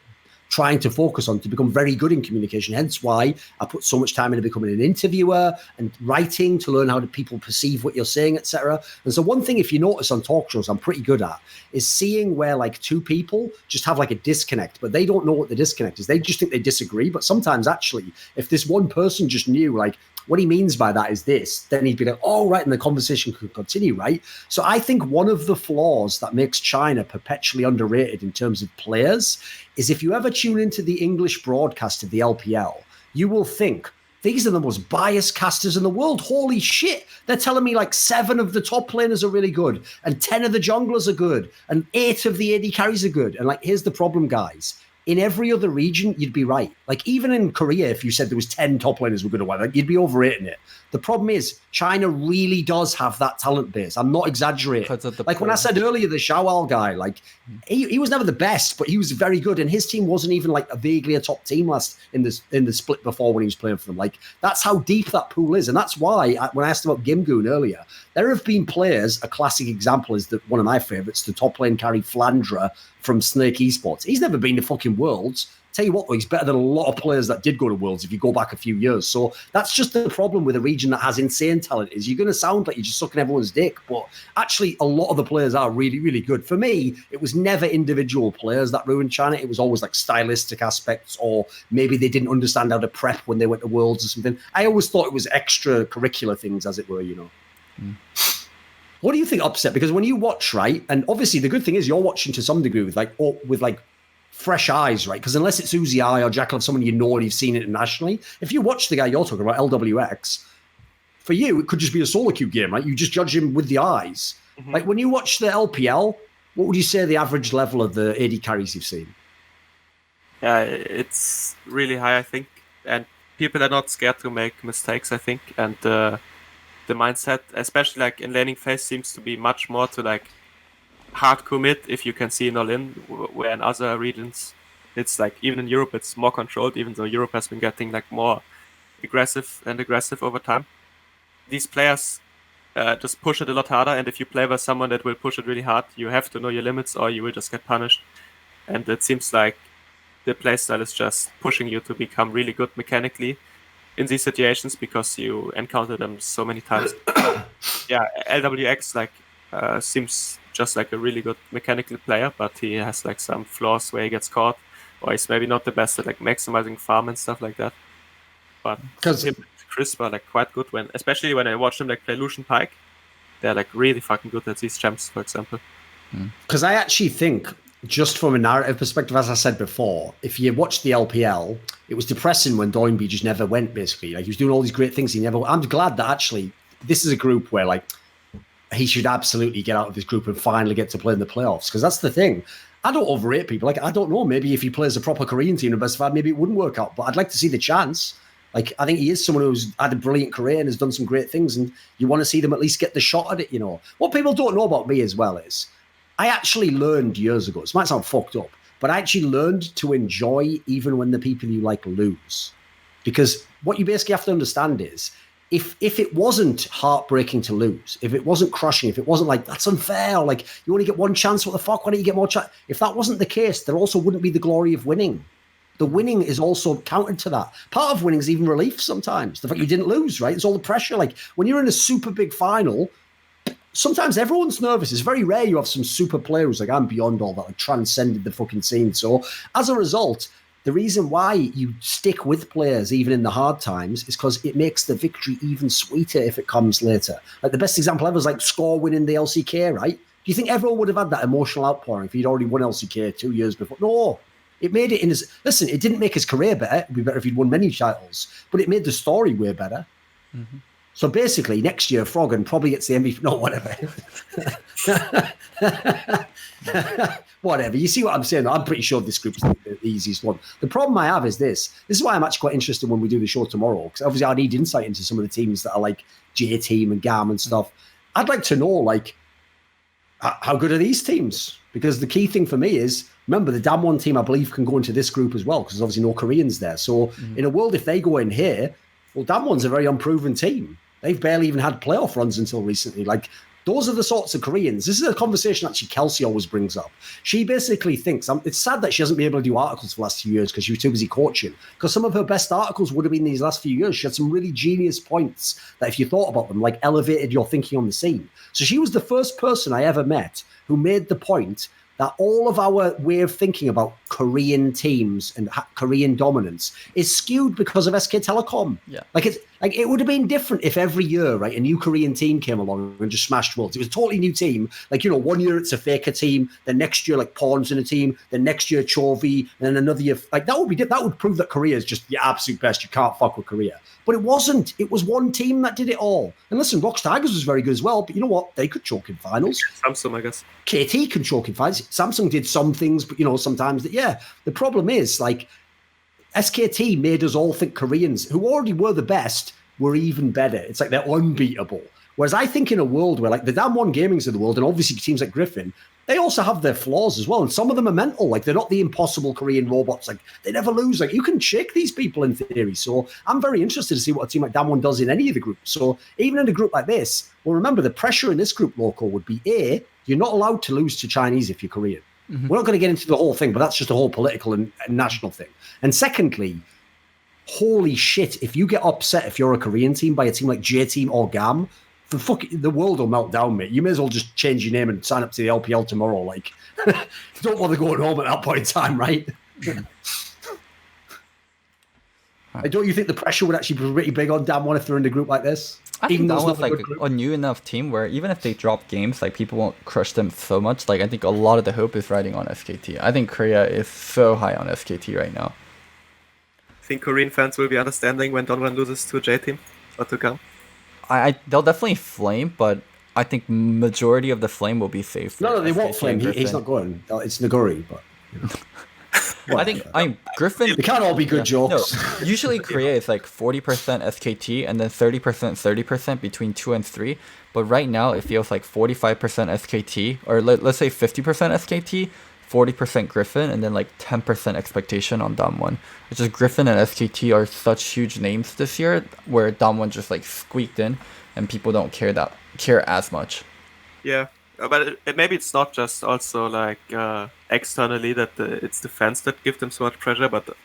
trying to focus on, to become very good in communication. Hence why I put so much time into becoming an interviewer and writing to learn how people perceive what you're saying, etc. And so one thing, if you notice on talk shows, I'm pretty good at, is seeing where like two people just have like a disconnect, but they don't know what the disconnect is. They just think they disagree. But sometimes actually, if this one person just knew like, what he means by that is this, then he'd be like, oh, right, and the conversation could continue, right? So I think one of the flaws that makes China perpetually underrated in terms of players is if you ever tune into the English broadcast of the LPL, you will think, these are the most biased casters in the world. Holy shit. They're telling me like 7 of the top laners are really good, and 10 of the junglers are good, and 8 of the AD carries are good. And like, here's the problem, guys. In every other region, you'd be right. Like, even in Korea, if you said there was 10 top laners were going to win, like, you'd be overrating it. The problem is, China really does have that talent base. I'm not exaggerating. Like, when I said earlier, the Shawal guy, like, he was never the best, but he was very good. And his team wasn't even, like, vaguely a top team last in the split before when he was playing for them. Like, that's how deep that pool is. And that's why, when I asked about Gimgoon earlier, there have been players, a classic example is one of my favorites, the top lane carry Flandra from Snake Esports. He's never been to fucking Worlds. Tell you what, though, he's better than a lot of players that did go to Worlds if you go back a few years. So that's just the problem with a region that has insane talent, is you're going to sound like you're just sucking everyone's dick. But actually, a lot of the players are really, really good. For me, it was never individual players that ruined China. It was always like stylistic aspects, or maybe they didn't understand how to prep when they went to Worlds or something. I always thought it was extracurricular things, as it were, you know. What do you think, Upset? Because when you watch, right, and obviously the good thing is you're watching to some degree with like fresh eyes, right? Because unless it's Uzi or Jackal, someone you know and you've seen internationally, if you watch the guy you're talking about, LWX, for you, it could just be a solo queue game, right? You just judge him with the eyes. Mm-hmm. Like, when you watch the LPL, what would you say the average level of the AD carries you've seen? Yeah, it's really high, I think. And people are not scared to make mistakes, I think. And the mindset, especially like in laning phase, seems to be much more to like hard commit if you can see an all-in, where in other regions it's like, even in Europe it's more controlled, even though Europe has been getting like more aggressive over time. These players just push it a lot harder, and if you play with someone that will push it really hard, you have to know your limits or you will just get punished. And it seems like the playstyle is just pushing you to become really good mechanically in these situations because you encounter them so many times. Yeah, LWX like seems just like a really good mechanical player, but he has like some flaws where he gets caught, or he's maybe not the best at like maximizing farm and stuff like that. But him and Chris were like quite good especially when I watched him like play Lucian Pike. They're like really fucking good at these champs, for example. Because I actually think, just from a narrative perspective, as I said before, if you watch the LPL, it was depressing when Doinby just never went, basically. Like, he was doing all these great things. I'm glad that actually this is a group where like he should absolutely get out of this group and finally get to play in the playoffs. Because that's the thing. I don't overrate people. Like, I don't know. Maybe if he plays a proper Korean team in best of 5, maybe it wouldn't work out. But I'd like to see the chance. Like, I think he is someone who's had a brilliant career and has done some great things. And you want to see them at least get the shot at it, you know. What people don't know about me as well is I actually learned years ago, this might sound fucked up, but I actually learned to enjoy even when the people you like lose. Because what you basically have to understand is, if it wasn't heartbreaking to lose, if it wasn't crushing, if it wasn't like, that's unfair, or like, you only get one chance, what the fuck, why don't you get more chance? If that wasn't the case, there also wouldn't be the glory of winning. The winning is also counted to that. Part of winning is even relief sometimes. The fact you didn't lose, right? It's all the pressure. Like, when you're in a super big final, sometimes everyone's nervous. It's very rare you have some super player who's like, I'm beyond all that, like transcended the fucking scene. So as a result, the reason why you stick with players even in the hard times is because it makes the victory even sweeter if it comes later. Like, the best example ever is like Score winning the LCK, right? Do you think everyone would have had that emotional outpouring if he'd already won LCK 2 years before? No. It made it in his... Listen, it didn't make his career better. It'd be better if he'd won many titles. But it made the story way better. Mm-hmm. So basically, next year, Froggen probably gets the MVP. No, whatever. Whatever. You see what I'm saying? I'm pretty sure this group's the easiest one. The problem I have is this. This is why I'm actually quite interested when we do the show tomorrow, because obviously I need insight into some of the teams that are like J-Team and GAM and stuff. I'd like to know, like, how good are these teams? Because the key thing for me is, remember, the Damwon team, I believe, can go into this group as well, because there's obviously no Koreans there. So in a world, if they go in here, well, Damwon's a very unproven team. They've barely even had playoff runs until recently. Like, those are the sorts of Koreans. This is a conversation actually Kelsey always brings up. She basically thinks, it's sad that she hasn't been able to do articles for the last few years because she was too busy coaching, because some of her best articles would have been these last few years. She had some really genius points that, if you thought about them, like elevated your thinking on the scene. So she was the first person I ever met who made the point that all of our way of thinking about Korean teams and Korean dominance is skewed because of SK Telecom. Yeah. Like it would have been different if every year, right, a new Korean team came along and just smashed worlds. It was a totally new team. Like, 1 year it's a Faker team, then next year like Pawns in a team, then next year Chovy, and then another year like that would prove that Korea is just the absolute best. You can't fuck with Korea. But it wasn't. It was one team that did it all. And listen, Rocks Tigers was very good as well, but you know what? They could choke in finals. Samsung, I guess. KT can choke in finals. Samsung did some things, but sometimes the problem is, like, SKT made us all think Koreans, who already were the best, were even better. It's like they're unbeatable. Whereas I think in a world where, like, the Damwon Gamings of the world, and obviously teams like Griffin, they also have their flaws as well. And some of them are mental. Like, they're not the impossible Korean robots. Like, they never lose. Like, you can shake these people in theory. So I'm very interested to see what a team like Damwon does in any of the groups. So even in a group like this, well, remember, the pressure in this group, Loco, would be you're not allowed to lose to Chinese if you're Korean. Mm-hmm. We're not going to get into the whole thing, but that's just a whole political and national thing. And secondly, holy shit, if you get upset if you're a Korean team by a team like J-Team or GAM, the world will melt down, mate. You may as well just change your name and sign up to the LPL tomorrow. Like, don't bother going home at that point in time, right? Don't you think the pressure would actually be pretty big on Damwon if they're in a group like this? I think that was like a new enough team where even if they drop games, like, people won't crush them so much. Like, I think a lot of the hope is riding on SKT. I think Korea is so high on SKT right now. I think Korean fans will be understanding when Donovan loses to J-Team or to GAM. They'll definitely flame, but I think majority of the flame will be safe. No, they won't flame. He's not going. It's Naguri, but. I think Griffin. They can't all be good jokes. No, usually Korea is like 40% SKT and then 30% between 2 and 3. But right now it feels like 45% SKT, or let's say 50% SKT, 40% Griffin, and then like 10% expectation on Damwon. It's just Griffin and SKT are such huge names this year, where Damwon just like squeaked in, and people don't care as much. Yeah, but maybe it's not just also like externally that it's the fans that give them so much pressure, but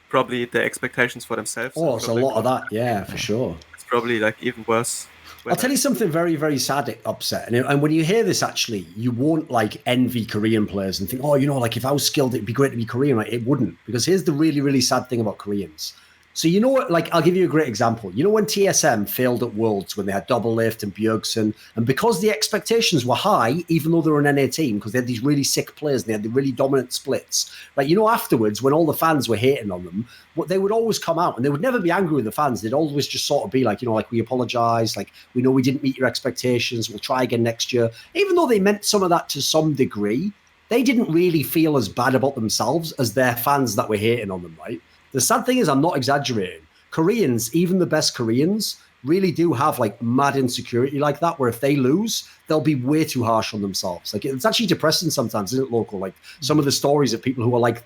probably the expectations for themselves. Oh, it's a lot of that, yeah, for sure. It's probably like even worse. I'll tell you something very, very sad, upset. And when you hear this, actually, you won't like envy Korean players and think, oh, like, if I was skilled, it'd be great to be Korean. Right? It wouldn't, because here's the really, really sad thing about Koreans. So, like, I'll give you a great example. When TSM failed at Worlds, when they had Double Lift and Bjergsen, and because the expectations were high, even though they were an NA team, because they had these really sick players and they had the really dominant splits, right? Afterwards, when all the fans were hating on them, they would always come out and they would never be angry with the fans. They'd always just sort of be like, like, we apologize, like, we know we didn't meet your expectations, we'll try again next year. Even though they meant some of that to some degree, they didn't really feel as bad about themselves as their fans that were hating on them, right? The sad thing is, I'm not exaggerating. Koreans, even the best Koreans, really do have like mad insecurity like that, where if they lose, they'll be way too harsh on themselves. Like, it's actually depressing sometimes, isn't it, Local? Like, some of the stories of people who are like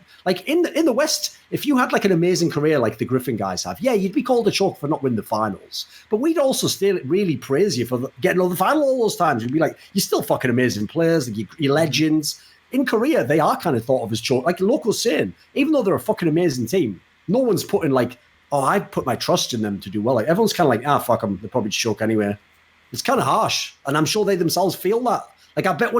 in the West, if you had like an amazing career like the Griffin guys have, yeah, you'd be called a choke for not winning the finals. But we'd also still really praise you for getting on the final all those times. We'd be like, you're still fucking amazing players, like, you're legends. In Korea, they are kind of thought of as choke. Like Local's saying, even though they're a fucking amazing team, no one's putting like, oh, I put my trust in them to do well. Like, everyone's kind of like, fuck them, they'll probably choke anyway. It's kind of harsh, and I'm sure they themselves feel that. Like, I bet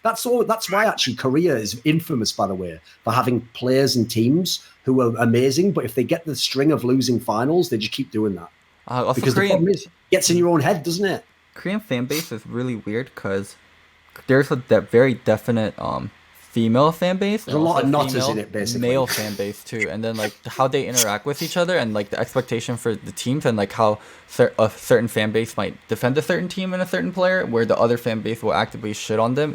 that's why actually Korea is infamous, by the way, for having players and teams who are amazing, but if they get the string of losing finals, they just keep doing that. Because the problem is, it gets in your own head, doesn't it? Korean fan base is really weird because there's a very definite female fan base. There's a lot of nutters in it, basically. Male fan base too, and then like how they interact with each other, and like the expectation for the teams, and like how a certain fan base might defend a certain team and a certain player, where the other fan base will actively shit on them.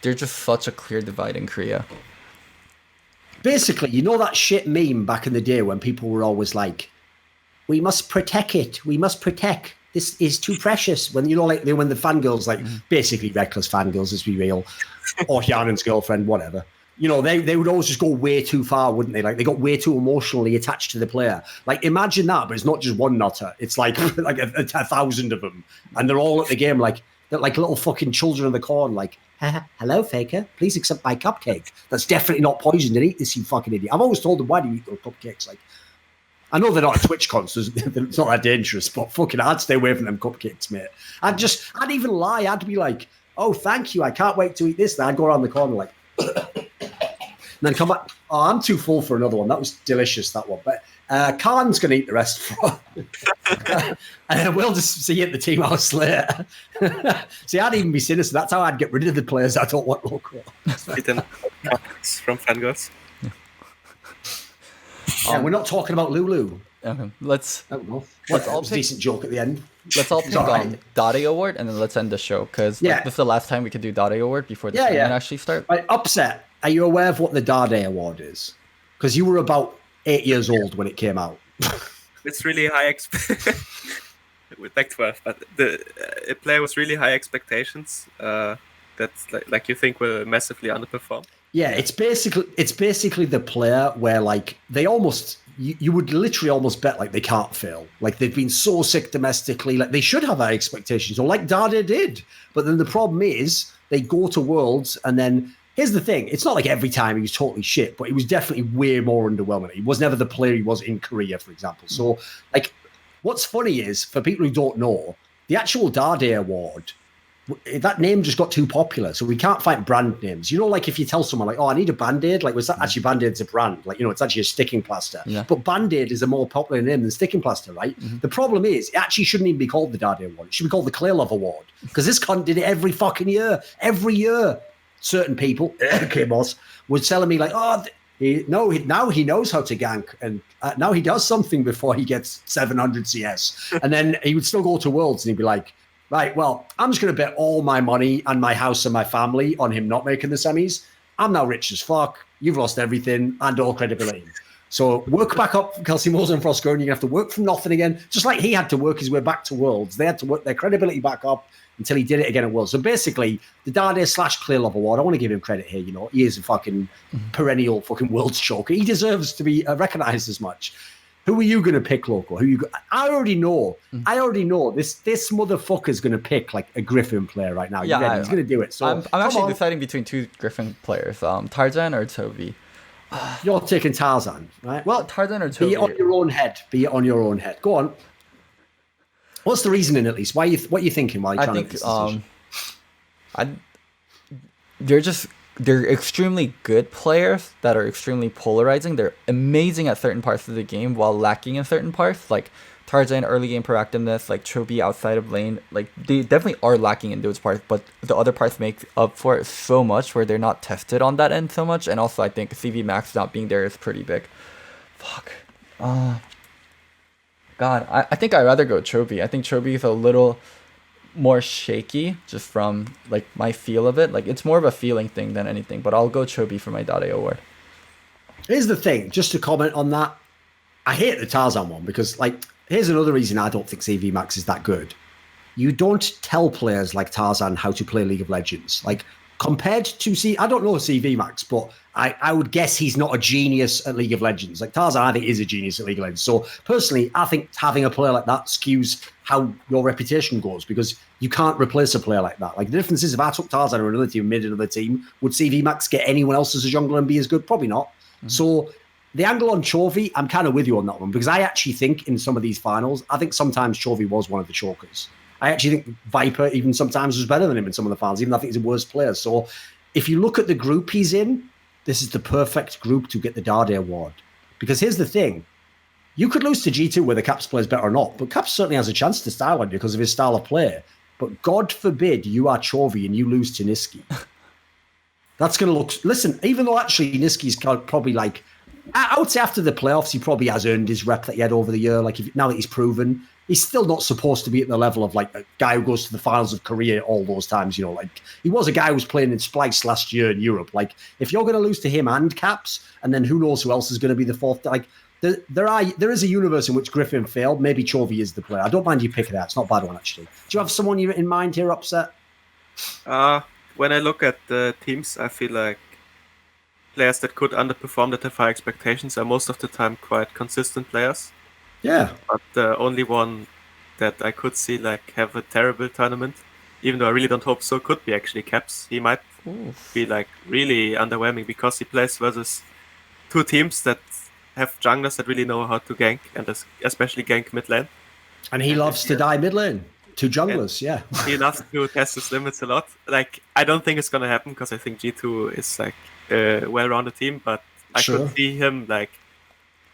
There's just such a clear divide in Korea. Basically, you know that shit meme back in the day when people were always like, "We must protect it. We must protect. This is too precious." When like when the fangirls, like basically reckless fangirls, let's be real, or Hyanen's girlfriend, whatever. They would always just go way too far, wouldn't they? Like they got way too emotionally attached to the player. Like imagine that, but it's not just one nutter. It's like like a 1,000 of them, and they're all at the game like they're like little fucking children of the corn. Like, hello, faker, please accept my cupcake. That's definitely not poisoned and eat this, you fucking idiot. I've always told them, why do you eat those cupcakes? Like, I know they're not a Twitchcon, so it's not that dangerous, but fucking I'd stay away from them cupcakes, mate. I'd even lie. I'd be like, oh, thank you. I can't wait to eat this. Then I'd go around the corner like, and then come back. Oh, I'm too full for another one. That was delicious, that one. But Khan's going to eat the rest. And then we'll just see you at the team house later. See, I'd even be sinister. That's how I'd get rid of the players I don't want local. From fangirls. Yeah, we're not talking about Lulu. Okay, let's all pick a decent joke at the end. Let's all pick on Dade Award, and then let's end the show, because this is the last time we could do Dade Award before the tournament actually starts. Right, Upset, are you aware of what the Dade Award is? Because you were about 8 years old when it came out. It's really high like 12, but the player was really high expectations. That's like you think will massively underperform. Yeah, it's basically the player where like they almost you would literally almost bet like they can't fail. Like they've been so sick domestically, like they should have high expectations, or like Dade did. But then the problem is they go to Worlds, and then here's the thing: it's not like every time he was totally shit, but he was definitely way more underwhelming. He was never the player he was in Korea, for example. So like, what's funny is for people who don't know, the actual Dade Award, that name just got too popular, so we can't find brand names. Like if you tell someone like, oh, I need a Band-Aid, like was that actually Band-Aid's a brand? Like, it's actually a sticking plaster. Yeah. But Band-Aid is a more popular name than sticking plaster, right? Mm-hmm. The problem is it actually shouldn't even be called the Dade Award. It should be called the Clear Love Award, because this cunt did it every fucking year. Every year, certain people, K-Boss, were telling me like, oh, now he knows how to gank, and now he does something before he gets 700 CS. And then he would still go to Worlds and he'd be like, right, well, I'm just going to bet all my money and my house and my family on him not making the semis. I'm now rich as fuck. You've lost everything and all credibility. So work back up, Kelsey Moser and Frosco, and you're going to have to work from nothing again. Just like he had to work his way back to Worlds. They had to work their credibility back up until he did it again at Worlds. So basically, the Dade/Clear Love Award, I want to give him credit here. He is a fucking perennial fucking Worlds choker. He deserves to be recognized as much. Who are you going to pick, Loco? I already know. This motherfucker's going to pick like a Griffin player right now. Yeah, he's going to do it. So I'm actually deciding between two Griffin players, Tarzan or Toby. You're taking Tarzan, right? Well, Tarzan or Toby. Be it on your own head. Go on. What's the reasoning, at least? What are you thinking while you're trying to make this decision? They're extremely good players that are extremely polarizing. They're amazing at certain parts of the game while lacking in certain parts. Like Tarzan, early game proactiveness, like Chobi outside of lane. Like they definitely are lacking in those parts, but the other parts make up for it so much where they're not tested on that end so much. And also I think CV Max not being there is pretty big. Fuck. God, I think I'd rather go Chobi. I think Chobi is a little more shaky just from like my feel of it. Like it's more of a feeling thing than anything, but I'll go Chobi for my Dade Award. Here's the thing, just to comment on that, I hate the Tarzan one because like here's another reason I don't think CV Max is that good. You don't tell players like Tarzan how to play League of Legends. Like compared to I don't know CV Max, but I would guess he's not a genius at League of Legends. Like Tarzan, I think is a genius at League of Legends. So personally, I think having a player like that skews how your reputation goes, because you can't replace a player like that. Like the difference is if I took Tarzan or another team, made another team, would CV Max get anyone else as a jungler and be as good? Probably not. Mm-hmm. So the angle on Chovy, I'm kind of with you on that one, because I actually think in some of these finals, I think sometimes Chovy was one of the chokers. I actually think Viper even sometimes was better than him in some of the finals, even though I think he's a worse player. So if you look at the group he's in, this is the perfect group to get the Dade Award. Because here's the thing. You could lose to G2 whether Caps plays better or not, but Caps certainly has a chance to style on you because of his style of play. But God forbid you are Chovy and you lose to Niski. That's going to look... Listen, even though actually Niski's probably like... I would say after the playoffs, he probably has earned his rep that he had over the year. Like, now that he's proven, he's still not supposed to be at the level of, like, a guy who goes to the finals of Korea all those times, you know. Like, he was a guy who was playing in Splice last year in Europe. Like, if you're going to lose to him and Caps, and then who knows who else is going to be the fourth... Like, there is a universe in which Griffin failed. Maybe Chovy is the player. I don't mind you picking that. It's not a bad one, actually. Do you have someone in mind here, Upset? When I look at the teams, I feel like players that could underperform that have high expectations are most of the time quite consistent players. Yeah. But the only one that I could see like have a terrible tournament, even though I really don't hope so, could be actually Caps. He might be like really underwhelming because he plays versus two teams that have junglers that really know how to gank, and especially gank mid lane. And he loves to die mid lane. Two junglers, yeah. He loves to test his limits a lot. Like, I don't think it's going to happen because I think G2 is like a well-rounded team, but I could see him like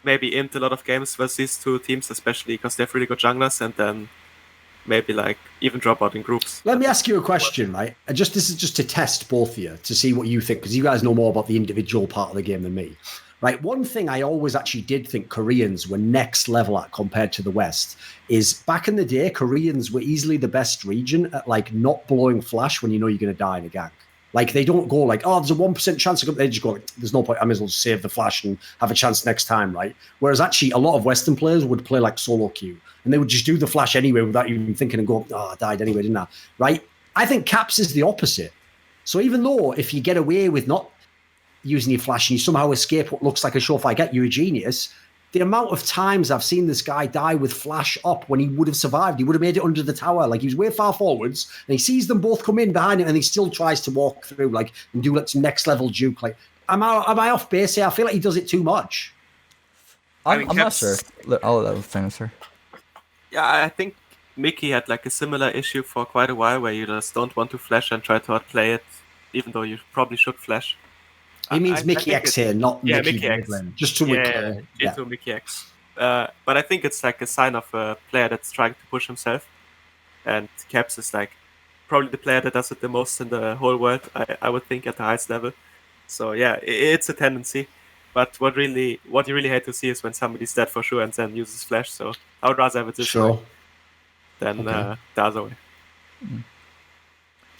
maybe int a lot of games versus these two teams, especially because they have really good junglers, and then maybe like even drop out in groups. Let me ask you a question, right? This is just to test both of you to see what you think, because you guys know more about the individual part of the game than me. Right, one thing I always actually did think Koreans were next level at compared to the West is back in the day, Koreans were easily the best region at like not blowing flash when you know you're going to die in a gank. Like they don't go like, oh, there's a 1% chance. They just go like, there's no point. I may as well just save the flash and have a chance next time, right? Whereas actually a lot of Western players would play like solo queue and they would just do the flash anyway without even thinking and go, oh, I died anyway, didn't I? Right? I think Caps is the opposite. So even though if you get away with not using your flash and you somehow escape what looks like a surefire get, you're a genius. The amount of times I've seen this guy die with flash up when he would have survived, he would have made it under the tower. Like he was way far forwards and he sees them both come in behind him and he still tries to walk through like and do like some next level juke. Like, am I off base here? I feel like he does it too much. I'm not sure. I'll let him finish her. Yeah, I think Mickey had like a similar issue for quite a while where you just don't want to flash and try to outplay it, even though you probably should flash. He means Mickey X here, not Mickey X. Just to into Mickey X. But I think it's like a sign of a player that's trying to push himself. And Caps is like probably the player that does it the most in the whole world, I would think, at the highest level. So yeah, it's a tendency. But what you really hate to see is when somebody's dead for sure and then uses flash. So I would rather have it this way than the other way.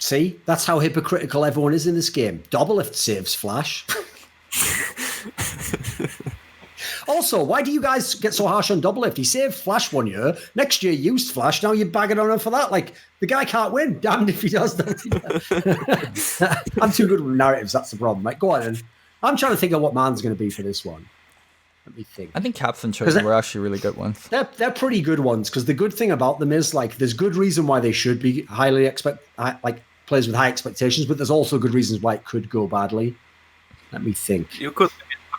See, that's how hypocritical everyone is in this game. Doublelift saves flash. Also, why do you guys get so harsh on Doublelift? He saved flash one year. Next year, used flash. Now you're bagging on him for that. Like, the guy can't win. Damned if he does that. I'm too good with narratives. That's the problem. Right, go on. And I'm trying to think of what man's going to be for this one. Let me think. I think Caps and Chosen were actually really good ones. They're pretty good ones because the good thing about them is like there's good reason why they should be players with high expectations, but there's also good reasons why it could go badly. Let me think. You could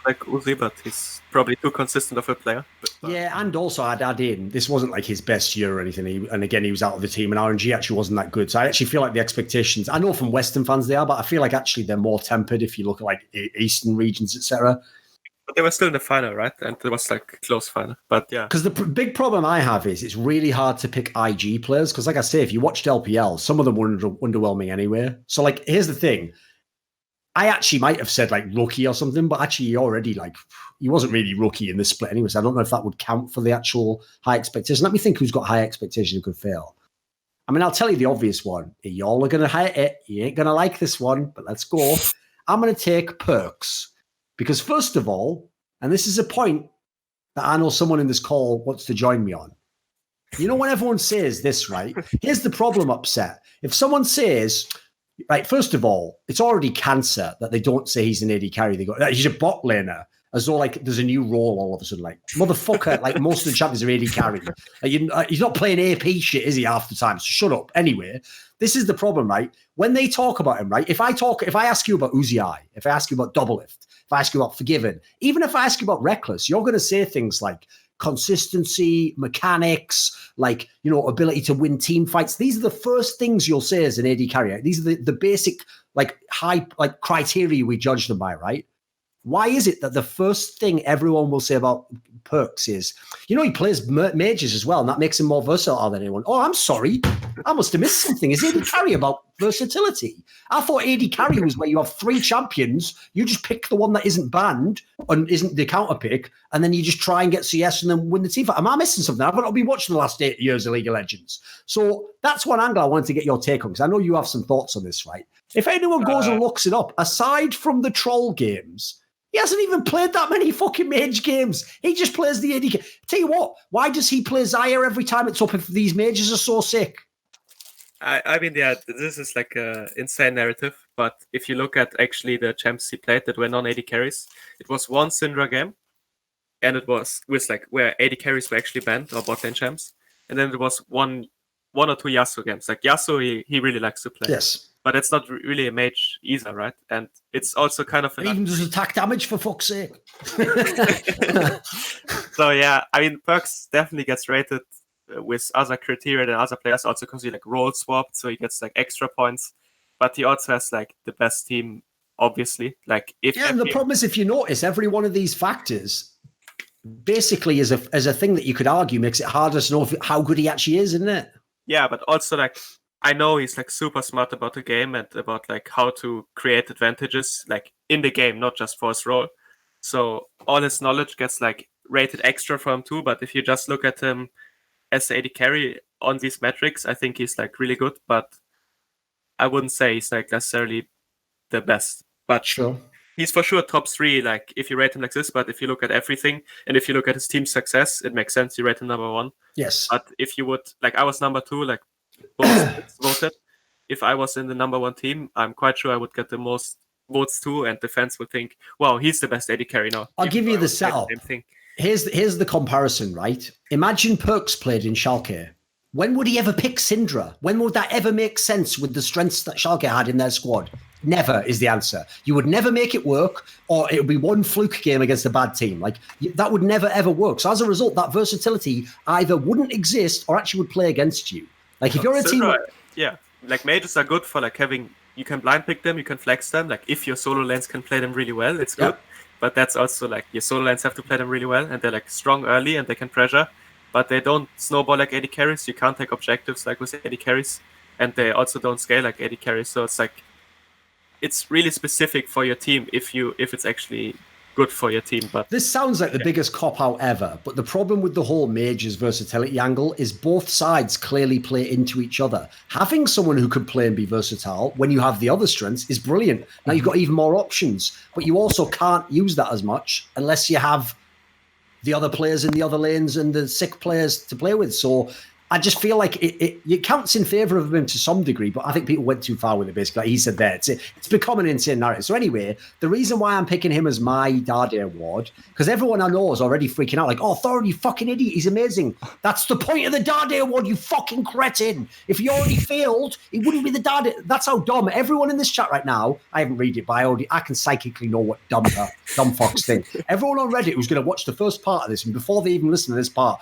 like Uzi, but he's probably too consistent of a player. Yeah, and also I'd add in, this wasn't like his best year or anything. And again, he was out of the team, and RNG actually wasn't that good. So I actually feel like the expectations, I know from Western fans they are, but I feel like actually they're more tempered if you look at like Eastern regions, etc. But they were still in the final, right? And it was like a close final. But yeah. Because the big problem I have is it's really hard to pick IG players. Because like I say, if you watched LPL, some of them were underwhelming anyway. So like, here's the thing. I actually might have said like rookie or something, but actually he wasn't really rookie in this split anyway. So I don't know if that would count for the actual high expectation. Let me think who's got high expectation and could fail. I mean, I'll tell you the obvious one. Y'all are going to hate it. You ain't going to like this one, but let's go. I'm going to take Perks. Because first of all, and this is a point that I know someone in this call wants to join me on. You know, when everyone says this, right? Here's the problem, Upset. If someone says, right, first of all, it's already cancer that they don't say he's an AD carry. They go, he's a bot laner. As though like there's a new role all of a sudden. Like, motherfucker, like most of the champions are AD carry. He's not playing AP shit, is he, half the time? So shut up. Anyway, this is the problem, right? When they talk about him, right? If I ask you about Uzi, if I ask you about Doublelift, if I ask you about Forgiven, even if I ask you about Reckless, you're going to say things like consistency, mechanics, like, you know, ability to win team fights. These are the first things you'll say as an AD carrier. These are the basic, like, high, like, criteria we judge them by, right? Why is it that the first thing everyone will say about Perks is, you know, he plays mages as well, and that makes him more versatile than anyone? Oh, I'm sorry. I must have missed something. Is AD carry about versatility. I thought AD carry was where you have 3 champions, you just pick the one that isn't banned and isn't the counter pick, and then you just try and get CS and then win the team fight. Am I missing something? I've not been watching the last 8 years of League of Legends. So that's one angle I wanted to get your take on, because I know you have some thoughts on this, right? If anyone goes and looks it up, aside from the troll games, he hasn't even played that many fucking mage games. He just plays the AD. Tell you what, why does he play Zaya every time it's up if these mages are so sick? I mean, yeah, this is like an insane narrative. But if you look at actually the champs he played that were non-AD carries, it was one Syndra game, and it was like where AD carries were actually banned, or bot lane champs. And then there was one or two Yasuo games. Like Yasuo, he really likes to play. Yes. But it's not really a mage either, right? And it's also kind of... Even does attack damage, for fuck's sake. So yeah, I mean, Perks definitely gets rated with other criteria than other players, also because he like role swapped, so he gets like extra points. But he also has like the best team, obviously. Like if and the problem is, if you notice, every one of these factors basically is a thing that you could argue makes it harder to know how good he actually is, isn't it? Yeah, but also like I know he's like super smart about the game and about like how to create advantages like in the game, not just for his role. So all his knowledge gets like rated extra for him too. But if you just look at him as the AD carry on these metrics, I think he's like really good. But I wouldn't say he's like necessarily the best. But sure, he's for sure top 3. Like if you rate him like this, but if you look at everything and if you look at his team success, it makes sense you rate him number 1. Yes. But if you would like, I was number 2, like both voted. If I was in the number 1 team, I'm quite sure I would get the most votes too, and the fans would think, "Wow, he's the best AD carry now." I'll give you the setup. Same thing. Here's the comparison, right? Imagine Perks played in Schalke. When would he ever pick Syndra? When would that ever make sense with the strengths that Schalke had in their squad? Never is the answer. You would never make it work, or it would be one fluke game against a bad team. Like that would never ever work. So as a result, that versatility either wouldn't exist or actually would play against you. Like if you're a team, yeah, like mages are good for like having, you can blind pick them, you can flex them. Like if your solo lanes can play them really well, it's good. But that's also like your solo lanes have to play them really well, and they're like strong early and they can pressure, but they don't snowball like AD carries. You can't take objectives like with AD carries, and they also don't scale like AD carries. So it's like it's really specific for your team if it's actually good for your team. But this sounds like the biggest cop-out ever, but the problem with the whole mages versatility angle is both sides clearly play into each other. Having someone who can play and be versatile when you have the other strengths is brilliant. Now you've got even more options, but you also can't use that as much unless you have the other players in the other lanes and the sick players to play with. So I just feel like it counts in favour of him to some degree, but I think people went too far with it, basically. Like he said there, it's become an insane narrative. So anyway, the reason why I'm picking him as my Dade Award, because everyone I know is already freaking out, like, oh, Thorin, you fucking idiot, he's amazing. That's the point of the Dade Award, you fucking cretin. If he already failed, it wouldn't be the Dade. That's how dumb. Everyone in this chat right now, I haven't read it, but I can psychically know what dumb fucks think. Everyone on Reddit who's going to watch the first part of this, and before they even listen to this part,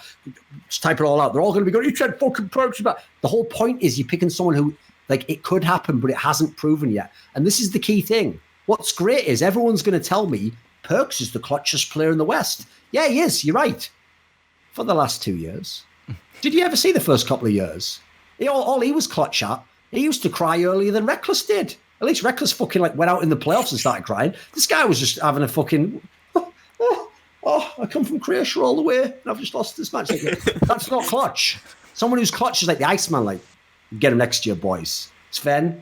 just type it all out. They're all going to be going, said fucking Perks. But the whole point is you're picking someone who, like, it could happen, but it hasn't proven yet. And this is the key thing. What's great is everyone's going to tell me Perks is the clutchest player in the West. Yeah, he is. You're right. For the last 2 years. Did you ever see the first couple of years? All he was clutch at, he used to cry earlier than Reckless did. At least Reckless fucking like went out in the playoffs and started crying. This guy was just having a fucking... Oh, I come from Croatia all the way, and I've just lost this match. That's not clutch. Someone who's clutch is like the Iceman, like, get him next year, boys. Sven,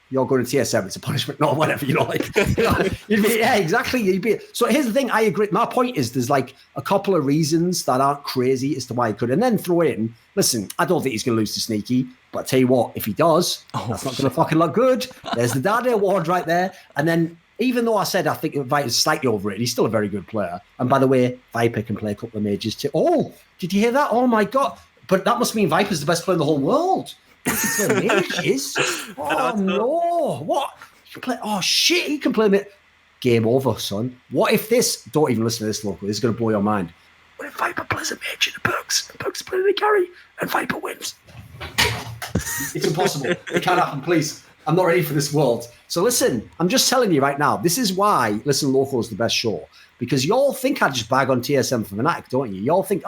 you're going to TSM, it's a punishment, no, whatever, yeah, exactly. So here's the thing, I agree. My point is there's like a couple of reasons that aren't crazy as to why he could. And then throw in, listen, I don't think he's going to lose to Sneaky, but I tell you what, if he does, that's not going to fucking look good. There's the Dade Award right there. And then, even though I said I think Viper's slightly overrated, he's still a very good player. And by the way, Viper can play a couple of mages too. Oh, did you hear that? Oh my God. But that must mean Viper's the best player in the whole world. He can play mages? Oh no. What? He can play, oh shit, he can play mage. Game over, son. What if this, don't even listen to this, Loco, this is going to blow your mind. What if Viper plays a mage in the Perks play the carry, and Viper wins? It's impossible. It can't happen, please. I'm not ready for this world. So listen, I'm just telling you right now, this is why Listen Loco is the best show. Because y'all think I just bag on TSM for Fnatic, don't you? Y'all think,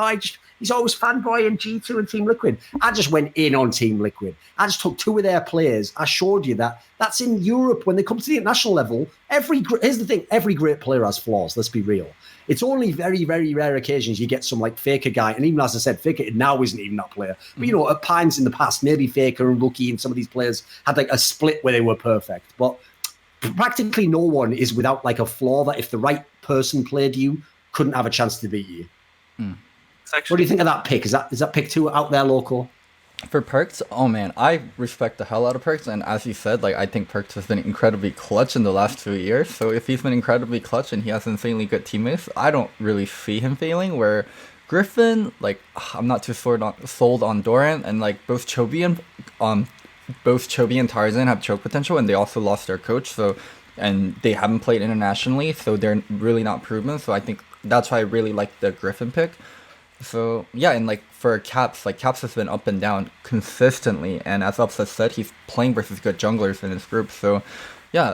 He's always fanboying G2 and Team Liquid. I just went in on Team Liquid. I just took 2 of their players. I showed you that. That's in Europe. When they come to the international level, here's the thing, every great player has flaws, let's be real. It's only very, very rare occasions you get some like Faker guy. And even as I said, Faker now isn't even that player. But, at times in the past, maybe Faker and Rookie and some of these players had like a split where they were perfect. But practically no one is without like a flaw that if the right person played you, couldn't have a chance to beat you. What do you think of that pick? Is that pick 2 out there, Loco? For Perks, oh man, I respect the hell out of Perks, and as you said, like I think Perks has been incredibly clutch in the last 2 years. So if he's been incredibly clutch and he has insanely good teammates, I don't really see him failing. Where Griffin, like I'm not too sold on Doran, and like both Chobi and Tarzan have choke potential, and they also lost their coach, and they haven't played internationally, so they're really not proven. So I think that's why I really like the Griffin pick. So yeah, and like for Caps, like Caps has been up and down consistently, and as Upset said, he's playing versus good junglers in his group. So yeah,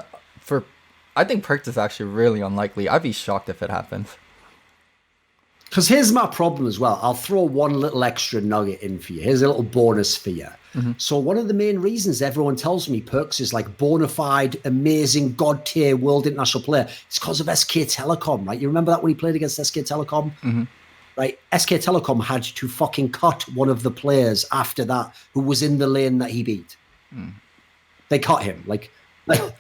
I think Perks is actually really unlikely. I'd be shocked if it happens. Because here's my problem as well. I'll throw one little extra nugget in for you. Here's a little bonus for you. So one of the main reasons everyone tells me Perks is like bona fide, amazing, god tier world international player, it's because of SK Telecom, right? You remember that when he played against SK Telecom? Right, SK Telecom had to fucking cut one of the players after that who was in the lane that he beat. They cut him. Like he's a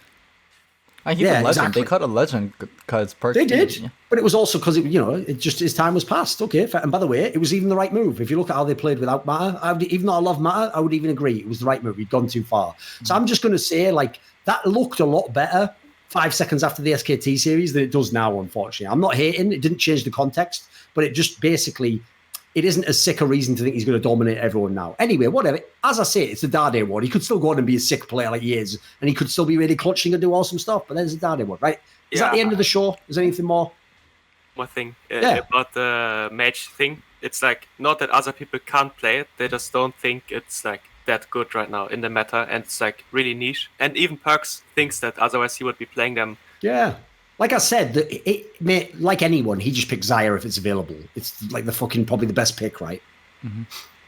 legend. Exactly. They cut a legend because they did, but it was also because it just his time was past. Okay, and by the way, it was even the right move. If you look at how they played without Mata, even though I love Mata, I would even agree it was the right move. He'd gone too far. So I'm just going to say, like, that looked a lot better 5 seconds after the SKT series than it does now. Unfortunately, I'm not hating. It didn't change the context. But it just basically, it isn't as sick a reason to think he's going to dominate everyone now. Anyway, whatever. As I say, it's the Dade Award. He could still go on and be a sick player like he is, and he could still be really clutching and do awesome stuff. But there's the Dade Award, right? Is that the end of the show? Is there anything more? One thing about the match thing. It's like, not that other people can't play it. They just don't think it's like that good right now in the meta. And it's like really niche. And even Perks thinks that, otherwise he would be playing them. Yeah. Like I said, like anyone, he just picks Xayah if it's available. It's like probably the best pick, right?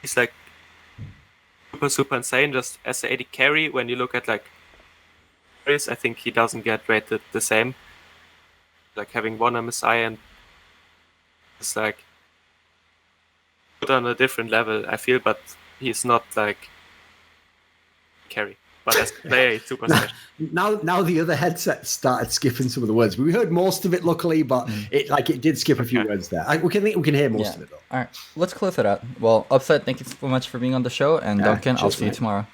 He's like super insane, just as the AD carry. When you look at like carries, I think he doesn't get rated the same. Like having one MSI and it's like put on a different level, I feel, but he's not like carry. But as a player, it's super special. Now the other headset started skipping some of the words. We heard most of it, luckily, but it did skip a few words there. We can hear most of it, though. All right, let's close it out. Well, Upset, thank you so much for being on the show. And Duncan, I'll see you tomorrow.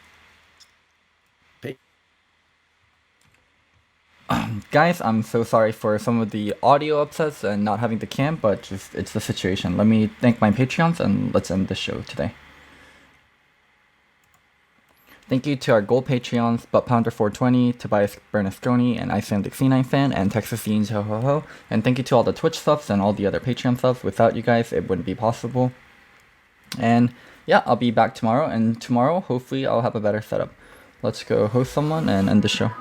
Guys, I'm so sorry for some of the audio upsets and not having the cam, but it's the situation. Let me thank my Patreons, and let's end the show today. Thank you to our gold Patreons, ButtPounder420, Tobias Bernasconi, and Icelandic C9 Fan, and Texas Beans Ho Ho Ho. And thank you to all the Twitch subs and all the other Patreon subs. Without you guys, it wouldn't be possible. And yeah, I'll be back tomorrow, and tomorrow, hopefully, I'll have a better setup. Let's go host someone and end the show.